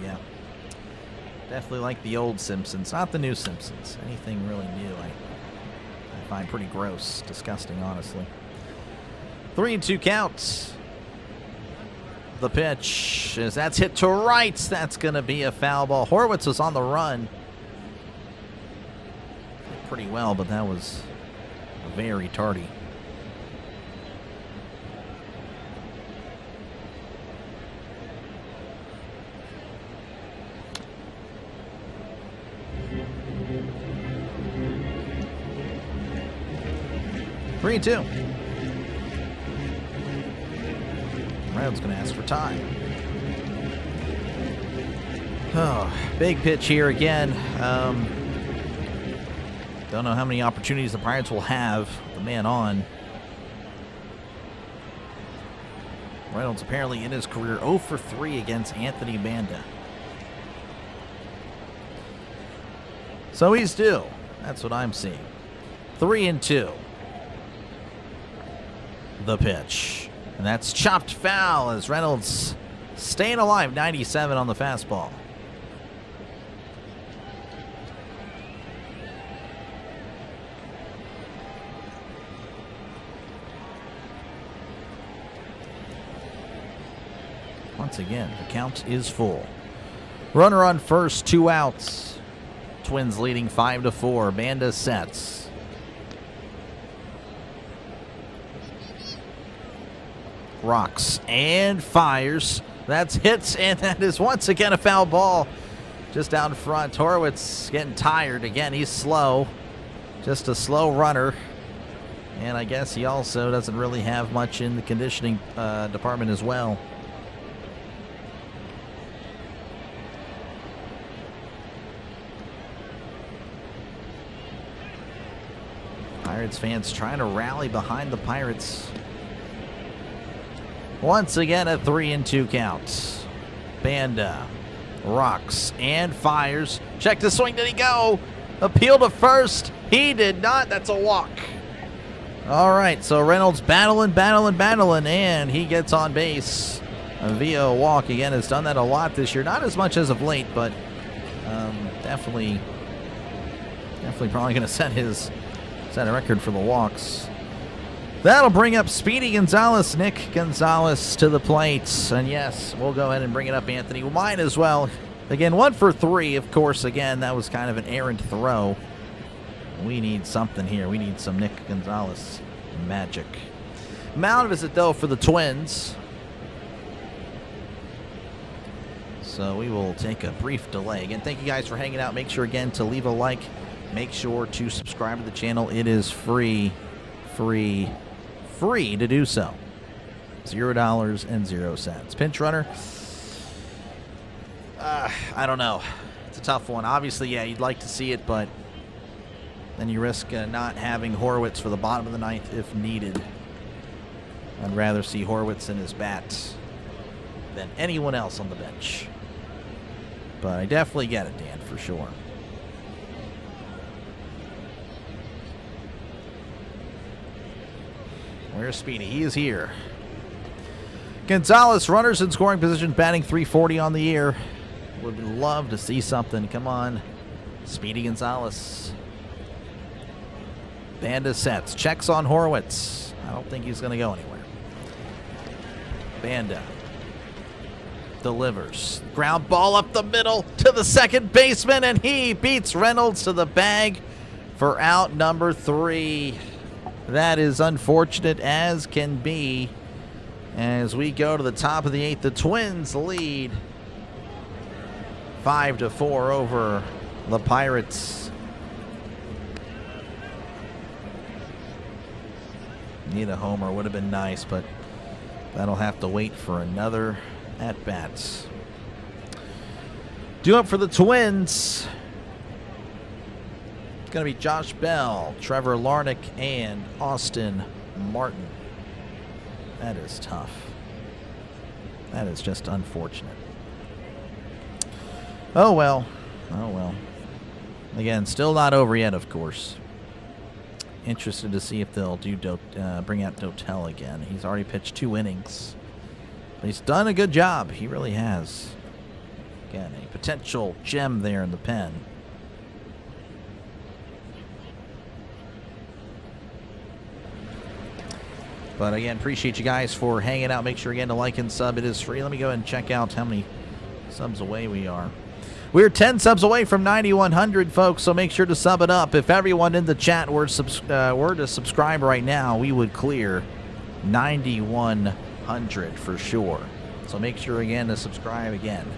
Yeah, definitely like the old Simpsons, not the new Simpsons. Anything really new I find pretty gross, disgusting, honestly. 3-2 counts. The pitch is that's hit to right. That's going to be a foul ball. Horwitz was on the run pretty well, but that was very tardy. Three and 2. Reynolds going to ask for time. Oh, big pitch here again. Don't know how many opportunities the Pirates will have. The man on. Reynolds apparently in his career 0 for 3 against Anthony Banda. So he's due. That's what I'm seeing. 3-2. The pitch. And that's chopped foul as Reynolds staying alive. 97 on the fastball. Once again, the count is full. Runner on first, 2 outs. Twins leading 5-4. Banda sets. Rocks and fires. That's hits, and that is once again a foul ball. Just out in front. Horwitz getting tired. Again, he's slow. Just a slow runner. And I guess he also doesn't really have much in the conditioning department as well. Pirates fans trying to rally behind the Pirates. Once again, a 3-2 count. Banda rocks and fires. Check the swing. Did he go? Appeal to first. He did not. That's a walk. All right, so Reynolds battling, and he gets on base via a walk. Again, has done that a lot this year. Not as much as of late, but definitely probably going to set a record for the walks. That'll bring up Speedy Gonzalez, Nick Gonzalez to the plate. And yes, we'll go ahead and bring it up, Anthony. We might as well. Again, 1 for 3, of course. Again, that was kind of an errant throw. We need something here. We need some Nick Gonzalez magic. Mound visit, though, for the Twins. So we will take a brief delay. Again, thank you guys for hanging out. Make sure, again, to leave a like. Make sure to subscribe to the channel. It is free to do so. $0.00. Pinch runner. I don't know. It's a tough one. Obviously, yeah, you'd like to see it, but then you risk not having Horwitz for the bottom of the ninth if needed. I'd rather see Horwitz in his bat than anyone else on the bench. But I definitely get it, Dan, for sure. Where's Speedy? He is here. Gonzalez, runners in scoring position, batting .340 on the year. Would love to see something. Come on, Speedy Gonzalez. Banda sets. Checks on Horwitz. I don't think he's going to go anywhere. Banda delivers. Ground ball up the middle to the second baseman, and he beats Reynolds to the bag for out number 3. That is unfortunate as can be. As we go to the top of the 8th, the Twins lead 5-4 over the Pirates. Need a homer, would have been nice, but that'll have to wait for another at-bats. Due up for the Twins, it's going to be Josh Bell, Trevor Larnach, and Austin Martin. That is tough. That is just unfortunate. Oh well. Oh well. Again, still not over yet, of course. Interested to see if they'll bring out Dotel again. He's already pitched 2 innings. But he's done a good job. He really has. Again, a potential gem there in the pen. But again, appreciate you guys for hanging out. Make sure again to like and sub. It is free. Let me go ahead and check out how many subs away we are. We're 10 subs away from 9,100, folks, so make sure to sub it up. If everyone in the chat were to subscribe right now, we would clear 9,100 for sure. So make sure again to subscribe again.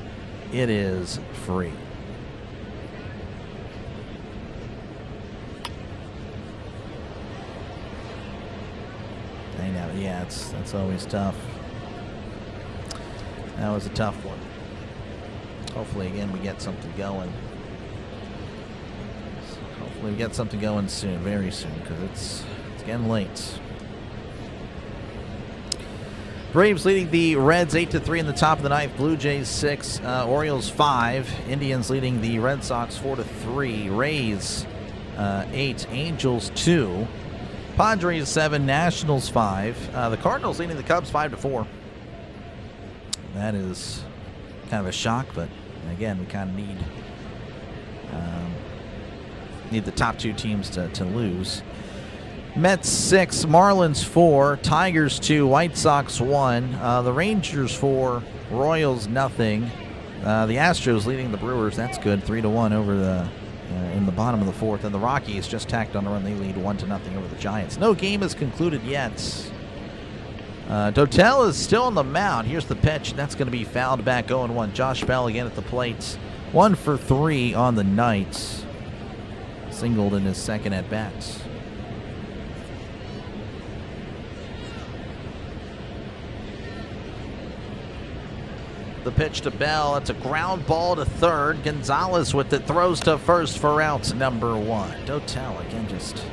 It is free. I know, yeah, that's always tough. That was a tough one. Hopefully, again, we get something going. Hopefully, we get something going soon, very soon, because it's getting late. Braves leading the Reds 8-3 in the top of the ninth. Blue Jays 6, Orioles 5. Indians leading the Red Sox 4-3. Rays 8, Angels 2. Padres 7, Nationals 5. The Cardinals leading the Cubs 5-4. That is kind of a shock, but again, we kind of need the top 2 teams to lose. Mets 6, Marlins 4, Tigers 2, White Sox 1, the Rangers 4, Royals nothing, The Astros leading the Brewers. That's good. 3-1 over the in the bottom of the fourth. And the Rockies just tacked on a run. They lead 1-0 over the Giants. No game is concluded yet. Dotel is still on the mound. Here's the pitch. That's going to be fouled back 0-1. Josh Bell again at the plate. 1 for 3 on the night. Singled in his second at bat. The pitch to Bell. It's a ground ball to third. Gonzalez with it. Throws to first for out number 1. Dotel again just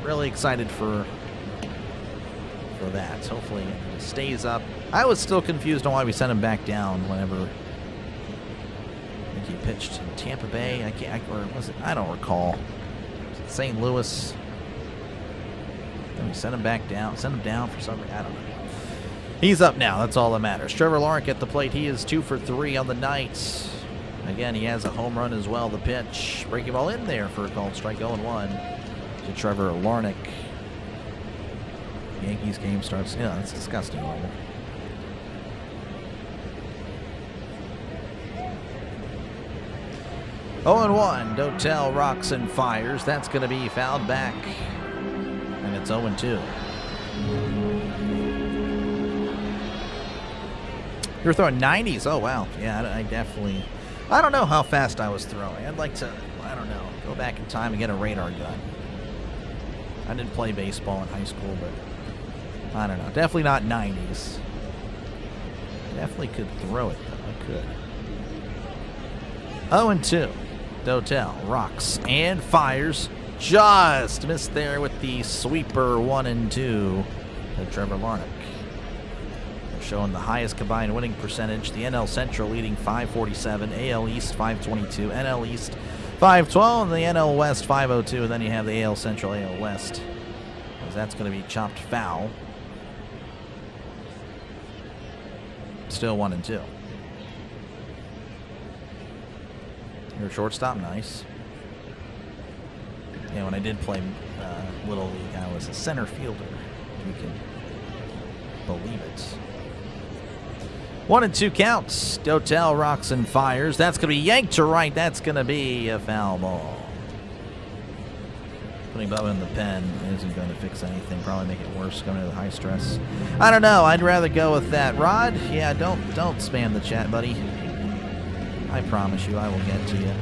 really excited for that. Hopefully it stays up. I was still confused on why we sent him back down whenever I think he pitched in Tampa Bay. Or was it? I don't recall. St. Louis. Then we sent him back down. Sent him down for some reason. I don't know. He's up now. That's all that matters. Trevor Larnach at the plate. He is 2 for 3 on the night. Again, he has a home run as well. The pitch. Breaking ball in there for a called strike. 0-1 to Trevor Larnach. Yankees game starts. Yeah, that's disgusting. 0-1. Dotel rocks and fires. That's going to be fouled back. And it's 0-2. You're throwing 90s. Oh, wow. Yeah, I definitely... I don't know how fast I was throwing. I'd like to, I don't know, go back in time and get a radar gun. I didn't play baseball in high school, but I don't know. Definitely not 90s. I definitely could throw it, though. I could. 0-2. Dotel rocks and fires. Just missed there with the sweeper 1-2 to Trevor Larnach. Showing the highest combined winning percentage. The NL Central leading 547, AL East 522, NL East 512, and the NL West 502. And then you have the AL Central, AL West. That's going to be chopped foul. Still 1-2. Your shortstop, nice. Yeah, when I did play Little League, I was a center fielder. You can believe it. 1-2 counts. Dotel rocks and fires. That's going to be yanked to right. That's going to be a foul ball. Putting Bubba in the pen isn't going to fix anything. Probably make it worse going into the high stress. I don't know. I'd rather go with that. Rod, yeah, don't spam the chat, buddy. I promise you I will get to you.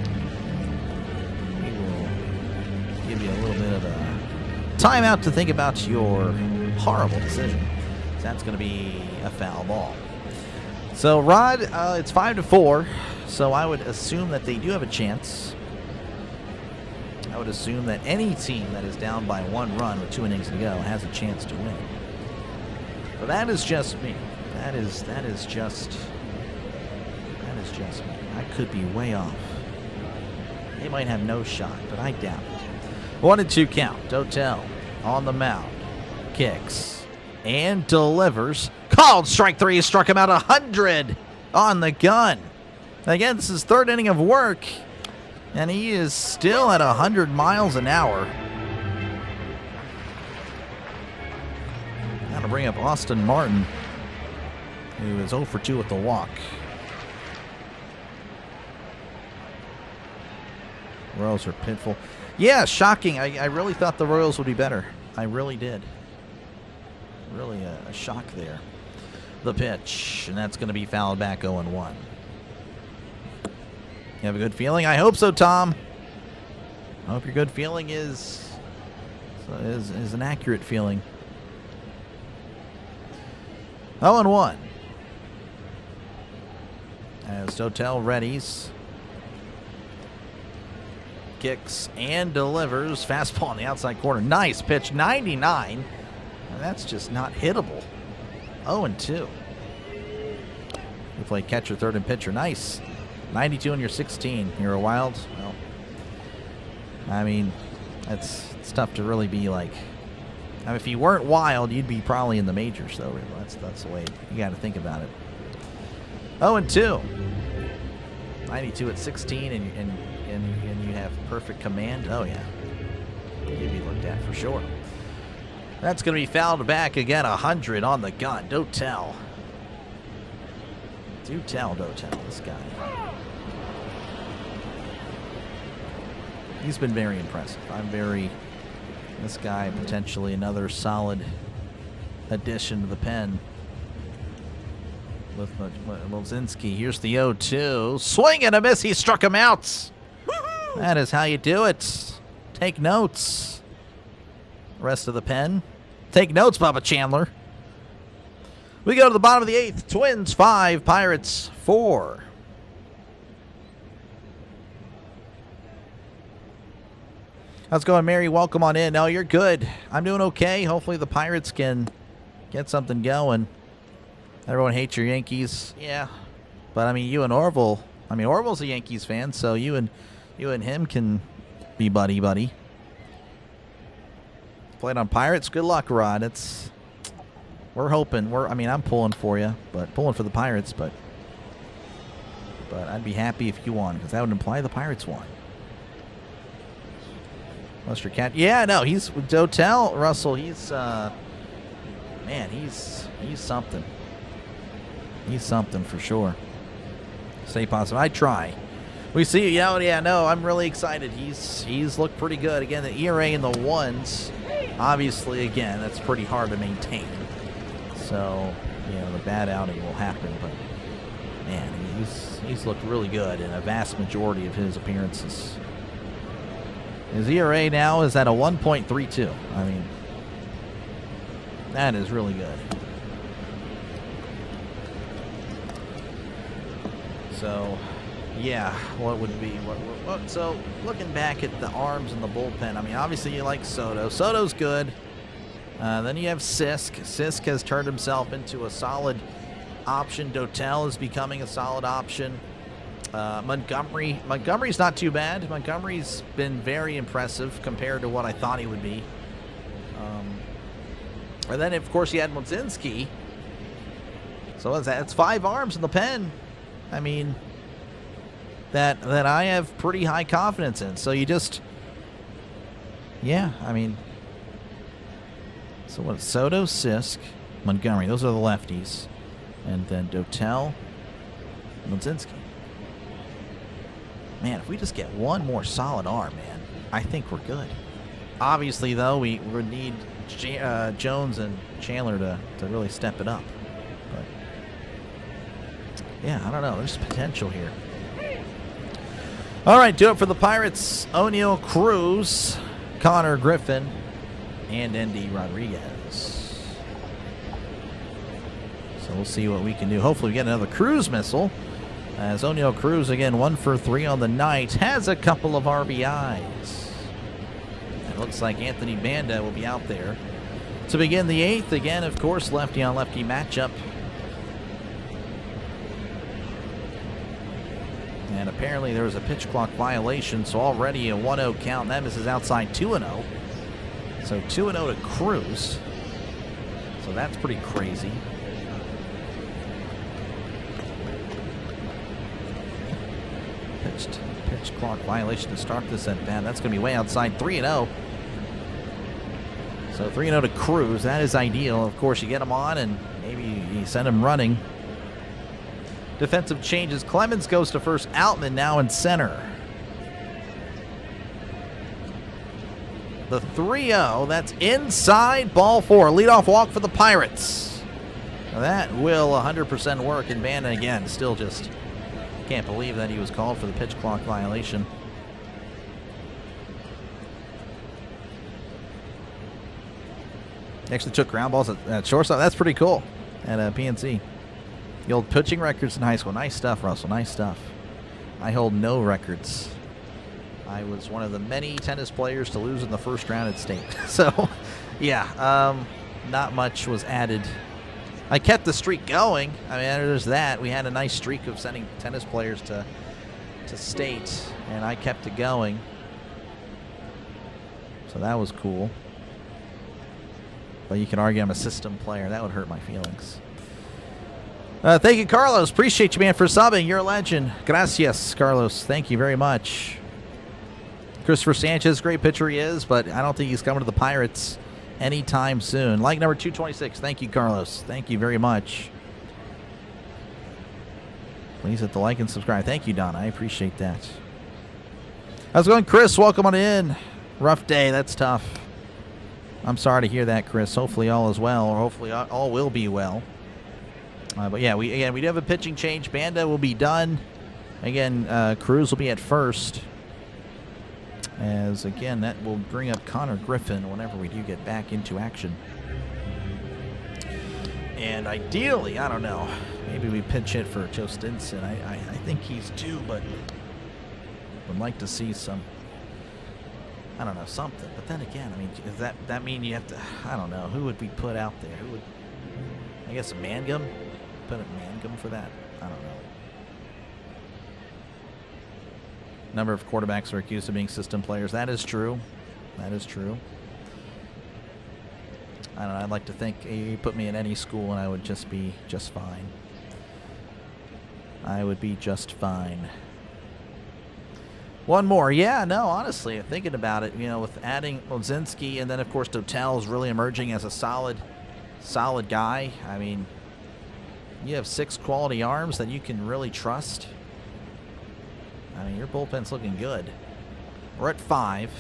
We will give you a little bit of a timeout to think about your horrible decision. That's going to be a foul ball. So, Rod, it's 5-4, so I would assume that they do have a chance. I would assume that any team that is down by 1 run with 2 innings to go has a chance to win. But that is just me. That is just me. I could be way off. They might have no shot, but I doubt it. 1-2 count. Dotel on the mound. Kicks and delivers. Called strike 3. Struck him out 100 on the gun. Again, this is 3rd inning of work, and he is still at 100 miles an hour. Got to bring up Austin Martin, who is 0 for 2 with the walk. Royals are pitiful. Yeah, shocking. I really thought the Royals would be better. I really did. Really a shock there. The pitch, and that's going to be fouled back 0-1. You have a good feeling? I hope so, Tom. I hope your good feeling is an accurate feeling. 0-1. As Dotel readies. Kicks and delivers. Fastball on the outside corner. Nice pitch. 99. That's just not hittable. 0-2. You play catcher, third, and pitcher. Nice. 92 and you're 16. You're a Wild. Well, I mean, it's tough to really be like. I mean, if you weren't Wild, you'd be probably in the majors, though. That's the way you got to think about it. 0-2. 92 at 16, and you have perfect command. Oh yeah, you'd be looked at for sure. That's going to be fouled back again. 100 on the gun. Dotel Do tell, this guy. He's been very impressive. This guy potentially another solid addition to the pen. With Lozinski. Here's the 0-2. Swing and a miss. He struck him out. That is how you do it. Take notes. Rest of the pen. Take notes, Bubba Chandler. We go to the bottom of the 8th. Twins 5, Pirates 4. How's it going, Mary? Welcome on in. No, you're good. I'm doing okay. Hopefully the Pirates can get something going. Everyone hates your Yankees. Yeah. But, I mean, you and Orville. I mean, Orville's a Yankees fan, so you and him can be buddy-buddy. Played on Pirates. Good luck, Rod. We're hoping. I'm pulling for you, but pulling for the Pirates, but I'd be happy if you won, because that would imply the Pirates won. Lester Cat. Yeah, no, he's Dotel, Russell. He's man, he's something. He's something for sure. Stay positive. I try. We see. Yeah, no, I'm really excited. He's looked pretty good. Again, the ERA in the ones. Obviously, again, that's pretty hard to maintain. So, the bad outing will happen. But man, he's looked really good in a vast majority of his appearances. His ERA now is at a 1.32. I mean, that is really good. So, yeah, what would be what? So, looking back at the arms and the bullpen, I mean, obviously you like Soto. Soto's good. Then you have Sisk. Sisk has turned himself into a solid option. Dotel is becoming a solid option. Montgomery's not too bad. Montgomery's been very impressive compared to what I thought he would be. And then, of course, you had Lozinski. So what's that? It's 5 arms in the pen. I mean, that I have pretty high confidence in. So you just, yeah, I mean, so what? Soto, Sisk, Montgomery. Those are the lefties. And then Dotel, Lozinski. Man, if we just get one more solid arm, man, I think we're good. Obviously, though, we would need Jones and Chandler to really step it up. But, yeah, I don't know. There's potential here. All right, do it for the Pirates. O'Neal Cruz, Connor Griffin, and Endy Rodriguez. So we'll see what we can do. Hopefully we get another Cruz missile. As O'Neal Cruz, again, 1 for 3 on the night, has a couple of RBIs. It looks like Anthony Banda will be out there to begin the 8th. Again, of course, lefty-on-lefty matchup. And apparently there was a pitch clock violation, so already a 1-0 count. That misses outside 2-0. So 2-0 to Cruz. So that's pretty crazy. Pitch clock violation to start this at bat. That's going to be way outside. 3-0. So 3-0 to Cruz. That is ideal. Of course, you get him on and maybe you send him running. Defensive changes. Clemens goes to first. Outman now in center. The 3-0. That's inside ball 4. Leadoff walk for the Pirates. Now that will 100% work. And Banda again still just can't believe that he was called for the pitch clock violation. He actually took ground balls at shortstop. That's pretty cool at PNC. The old pitching records in high school. Nice stuff, Russell. Nice stuff. I hold no records. I was one of the many tennis players to lose in the first round at state. So, yeah, not much was added. I kept the streak going. I mean, there's that. We had a nice streak of sending tennis players to state, and I kept it going. So that was cool. But you can argue I'm a system player. That would hurt my feelings. Thank you, Carlos. Appreciate you, man, for subbing. You're a legend. Gracias, Carlos. Thank you very much. Christopher Sanchez, great pitcher he is, but I don't think he's coming to the Pirates anytime soon. Like number 226. Thank you, Carlos. Thank you very much. Please hit the like and subscribe. Thank you, Don. I appreciate that. How's it going, Chris? Welcome on in. Rough day. That's tough. I'm sorry to hear that, Chris. Hopefully all is well, or hopefully all will be well. But yeah, we do have a pitching change. Banda will be done. Again, Cruz will be at first. As, again, that will bring up Connor Griffin whenever we do get back into action. And ideally, I don't know, maybe we pinch hit for Joe Stinson. I think he's due, but would like to see some, I don't know, something. But then again, I mean, does that mean you have to, I don't know, who would we put out there? Who would, I guess Mangum? Put a Mangum for that? I don't know. Number of quarterbacks are accused of being system players. That is true. That is true. I don't know. I'd like to think you put me in any school and I would just be just fine. I would be just fine. One more. Yeah, no, honestly, thinking about it, you know, with adding Lozinski and then, of course, Dotel's really emerging as a solid guy. I mean, you have 6 quality arms that you can really trust. I mean, your bullpen's looking good. We're at 5.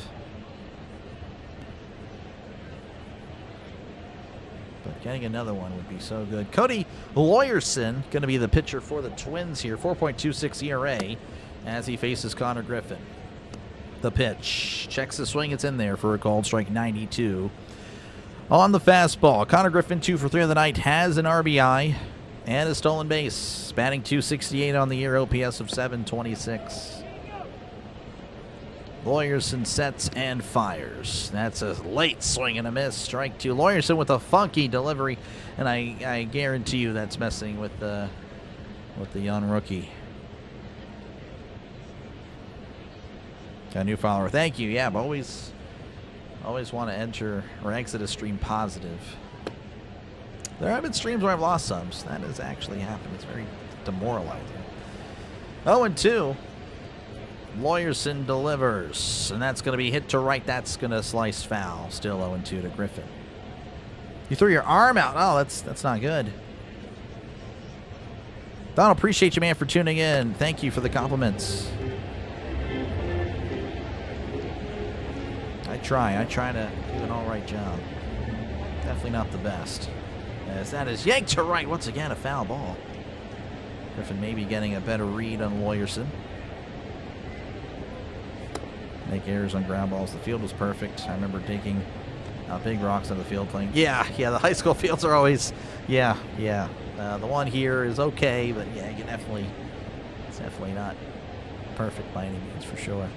But getting another one would be so good. Cody Lawyerson going to be the pitcher for the Twins here. 4.26 ERA as he faces Connor Griffin. The pitch. Checks the swing. It's in there for a called strike, 92. On the fastball, Connor Griffin 2 for 3 on the night. Has an RBI. And a stolen base. Batting .268 on the year, OPS of 726. Lawyerson sets and fires. That's a late swing and a miss. Strike 2. Lawyerson with a funky delivery. And I guarantee you that's messing with the young rookie. Got a new follower. Thank you. Yeah, but always want to enter or exit a stream positive. There have been streams where I've lost subs. That has actually happened. It's very demoralizing. 0-2. Lawyerson delivers. And that's going to be hit to right. That's going to slice foul. Still 0-2 to Griffin. You threw your arm out. Oh, that's not good. Don, appreciate you, man, for tuning in. Thank you for the compliments. I try to do an all right job. Definitely not the best. As that is yanked to right. Once again, a foul ball. Griffin maybe getting a better read on Lawyerson. Make errors on ground balls. The field was perfect. I remember taking big rocks on the field playing. Yeah, the high school fields are always, yeah. The one here is okay, but yeah, it's definitely not perfect by any means, for sure.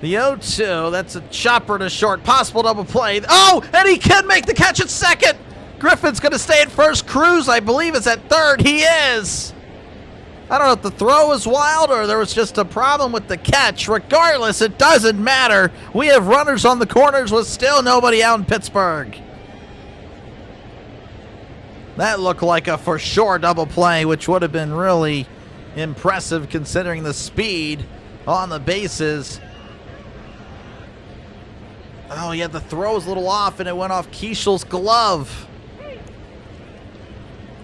The 0-2, that's a chopper to short. Possible double play. Oh, and he can make the catch at second. Griffin's going to stay at first. Cruz, I believe, is at third. He is. I don't know if the throw was wild or there was just a problem with the catch. Regardless, it doesn't matter. We have runners on the corners with still nobody out in Pittsburgh. That looked like a for sure double play, which would have been really impressive considering the speed on the bases. Oh, yeah, the throw was a little off, and it went off Keishel's glove.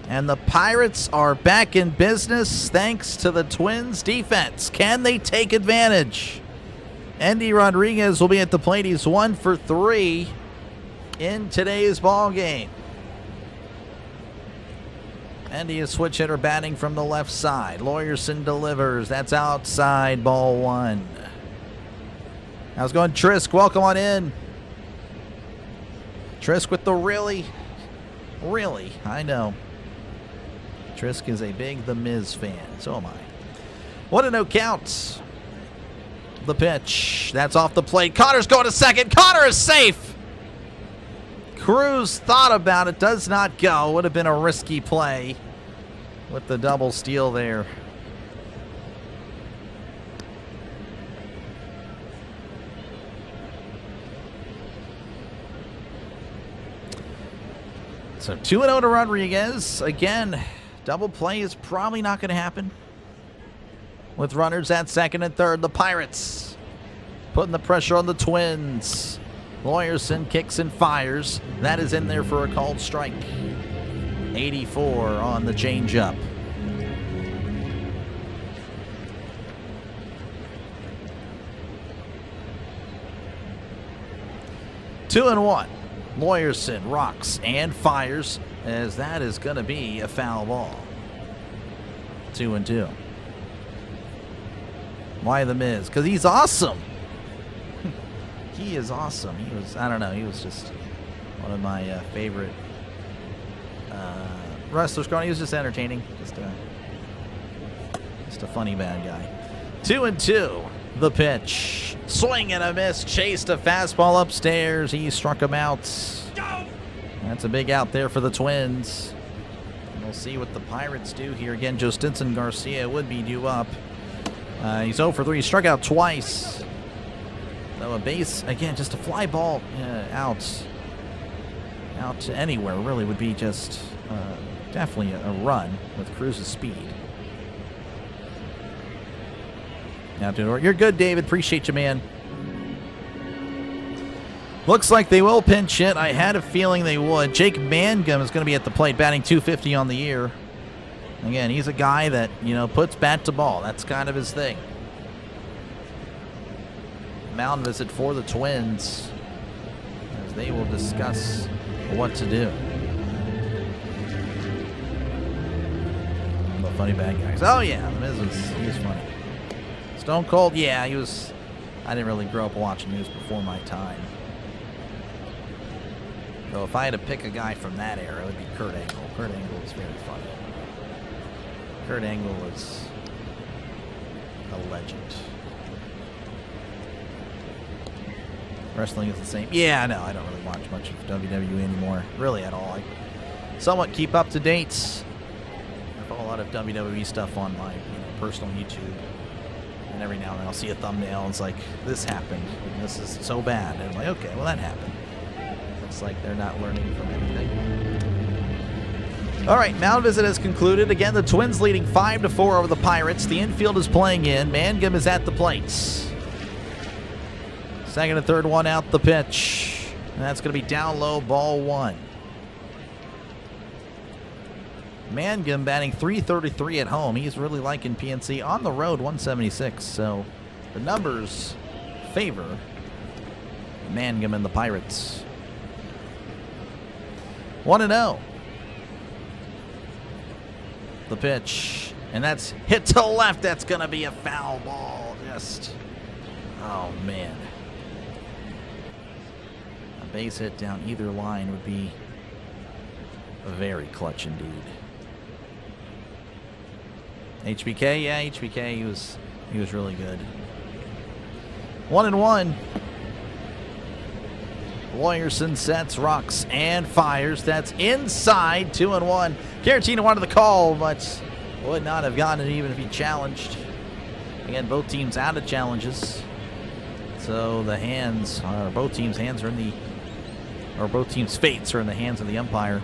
And the Pirates are back in business thanks to the Twins' defense. Can they take advantage? Andy Rodriguez will be at the plate. He's 1 for 3 in today's ball game. Andy, a switch hitter, batting from the left side. Lawyerson delivers. That's outside, ball 1. How's it going, Trisk? Welcome on in. Trisk with the really, I know. Trisk is a big The Miz fan. So am I. What a no count. The pitch. That's off the plate. Connor's going to second. Connor is safe. Cruz thought about it. Does not go. Would have been a risky play with the double steal there. So 2-0 to Rodriguez. Again, double play is probably not going to happen. With runners at second and third, the Pirates putting the pressure on the Twins. Lawyerson kicks and fires. That is in there for a called strike. 84 on the changeup. 2-1. Lawyerson rocks and fires, as that is going to be a foul ball. 2-2. Why the Miz? Because he's awesome. He is awesome. He was, I don't know, he was just one of my favorite wrestlers growing. He was just entertaining. Just a funny bad guy. 2-2. The pitch. Swing and a miss. Chased a fastball upstairs. He struck him out. That's a big out there for the Twins. And we'll see what the Pirates do here. Again, Joe Stinson Garcia would be due up. He's 0 for 3. He struck out twice. So a base, again, just a fly ball out to anywhere really would be just definitely a run with Cruz's speed. Now, you're good, David. Appreciate you, man. Looks like they will pinch hit. I had a feeling they would. Jake Mangum is going to be at the plate, batting .250 on the year. Again, he's a guy that, puts bat to ball. That's kind of his thing. Mound visit for the Twins, as they will discuss what to do. The funny bad guys. Oh, yeah, the Miz he was funny. Stone Cold, yeah, he was. I didn't really grow up watching news before my time. Though if I had to pick a guy from that era, it would be Kurt Angle. Kurt Angle was very funny. Kurt Angle was a legend. Wrestling is the same. Yeah, no, I don't really watch much of WWE anymore, really at all. I somewhat keep up to date. I follow a lot of WWE stuff on my personal YouTube. And every now and then I'll see a thumbnail and it's like, this happened, and this is so bad. And I'm like, okay, well, that happened. It's like they're not learning from anything. All right, mound visit has concluded. Again, the Twins leading 5-4 over the Pirates. The infield is playing in. Mangum is at the plates. Second and third one out the pitch. And that's going to be down low, ball one. Mangum batting .333 at home. He's really liking PNC. On the road, 176. So the numbers favor Mangum and the Pirates. 1-0. The pitch. And that's hit to left. That's going to be a foul ball. Just, oh, man. A base hit down either line would be very clutch indeed. HBK, yeah, HBK, he was really good. 1-1. Lawyerson sets, rocks, and fires. That's inside, 2-1. Caratino wanted the call, but would not have gotten it even if he challenged. Again, both teams out of challenges. So the hands, both teams' hands are in the, or both teams' fates are in the hands of the umpire.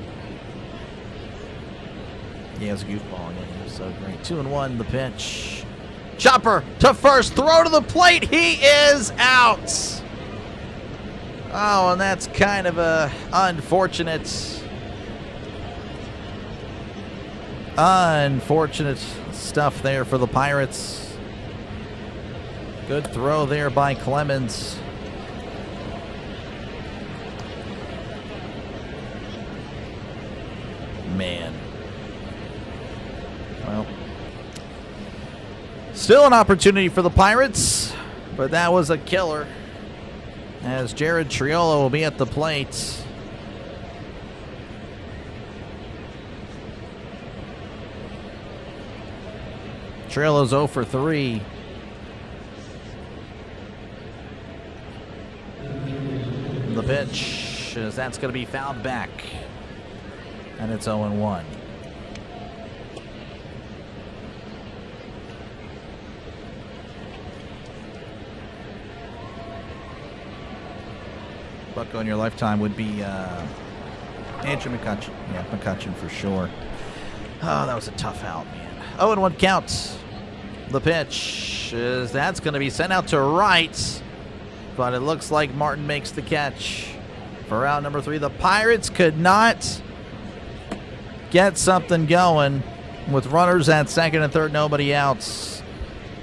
Yeah, it was a goofball again. He was so great. 2-1, the pitch. Chopper to first, throw to the plate. He is out. Oh, and that's kind of a unfortunate stuff there for the Pirates. Good throw there by Clemens. Man. Well, still an opportunity for the Pirates, but that was a killer, as Jared Triolo will be at the plate. Triolo's 0 for 3. The pitch, as that's going to be fouled back, and it's 0-1. Bucko in your lifetime would be Andrew McCutcheon. Yeah, McCutcheon for sure. Oh, that was a tough out, man. 0-1 count. The pitch is that's going to be sent out to right, but it looks like Martin makes the catch for round number 3. The Pirates could not get something going with runners at second and third, nobody outs.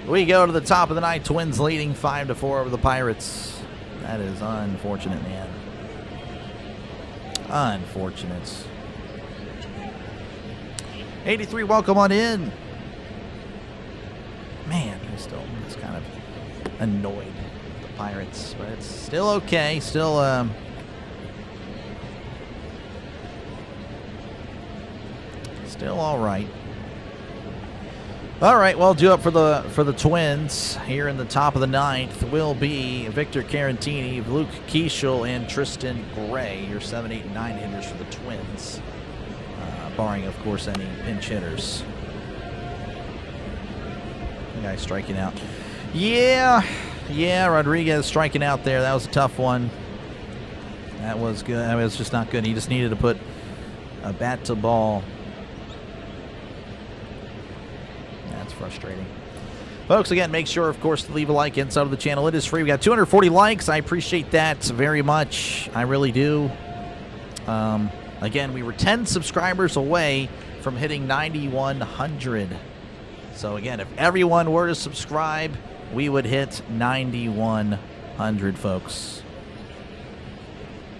We go to the top of the 9th. Twins leading 5-4 over the Pirates. That is unfortunate, man. Unfortunate. 83, welcome on in. Man, he's kind of annoyed with the Pirates, but it's still okay. Still, still all right. All right, well, due up for the Twins here in the top of the ninth will be Victor Carantini, Luke Keeschel, and Tristan Gray, your 7, 8, and 9 hitters for the Twins, barring, of course, any pinch hitters. The guy striking out. Yeah, Rodriguez striking out there. That was a tough one. That was good. I mean, it was just not good. He just needed to put a bat to ball. That's frustrating. Folks, again, make sure, of course, to leave a like inside of the channel. It is free. We got 240 likes. I appreciate that very much. I really do. Again, we were 10 subscribers away from hitting 9,100. So, again, if everyone were to subscribe, we would hit 9,100, folks.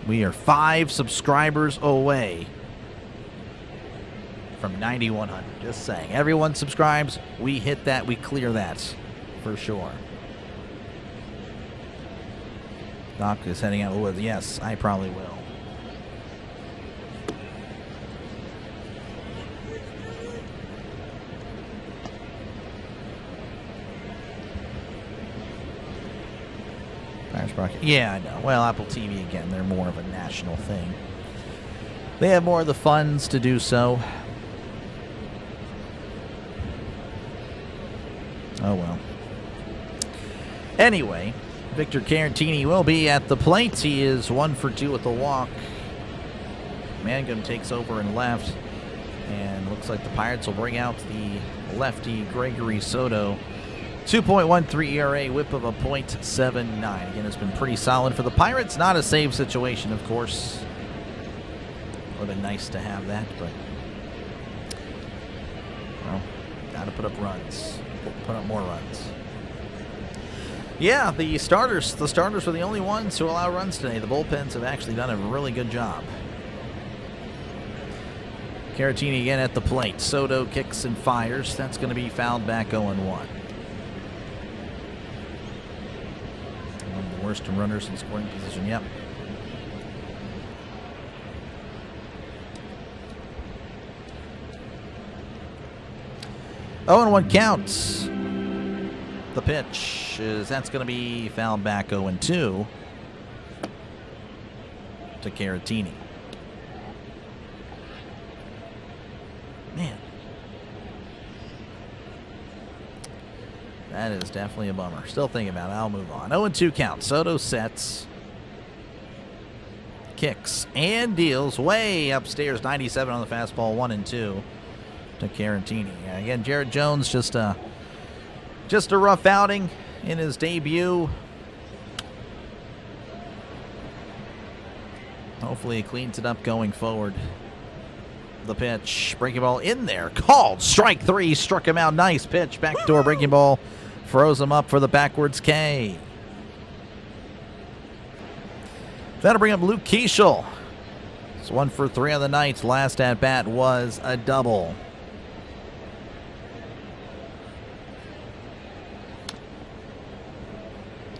We are 5 subscribers away from 9,100. Just saying. Everyone subscribes, we hit that, we clear that for sure. Doc is heading out of the woods. Yes, I probably will. Yeah, I know. Well, Apple TV, again, they're more of a national thing. They have more of the funds to do so. Oh, well. Anyway, Victor Carantini will be at the plate. He is 1 for 2 with the walk. Mangum takes over and left. And looks like the Pirates will bring out the lefty Gregory Soto. 2.13 ERA, whip of a .79. Again, it's been pretty solid for the Pirates. Not a save situation, of course. Would have been nice to have that, but well, got to put up runs. Put up more runs. Yeah, the starters were the only ones to allow runs today. The bullpens have actually done a really good job. Carantini again at the plate. Soto kicks and fires. That's going to be fouled back 0-1. One of the worst runners in scoring position. Yep. Oh, and 1 counts. The pitch is that's going to be fouled back 0-2 to Carantini. Man, that is definitely a bummer. Still thinking about it. I'll move on. 0-2 count. Soto sets, kicks, and deals way upstairs. 97 on the fastball. 1-2 to Carantini. Again, Jared Jones just a rough outing in his debut. Hopefully he cleans it up going forward. The pitch, breaking ball in there, called strike 3, struck him out. Nice pitch, backdoor breaking ball, froze him up for the backwards K. That'll bring up Luke Keeschel. It's 1 for 3 on the night. Last at bat was a double.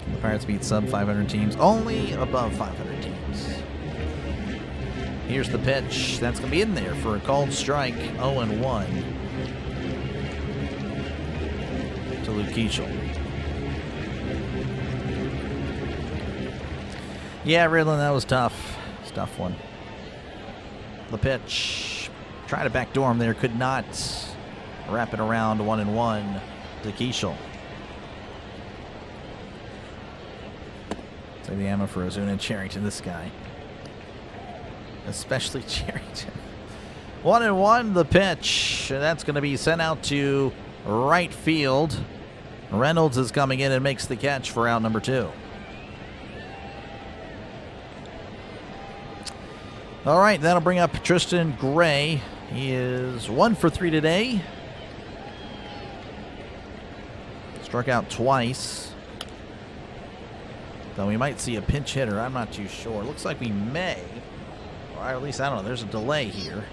The Pirates beat sub 500 teams, only above 500 teams. Here's the pitch. That's going to be in there for a called strike. 0-1 to Luke Keeschel. Yeah, Ridlin, that was tough. It's a tough one. The pitch. Tried to backdoor him there. Could not wrap it around. 1-1 to Keeschel. Save the ammo for Ozuna and Cherington. This guy. Especially Cherington. 1-1 the pitch. That's going to be sent out to right field. Reynolds is coming in and makes the catch for out number 2. All right, that'll bring up Tristan Gray. He is 1 for 3 today. Struck out twice. Though we might see a pinch hitter. I'm not too sure. Looks like we may. or at least, I don't know, there's a delay here.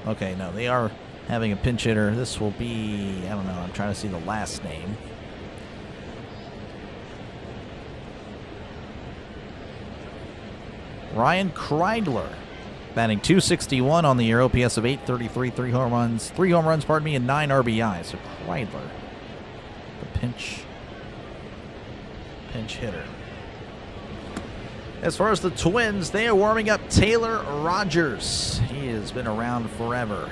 Okay, no, they are having a pinch hitter. This will be, I don't know, I'm trying to see the last name. Ryan Kreidler, batting .261 on the year, OPS of .833, 3 home runs, and 9 RBIs. So Kreidler, the pinch hitter. As far as the Twins, they are warming up Taylor Rogers. He has been around forever.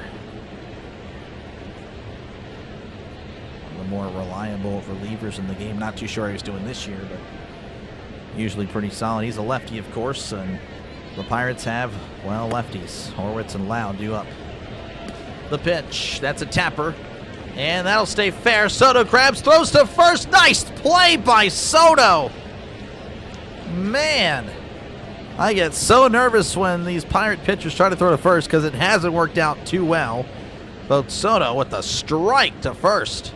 One of the more reliable relievers in the game. Not too sure how he's doing this year, but usually pretty solid. He's a lefty, of course, and the Pirates have, well, lefties. Horwitz and Lau due up. The pitch. That's a tapper. And that'll stay fair. Soto grabs, throws to first. Nice play by Soto. Man, I get so nervous when these Pirate pitchers try to throw to first because it hasn't worked out too well. But Soto with the strike to first.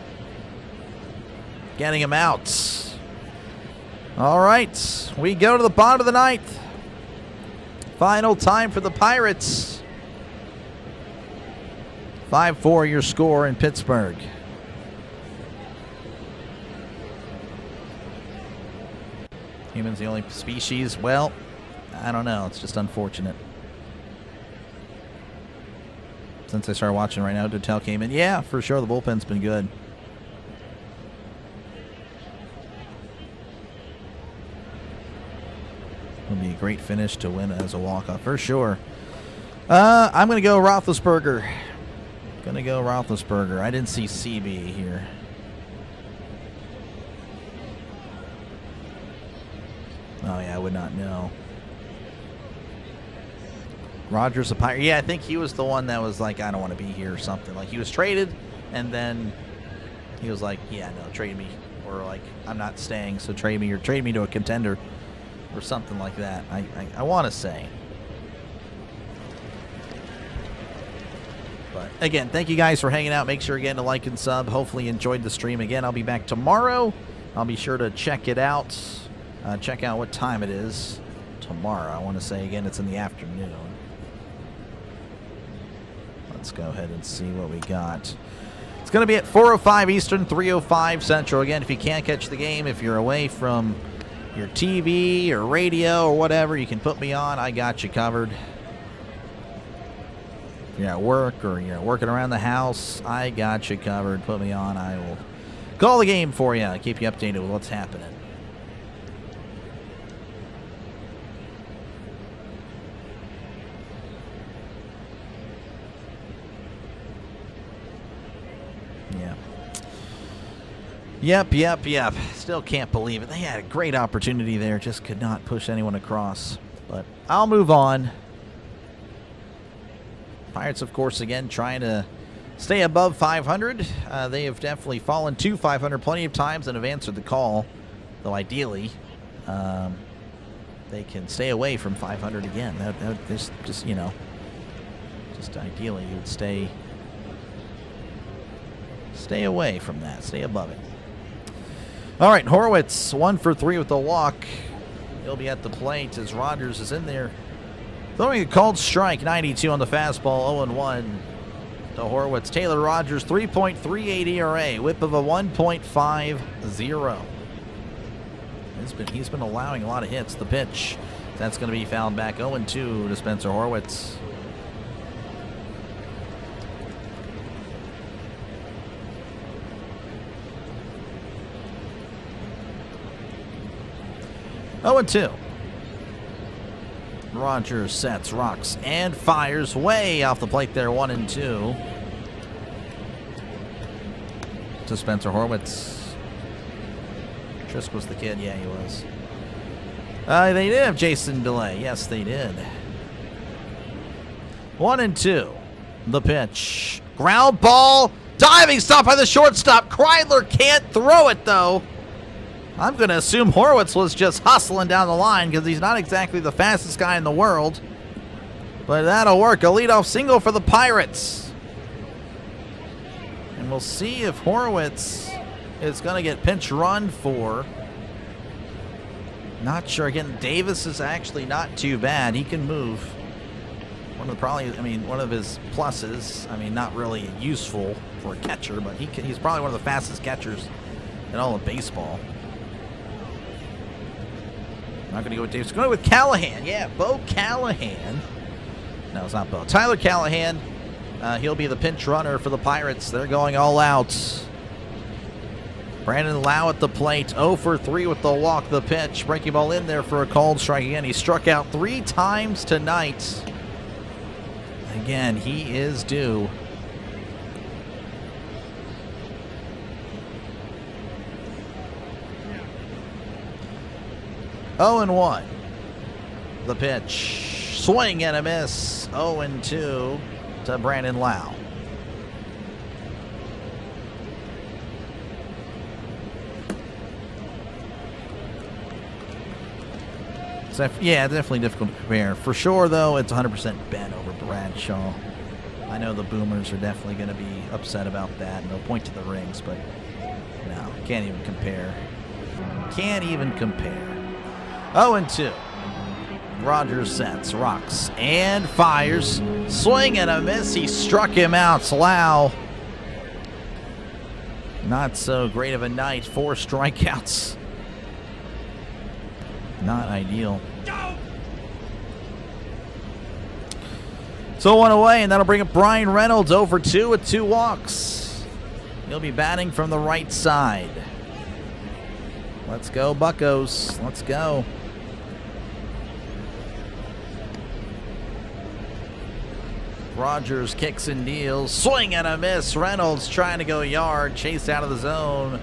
Getting him out. All right, we go to the bottom of the ninth. Final time for the Pirates. 5-4 your score in Pittsburgh. Humans the only species? Well, I don't know. It's just unfortunate. Since I started watching right now, Dotel came in. Yeah, for sure, the bullpen's been good. It'll be a great finish to win as a walk-off, for sure. I'm going to go Roethlisberger. I didn't see CB here. Oh, yeah, I would not know. Rogers a Pirate. Yeah, I think he was the one that was like, I don't want to be here or something. Like, he was traded, and then he was like, yeah, no, trade me. Or like, I'm not staying, so trade me, or trade me to a contender or something like that. I want to say. But, again, thank you guys for hanging out. Make sure, again, to like and sub. Hopefully you enjoyed the stream. Again, I'll be back tomorrow. I'll be sure to check it out. Check out what time it is tomorrow. I want to say, again, it's in the afternoon. Let's go ahead and see what we got. It's going to be at 4:05 Eastern, 3:05 Central. Again, if you can't catch the game, if you're away from your TV or radio or whatever, you can put me on. I got you covered. If you're at work or you're working around the house, I got you covered. Put me on. I will call the game for you. Keep you updated with what's happening. Yep. Still can't believe it. They had a great opportunity there. Just could not push anyone across. But I'll move on. Pirates, of course, again, trying to stay above 500. They have definitely fallen to 500 plenty of times and have answered the call. Though ideally, they can stay away from 500 again. That just, you know, just ideally you would stay away from that. Stay above it. All right, Horwitz, 1 for 3 with the walk. He'll be at the plate as Rogers is in there. Throwing a called strike, 92 on the fastball, 0-1 to Horwitz. Taylor Rogers, 3.38 ERA, whip of a 1.50. He's been allowing a lot of hits. The pitch, that's going to be fouled back, 0-2 to Spencer Horwitz. Oh, and 2. Rogers sets, rocks, and fires way off the plate there. 1-2 to Spencer Horwitz. Trisk was the kid. Yeah, he was. They did have Jason DeLay. Yes, they did. 1-2. The pitch. Ground ball. Diving stop by the shortstop. Kreidler can't throw it, though. I'm going to assume Horwitz was just hustling down the line because he's not exactly the fastest guy in the world. But that'll work. A leadoff single for the Pirates. And we'll see if Horwitz is going to get pinch run for Not sure. Again, Davis is actually not too bad. He can move. One of his pluses. I mean, not really useful for a catcher, but he's probably one of the fastest catchers in all of baseball. Not going to go with Davis. Going with Callahan. Yeah, Bo Callahan. No, it's not Bo. Tyler Callahan. He'll be the pinch runner for the Pirates. They're going all out. Brandon Lau at the plate. 0 for 3 with the walk. The pitch. Breaking ball in there for a called strike again. He struck out 3 times tonight. Again, he is due. Oh and 1. The pitch. Swing and a miss. 0 and 2 to Brandon Lau. Yeah, definitely difficult to compare. For sure, though, it's 100% Ben over Bradshaw. I know the Boomers are definitely going to be upset about that, and they'll point to the rings, but no, can't even compare. Can't even compare. 0 and 2. Rogers sets, rocks, and fires. Swing and a miss. He struck him out. Lau. Not so great of a night. 4 strikeouts. Not ideal. So 1 away, and that'll bring up Brian Reynolds over 2 with 2 walks. He'll be batting from the right side. Let's go, Buccos. Let's go. Rogers kicks and deals. Swing and a miss. Reynolds trying to go yard. Chased out of the zone.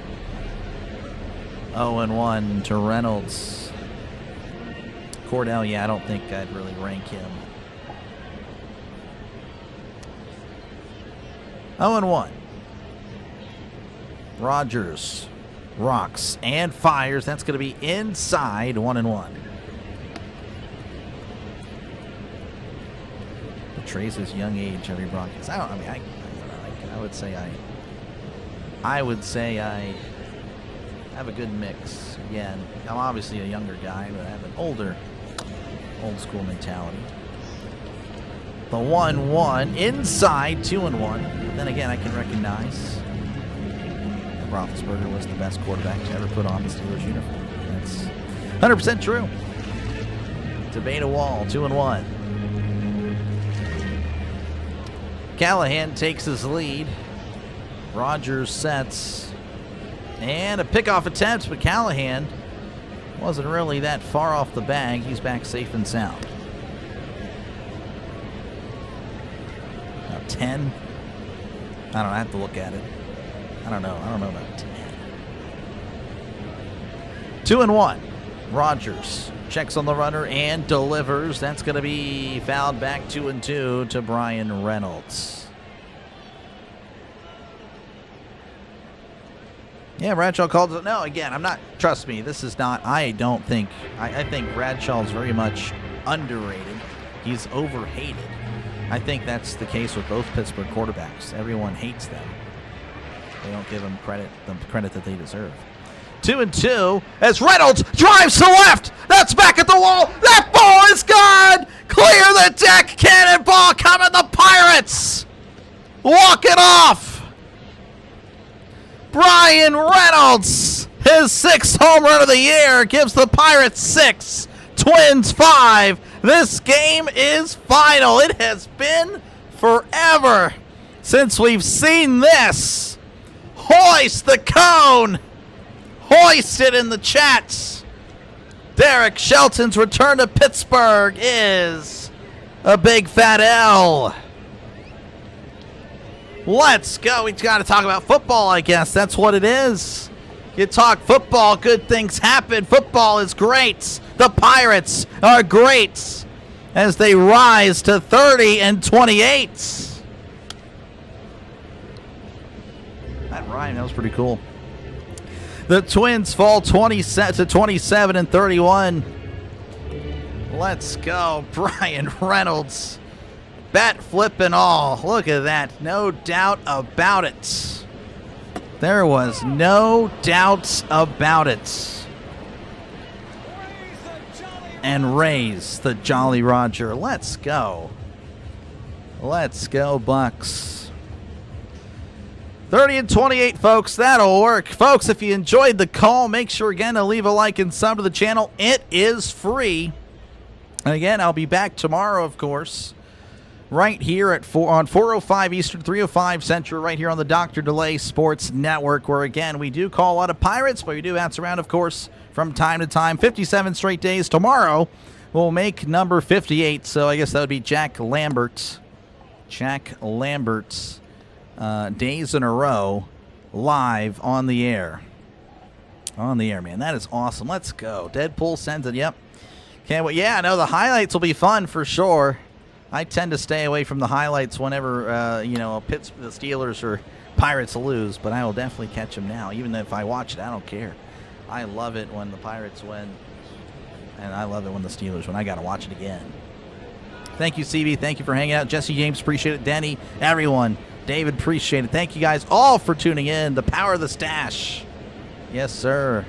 0 and 1 to Reynolds. Cordell, yeah, I don't think I'd really rank him. 0 and 1. Rogers rocks and fires. That's going to be inside. 1 and 1. Betrays his young age, every Broncos. I don't know. I would say I have a good mix. Again, I'm obviously a younger guy, but I have an old school mentality. The 1-1 inside. 2 and 1. But then again, I can recognize that Roethlisberger was the best quarterback to ever put on the Steelers uniform. That's 100% true. Debate a wall. 2 and 1. Callahan takes his lead. Rogers sets. And a pickoff attempt, but Callahan wasn't really that far off the bag. He's back safe and sound. Now 10. I don't know. I have to look at it. I don't know about 10. 2 and 1. Rogers checks on the runner and delivers. That's going to be fouled back. 2 and 2 to Brian Reynolds. Yeah, Bradshaw called it. No, again, I'm not. Trust me, this is not. I think Bradshaw's very much underrated. He's overhated. I think that's the case with both Pittsburgh quarterbacks. Everyone hates them. They don't give them the credit that they deserve. 2 and 2 as Reynolds drives to left. That's back at the wall. That ball is gone. Clear the deck. Cannonball coming. The Pirates walk it off. Brian Reynolds, his 6th home run of the year, gives the Pirates 6, Twins 5. This game is final. It has been forever since we've seen this. Hoist the cone. Hoist it in the chats. Derek Shelton's return to Pittsburgh is a big fat L. Let's go. We've got to talk about football, I guess. That's what it is. You talk football, good things happen. Football is great. The Pirates are great as they rise to 30 and 28. That rhyme, that was pretty cool. The Twins fall 27 and 31. Let's go. Brian Reynolds. Bat flip and all. Look at that. No doubt about it. There was no doubts about it. and raise the Jolly Roger. Let's go. Let's go, Bucks. 30-28, folks. That'll work. Folks, if you enjoyed the call, make sure again to leave a like and sub to the channel. It is free. And again, I'll be back tomorrow, of course, right here at on 4:05 Eastern, 3:05 Central, right here on the Dr. Delay Sports Network, where again we do call a lot of Pirates, but we do bounce around, of course, from time to time. 57 straight days. Tomorrow we'll make number 58, so I guess that would be Jack Lambert's days in a row live on the air. On the air, man. That is awesome. Let's go. Deadpool sends it. Yep. Can't wait. Yeah, no, the highlights will be fun for sure. I tend to stay away from the highlights whenever, the Steelers or Pirates lose, but I will definitely catch them now. Even if I watch it, I don't care. I love it when the Pirates win, and I love it when the Steelers win. I got to watch it again. Thank you, CB. Thank you for hanging out. Jesse James, appreciate it. Denny, everyone. David, appreciate it. Thank you guys all for tuning in. The power of the stash. Yes, sir.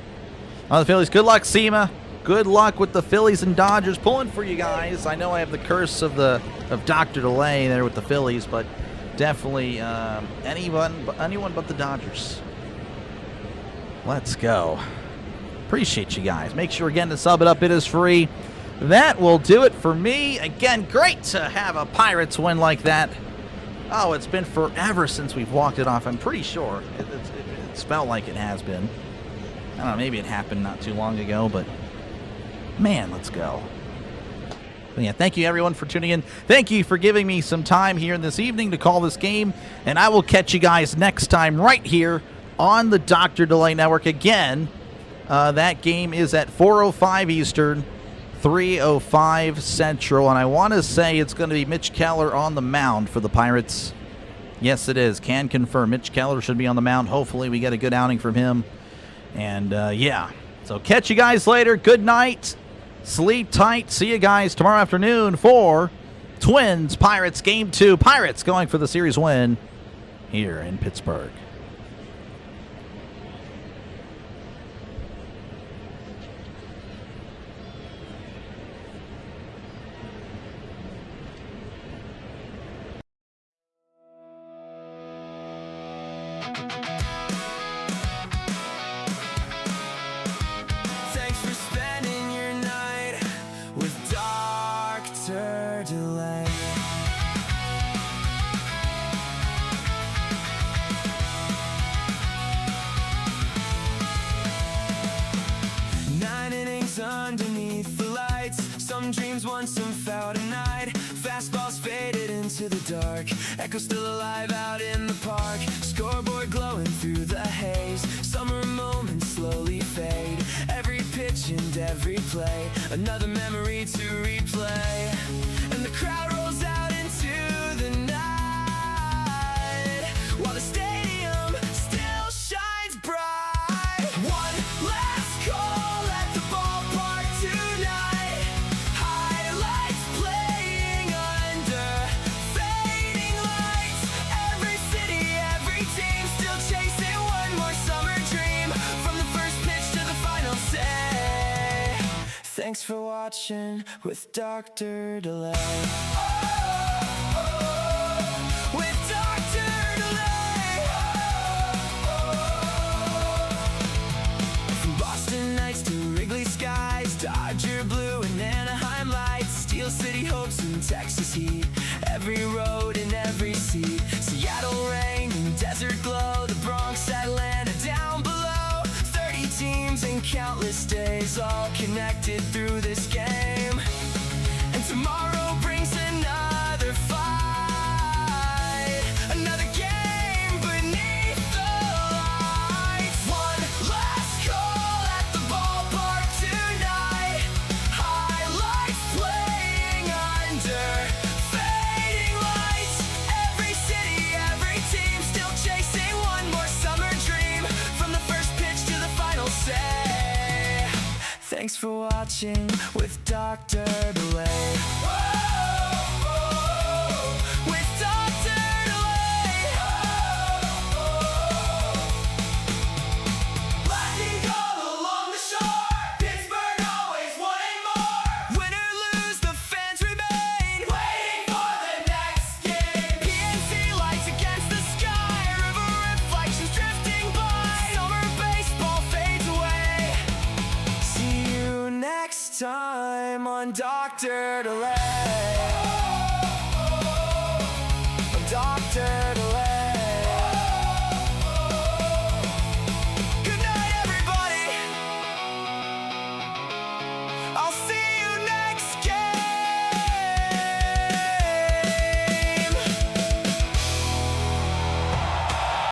On the Phillies, good luck, SEMA. Good luck with the Phillies and Dodgers. Pulling for you guys. I know I have the curse of Dr. Delay there with the Phillies, but definitely anyone but the Dodgers. Let's go. Appreciate you guys. Make sure again to sub it up. It is free. That will do it for me. Again, great to have a Pirates win like that. Oh, it's been forever since we've walked it off. I'm pretty sure. It's felt like it has been. I don't know, maybe it happened not too long ago, but man, let's go. But yeah, thank you everyone for tuning in. Thank you for giving me some time here this evening to call this game, and I will catch you guys next time right here on the Dr. Delay Network. Again, that game is at 4:05 Eastern, 3:05 Central, and I want to say it's going to be Mitch Keller on the mound for the Pirates. Yes, it is. Can confirm. Mitch Keller should be on the mound. Hopefully we get a good outing from him. And, yeah. So catch you guys later. Good night. Sleep tight. See you guys tomorrow afternoon for Twins Pirates Game 2. Pirates going for the series win here in Pittsburgh. Thanks for spending your night with Dr. Delay. Nine innings underneath the lights. Some dreams won, some fell tonight. Fastballs faded into the dark. Echo still alive out in the park. Scoreboard glowing through the haze. Summer moments slowly fade. Every pitch and every play, another memory to replay. And the crowd rolls out into the night, while the stadium still shines bright. One last call at the ballpark tonight. Highlights playing under fading lights. Every city, every team still chasing one more summer dream. From the first pitch to the final say. Thanks for watching with Dr. Delay. With Dr. Delay. From Boston nights to Wrigley skies, Dodger blue and Anaheim lights, Steel City hopes and Texas heat, every road and every seat, Seattle rain and desert glow, the Bronx, Atlanta down below, 30 teams and countless days, all connected through this game. And tomorrow brings another fight, another game beneath the lights. One last call at the ballpark tonight. Highlights playing under fading lights. Every city, every team still chasing one more summer dream. From the first pitch to the final say. Thanks for watching with Dr. Delay. With Dr. Delay. Lightning all along the shore. Pittsburgh always wanting more. time on Dr. Delay.